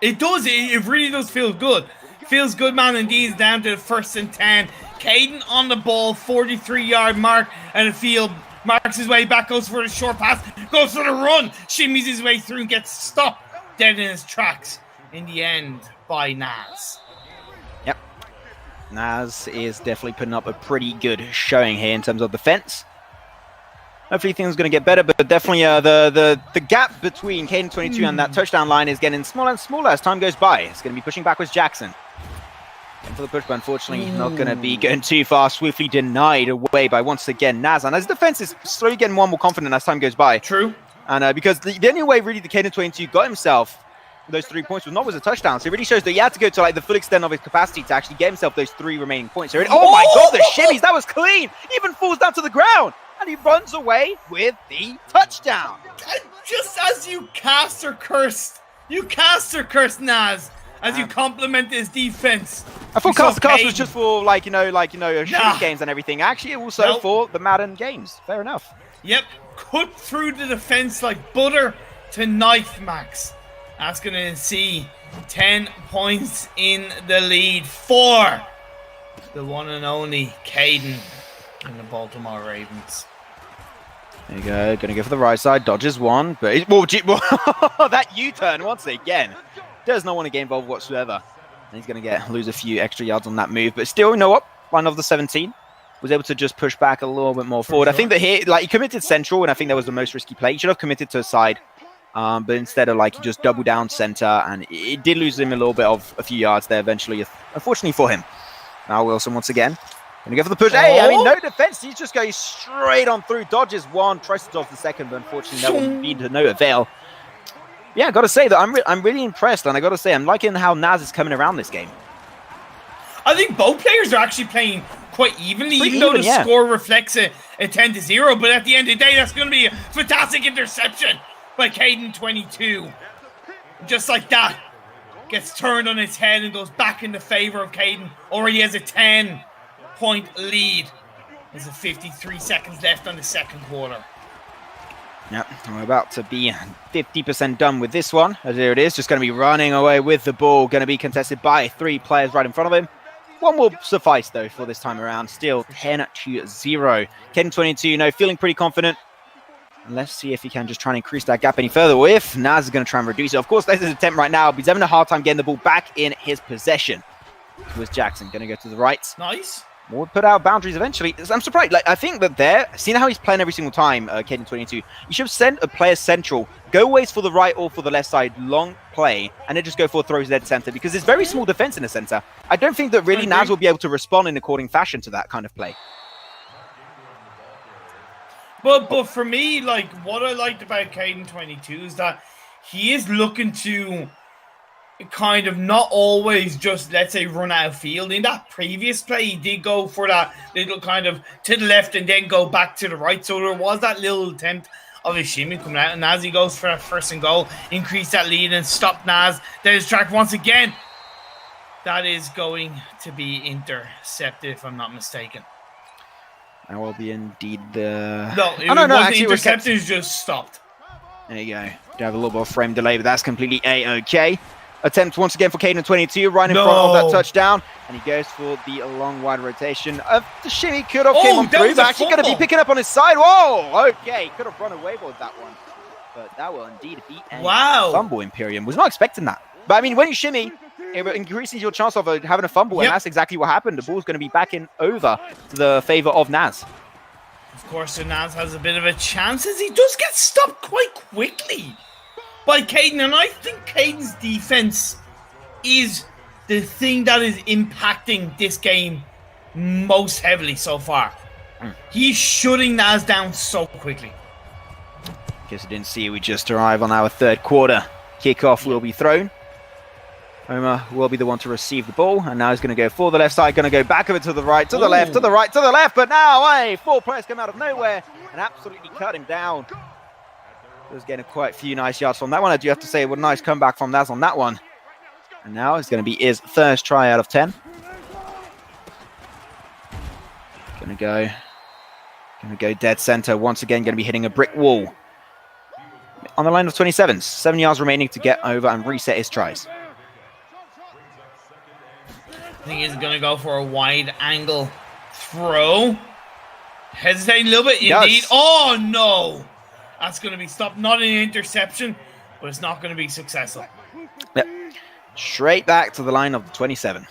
Speaker 1: It does. It really does feel good. Feels good, man. Indeed, down to the 1st and 10. Caden on the ball, 43-yard mark, and the field marks his way back, goes for the short pass, goes for the run, shimmies his way through and gets stopped dead in his tracks in the end by Naz.
Speaker 2: Yep. Naz is definitely putting up a pretty good showing here in terms of defense. Hopefully things are going to get better, but definitely the gap between Caden 22 and that touchdown line is getting smaller and smaller as time goes by. It's going to be pushing backwards Jackson. For the push, but unfortunately not going to be going too far. Swiftly denied away by once again Naz. And his defense is slowly getting more and more confident as time goes by.
Speaker 1: True.
Speaker 2: And because the only way really the Caden 22 got himself those 3 points was not with a touchdown. So it really shows that he had to go to like the full extent of his capacity to actually get himself those 3 remaining points. So oh my God, the shimmies, that was clean. Even falls down to the ground. And he runs away with the touchdown.
Speaker 1: Just as you cast or cursed Naz. As you compliment his defense.
Speaker 2: I thought cast was just for shooting games and everything. Actually, also for the Madden games. Fair enough.
Speaker 1: Yep, cut through the defense like butter to knife, Max. That's going to see 10 points in the lead for the one and only Caden and the Baltimore Ravens.
Speaker 2: There you go. Going to go for the right side. Dodges one, but that U-turn once again. Does not want to get involved whatsoever. And he's going to lose a few extra yards on that move. But still, you know what? Line of the 17 was able to just push back a little bit more forward. Sure. I think that here, he committed central, and I think that was the most risky play. He should have committed to a side. But instead of he just doubled down center, and it did lose him a little bit of a few yards there eventually, unfortunately for him. Now Wilson once again. Going to go for the push. Hey, I mean, no defense. He's just going straight on through. Dodges one, tries to dodge the second, but unfortunately that will be to no avail. Yeah, I got to say that I'm really impressed, and I got to say I'm liking how Naz is coming around this game.
Speaker 1: I think both players are actually playing quite evenly, even though the score reflects a 10-0. But at the end of the day, that's going to be a fantastic interception by Caden 22. Just like that, gets turned on its head and goes back in the favor of Caden. Already has a 10-point lead. There's 53 seconds left on the second quarter.
Speaker 2: Yep, we're about to be 50% done with this one. As there it is, just going to be running away with the ball. Going to be contested by 3 players right in front of him. One will suffice, though, for this time around. Still 10-0. Caden 22, feeling pretty confident. Let's see if he can just try and increase that gap any further. Or if Naz is going to try and reduce it. Of course, that's his attempt right now, but he's having a hard time getting the ball back in his possession. Here's Jackson going to go to the right.
Speaker 1: Nice.
Speaker 2: We'll put out boundaries eventually. I'm surprised. Like, I think that there, seeing how he's playing every single time, Caden 22, you should have sent a player central, go ways for the right or for the left side, long play, and then just go for throws dead center, because there's very small defense in the center. I don't think that really Naz will be able to respond in according fashion to that kind of play.
Speaker 1: But for me, like, what I liked about Caden 22 is that he is looking to kind of not always just, let's say, run out of field. In that previous play, he did go for that little kind of to the left and then go back to the right. So there was that little attempt of a shimmy coming out. And Naz, he goes for that first and goal, increase that lead and stop Naz. There's track once again. That is going to be intercepted, if I'm not mistaken.
Speaker 2: That will be indeed the...
Speaker 1: No, it wasn't intercepted, it was just stopped.
Speaker 2: There you go. Do have a little bit of frame delay, but that's completely A-okay. Attempt once again for Caden 22, right in front of that touchdown. And he goes for the long, wide rotation. The shimmy could have came on through. But actually going to be picking up on his side. Whoa! Okay, could have run away with that one. But that will indeed be a fumble, Imperium. Was not expecting that. But I mean, when you shimmy, it increases your chance of having a fumble. And that's exactly what happened. The ball's going to be back in over to the favor of Naz.
Speaker 1: Of course, so Naz has a bit of a chance as he does get stopped quite quickly by Caden, and I think Caden's defense is the thing that is impacting this game most heavily so far. He's shutting Naz down so quickly.
Speaker 2: Guess I didn't see we just arrive on our third quarter. Kickoff will be thrown. Homer will be the one to receive the ball, and now he's going to go for the left side, going to go back of it to the right, to the left, to the right, to the left, but now, four players come out of nowhere and absolutely cut him down. He was getting quite a few nice yards from that one. I do have to say, what a nice comeback from Naz on that one. And now it's going to be his first try out of 10. Going to go dead center once again, going to be hitting a brick wall. On the line of 27, 7 yards remaining to get over and reset his tries.
Speaker 1: I think he's going to go for a wide angle throw. Hesitating a little bit, indeed. Oh, no. That's going to be stopped. Not an interception, but it's not going to be successful.
Speaker 2: Yep. Straight back to the line of the 27.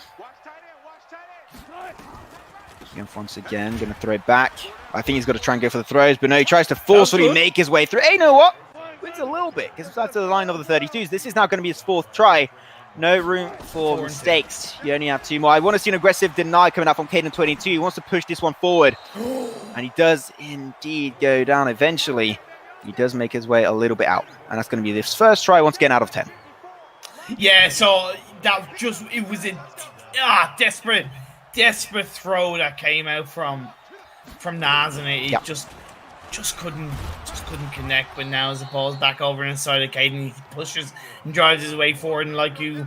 Speaker 2: Once again, going to throw it back. I think he's got to try and go for the throws, but no, he tries to forcefully make his way through. Hey, you know what? It's a little bit, because it's back to the line of the 32s. This is now going to be his fourth try. No room for mistakes. You only have two more. I want to see an aggressive deny coming up from Caden 22. He wants to push this one forward. And he does indeed go down eventually. He does make his way a little bit out. And that's going to be his first try once again out of 10.
Speaker 1: Yeah, so that just, it was a desperate throw that came out from Naz, and it just couldn't connect. But now as the ball's back over inside of Caden, he pushes and drives his way forward, and like you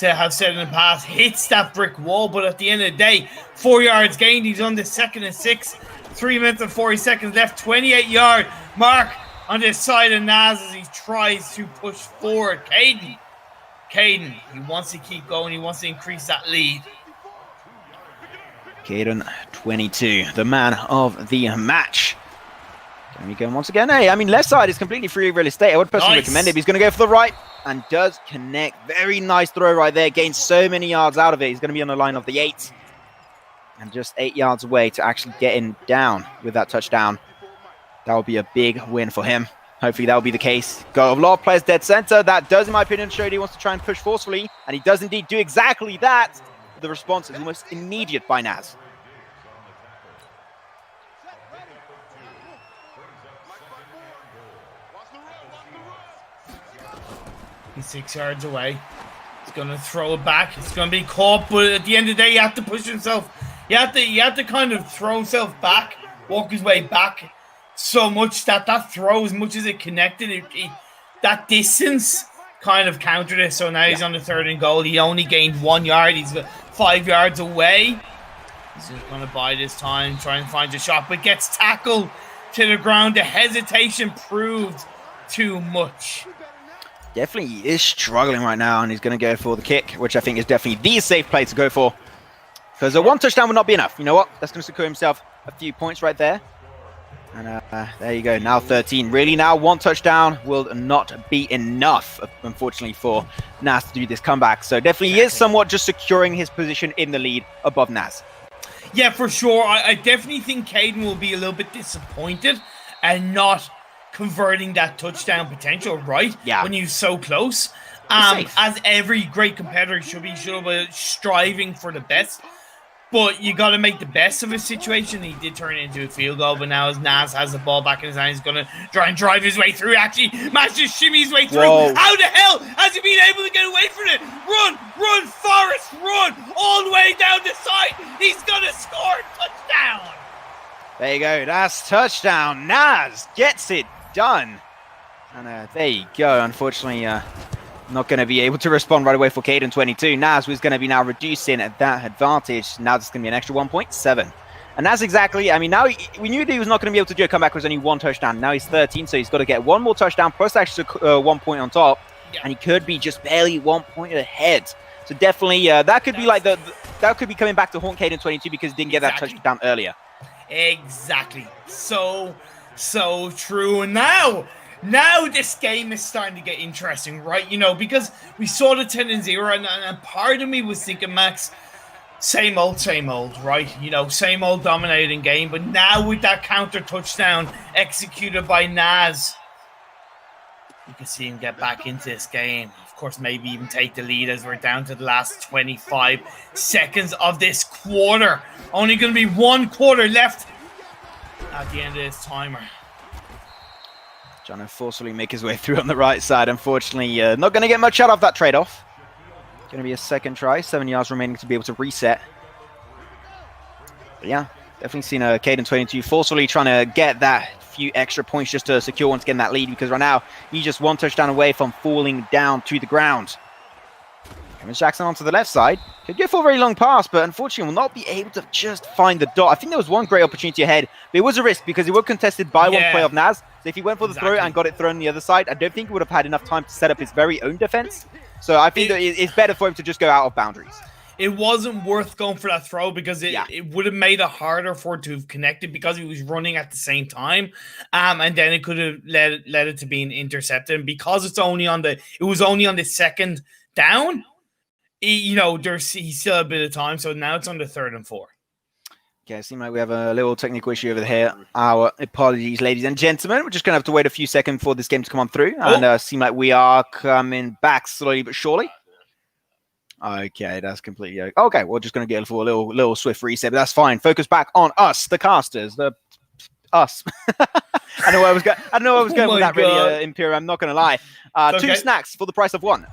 Speaker 1: have said in the past, hits that brick wall. But at the end of the day, 4 yards gained. He's on the 2nd and 6, 3 minutes and 40 seconds left. 28-yard mark on this side of Naz as he tries to push forward. Caden, he wants to keep going. He wants to increase that lead.
Speaker 2: Caden 22, the man of the match. Can we go once again? Hey, I mean, left side is completely free of real estate. I would personally recommend it. He's going to go for the right and does connect. Very nice throw right there. Gains so many yards out of it. He's going to be on the line of the 8. And just 8 yards away to actually getting down with that touchdown. That will be a big win for him. Hopefully that will be the case. Got a lot of players dead center. That does, in my opinion, show that he wants to try and push forcefully. And he does indeed do exactly that. The response is almost immediate by Naz.
Speaker 1: He's 6 yards away. He's going to throw it back. It's going to be caught, but at the end of the day, you have to push himself. You have to kind of throw himself back, walk his way back so much that throw, as much as it connected, that distance kind of countered it. So now he's on the 3rd and goal. He only gained 1 yard. He's 5 yards away. He's just going to bide his time, try and find a shot, but gets tackled to the ground. The hesitation proved too much.
Speaker 2: Definitely is struggling right now, and he's going to go for the kick, which I think is definitely the safe play to go for. Because a 1 touchdown would not be enough. You know what? That's going to secure himself a few points right there. And there you go. Now 13. Really now 1 touchdown will not be enough, unfortunately, for Naz to do this comeback. So definitely he is somewhat just securing his position in the lead above Naz.
Speaker 1: Yeah, for sure. I definitely think Caden will be a little bit disappointed and not converting that touchdown potential, right?
Speaker 2: Yeah.
Speaker 1: When you're so close.
Speaker 2: Safe.
Speaker 1: As every great competitor should be striving for the best. But you got to make the best of a situation. He did turn it into a field goal, but now as Nas has the ball back in his hand, he's going to try and drive his way through. Actually, managed to shimmy his way through.
Speaker 2: Whoa.
Speaker 1: How the hell has he been able to get away from it? Run, Forrest, run all the way down the side. He's going to score. Touchdown.
Speaker 2: There you go. That's touchdown. Nas gets it done. And there you go. Unfortunately, not going to be able to respond right away for Caden 22. Nas was going to be now reducing that advantage. Now it's going to be an extra 1.7. And that's exactly, I mean, now we knew that he was not going to be able to do a comeback with only one touchdown. Now he's 13, so he's got to get one more touchdown plus extra 1 point on top. Yeah. And he could be just barely 1 point ahead. So definitely, that could be like that could be coming back to haunt Caden 22 because he didn't get that touchdown earlier. Exactly.
Speaker 1: So true. And now this game is starting to get interesting, right? You know, because we saw the 10-0, and part of me was thinking, Max, same old, right? You know, same old dominating game. But now with that counter touchdown executed by Nas, you can see him get back into this game. Of course, maybe even take the lead as we're down to the last 25 seconds of this quarter. Only going to be one quarter left at the end of this timer.
Speaker 2: Trying to forcefully make his way through on the right side. Unfortunately, not going to get much out of that trade-off. Going to be a second try. 7 yards remaining to be able to reset. But yeah, definitely seen Caden 22 forcefully trying to get that few extra points just to secure once again that lead, because right now he's just one touchdown away from falling down to the ground. Cameron Jackson onto the left side. Could go for a very long pass, but unfortunately will not be able to just find the dot. I think there was one great opportunity ahead, but it was a risk because it was contested by one play of Nas. So if he went for the throw and got it thrown on the other side, I don't think he would have had enough time to set up his very own defense. So I think that it's better for him to just go out of boundaries.
Speaker 1: It wasn't worth going for that throw because it would have made it harder for it to have connected because he was running at the same time. And then it could have led it to being intercepted. And because it was only on the second down, you know, he still had a bit of time. So now it's on the 3rd and 4.
Speaker 2: Okay, it seems like we have a little technical issue over here. Our apologies, ladies and gentlemen. We're just going to have to wait a few seconds for this game to come on through. And seem like we are coming back slowly but surely. Okay, that's completely okay. We're just going to get a little swift reset, but that's fine. Focus back on us, the casters, us. I know where I was going with that. Really, Imperial. I'm not going to lie. 2 snacks for the price of 1.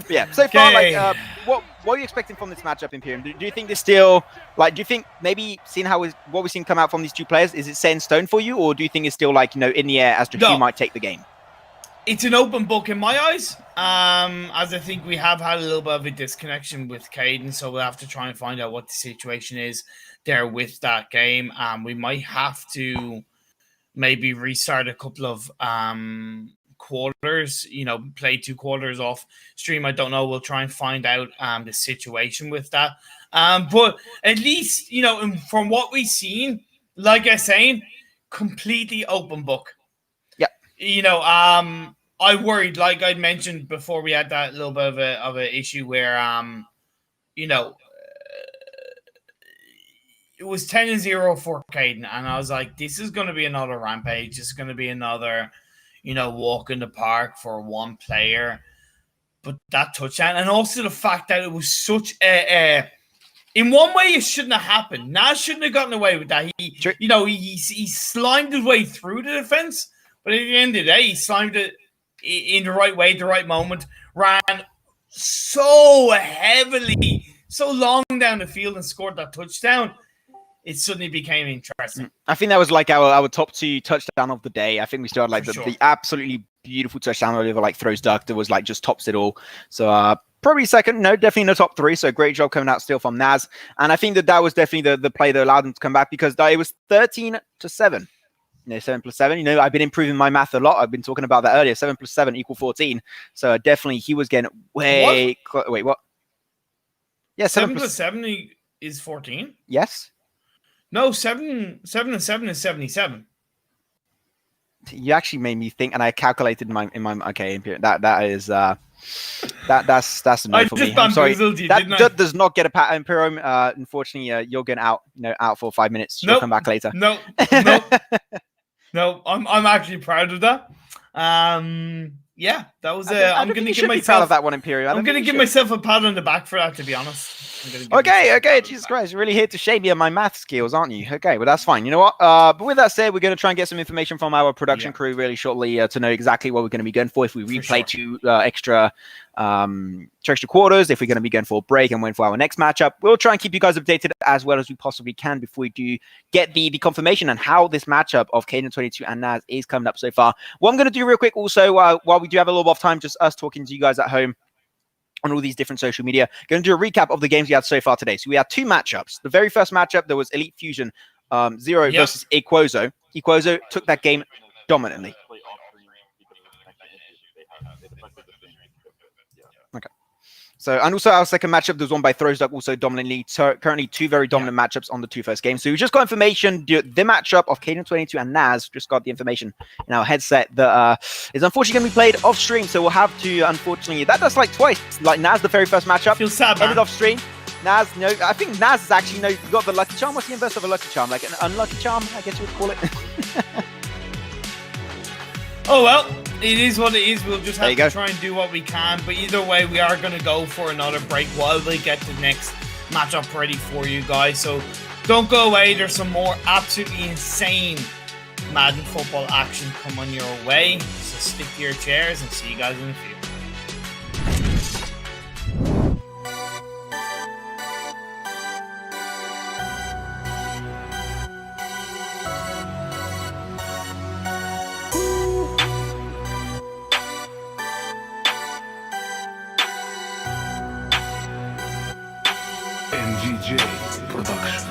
Speaker 2: Yeah. So far, what are you expecting from this matchup, Imperium? Do you think this still do you think maybe seeing what we've seen come out from these two players, is it set in stone for you, or do you think it's still in the air as to who might take the game?
Speaker 1: It's an open book in my eyes, as I think we have had a little bit of a disconnection with Caden, so we'll have to try and find out what the situation is there with that game. We might have to maybe restart a couple of quarters, play 2 quarters off stream. I don't know. We'll try and find out the situation with that. But at least, from what we've seen, like I saying, completely open book. Yeah. I worried, like I mentioned before, we had that little bit of an issue where, it was 10-0 for Caden, and I was like, this is going to be another rampage. This is going to be another, walk in the park for one player. But that touchdown, and also the fact that it was such in one way, it shouldn't have happened. Nas shouldn't have gotten away with that. He slimed his way through the defense, but at the end of the day, he slimed it in the right way, the right moment, ran so heavily, so long down the field and scored that touchdown. It suddenly became interesting.
Speaker 2: I think that was our top 2 touchdown of the day. I think we still had the absolutely beautiful touchdown over throws duck that was just tops it all. So probably second, no, definitely in the top 3. So great job coming out still from Nas. And I think that was definitely the play that allowed them to come back, because it was 13-7. 7 plus 7. I've been improving my math a lot. I've been talking about that earlier. 7 plus 7 equal 14. So definitely he was getting way... Wait, what? Yeah,
Speaker 1: 7 plus 7 is 14?
Speaker 2: Yes.
Speaker 1: No, 7 and 7 is 77.
Speaker 2: You actually made me think, and I calculated in my okay, Imperium. That is that's a no
Speaker 1: I
Speaker 2: for
Speaker 1: just
Speaker 2: me. I'm sorry.
Speaker 1: bamboozled you,
Speaker 2: That
Speaker 1: didn't I?
Speaker 2: does not get a pat, Imperium. Unfortunately, you're getting out. Out for 5 minutes. You'll
Speaker 1: Nope.
Speaker 2: come back later.
Speaker 1: No. No. I'm actually proud of that. Yeah, that was. I'm gonna give myself
Speaker 2: proud of that one, Imperium.
Speaker 1: I'm gonna give myself a pat on the back for that. To be honest.
Speaker 2: Okay, Jesus Christ, you're really here to shame me on my math skills, aren't you? Okay, well, that's fine. You know what? But with that said, we're going to try and get some information from our production crew really shortly to know exactly what we're going to be going for if we replay two extra quarters, if we're going to be going for a break and waiting for our next matchup. We'll try and keep you guys updated as well as we possibly can before we do get the confirmation on how this matchup of Caden 22 and Naz is coming up so far. What I'm going to do real quick also, while we do have a little bit of time, just us talking to you guys at home, on all these different social media. Going to do a recap of the games we had so far today. So we had two matchups. The very first matchup, there was Elite Fusion 0 versus Equozo. Equozo took that game dominantly. Okay. So, and also our second matchup, there was one by Throwsduck, also dominantly. So currently two very dominant matchups on the two first games. So we just got information, the matchup of Caden 22 and Naz, just got the information in our headset that is unfortunately going to be played off stream. So we'll have to, unfortunately, that's like twice. Like Naz, the very first matchup,
Speaker 1: Feels sad, man.
Speaker 2: ended off stream. Naz, no, I think Naz is actually, you got the lucky charm. What's the inverse of a lucky charm? Like an unlucky charm, I guess you would call it.
Speaker 1: Oh, well, it is what it is. We'll just have to
Speaker 2: go.
Speaker 1: try and do what we can. But either way, we are going to go for another break while we get the next matchup ready for you guys. So don't go away. There's some more absolutely insane Madden football action coming your way. So stick to your chairs and see you guys in the future.
Speaker 3: NGJ Production.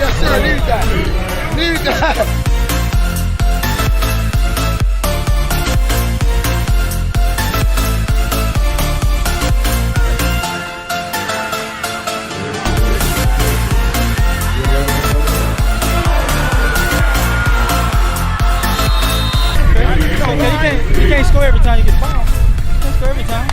Speaker 4: Yes, sir. Need that. Need that.
Speaker 5: You can't score every time you get the ball. You can't score every time.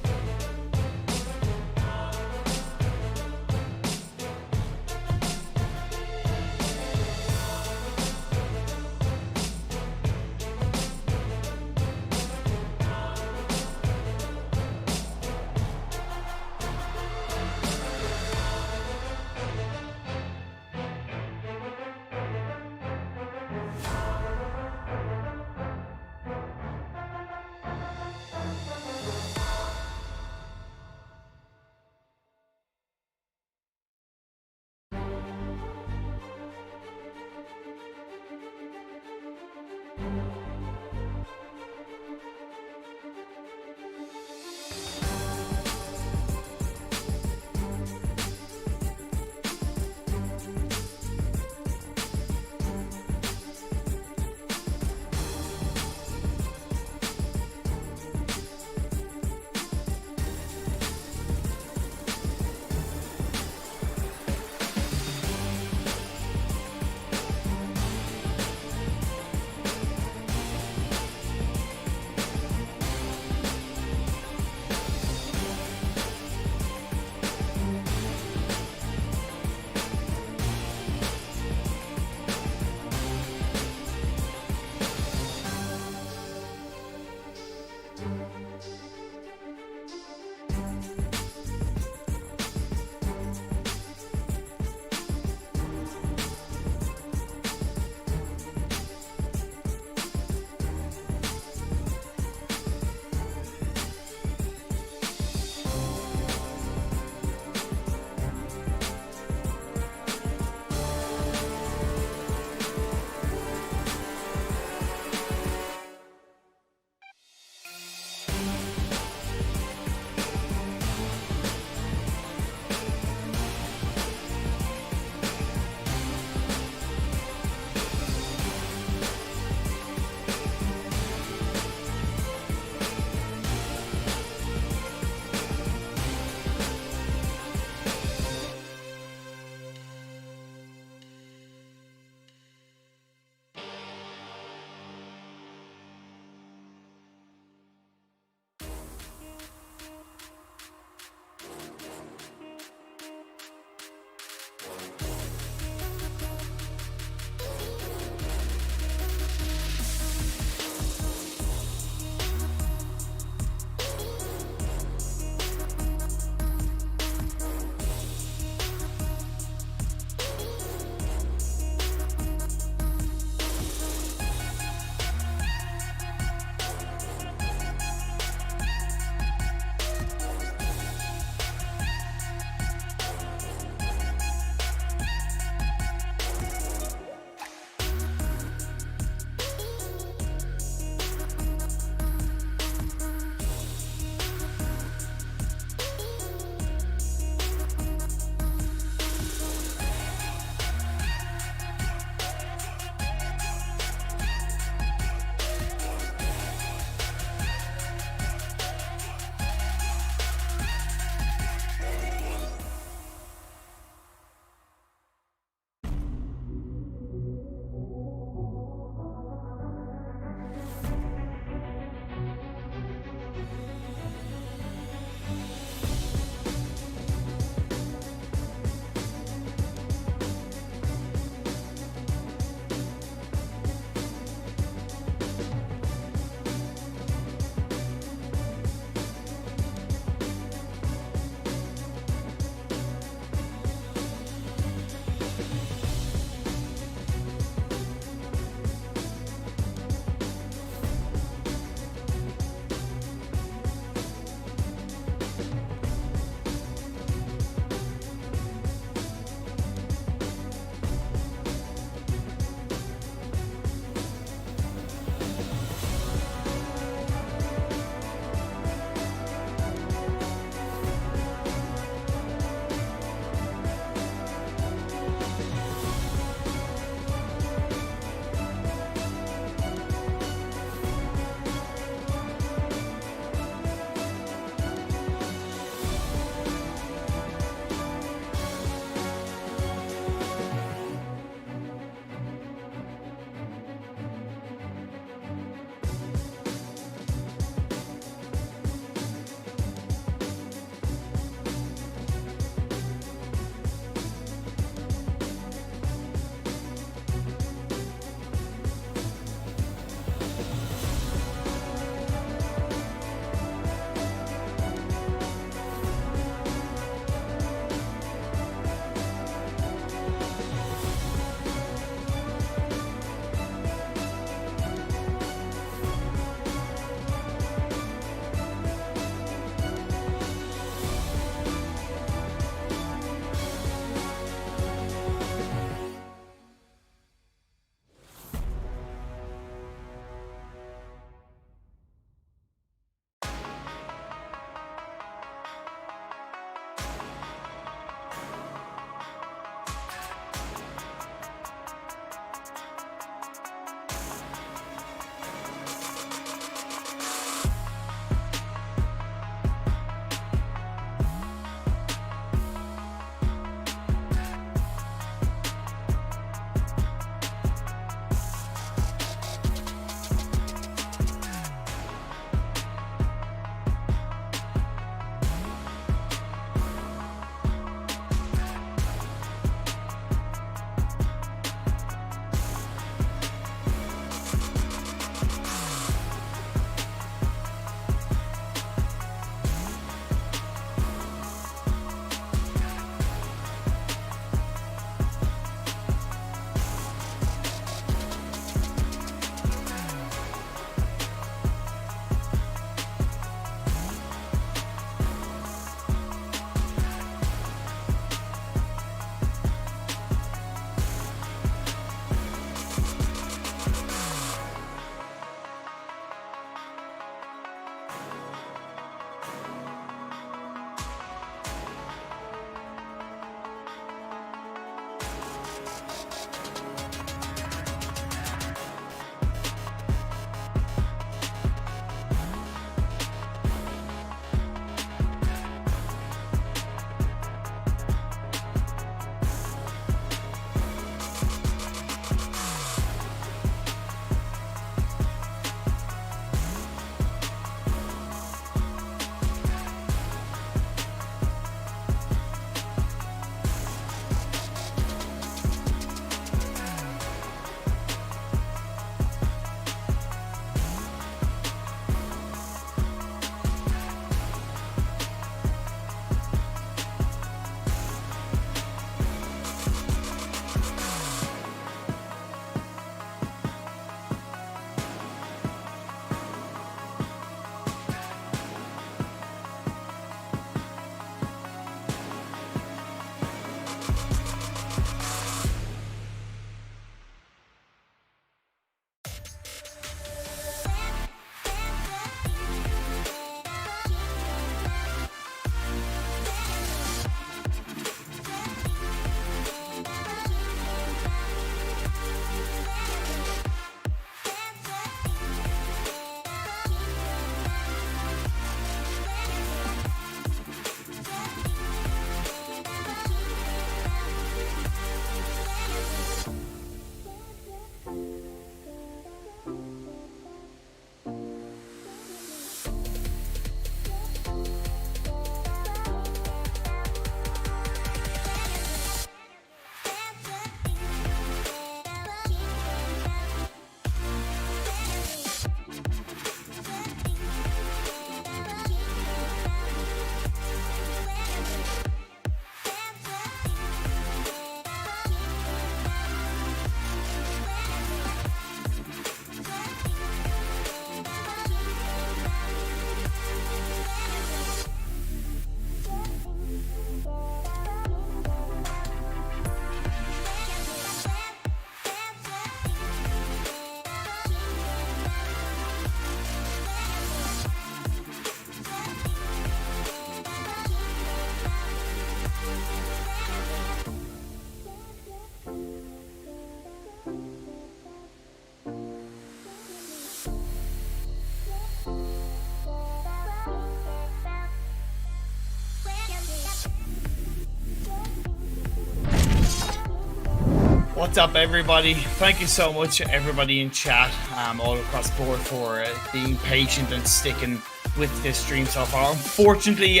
Speaker 1: What's up, everybody? Thank you so much, everybody in chat, all across the board, for being patient and sticking with this stream so far. Unfortunately,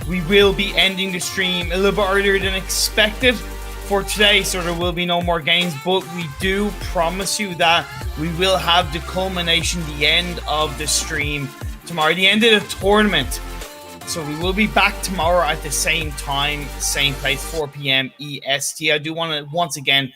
Speaker 1: we will be ending the stream a little bit earlier than expected for today, so there will be no more games, but we do promise you that we will have the culmination, the end of the stream tomorrow, the end of the tournament. So we will be back tomorrow at the same time, same place, 4 p.m. EST. I do want to, once again,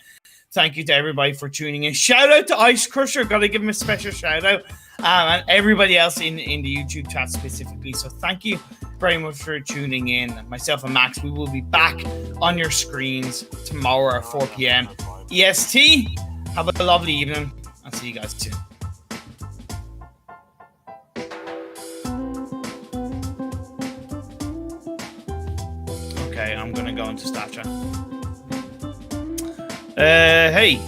Speaker 1: thank you to everybody for tuning in. Shout out to Ice Crusher. Got to give him a special shout out. And everybody else in the YouTube chat specifically. So thank you very much for tuning in. Myself and Max, we will be back on your screens tomorrow at 4 p.m. EST. Have a lovely evening. I'll see you guys soon. Okay, I'm gonna go into Snapchat. Hey.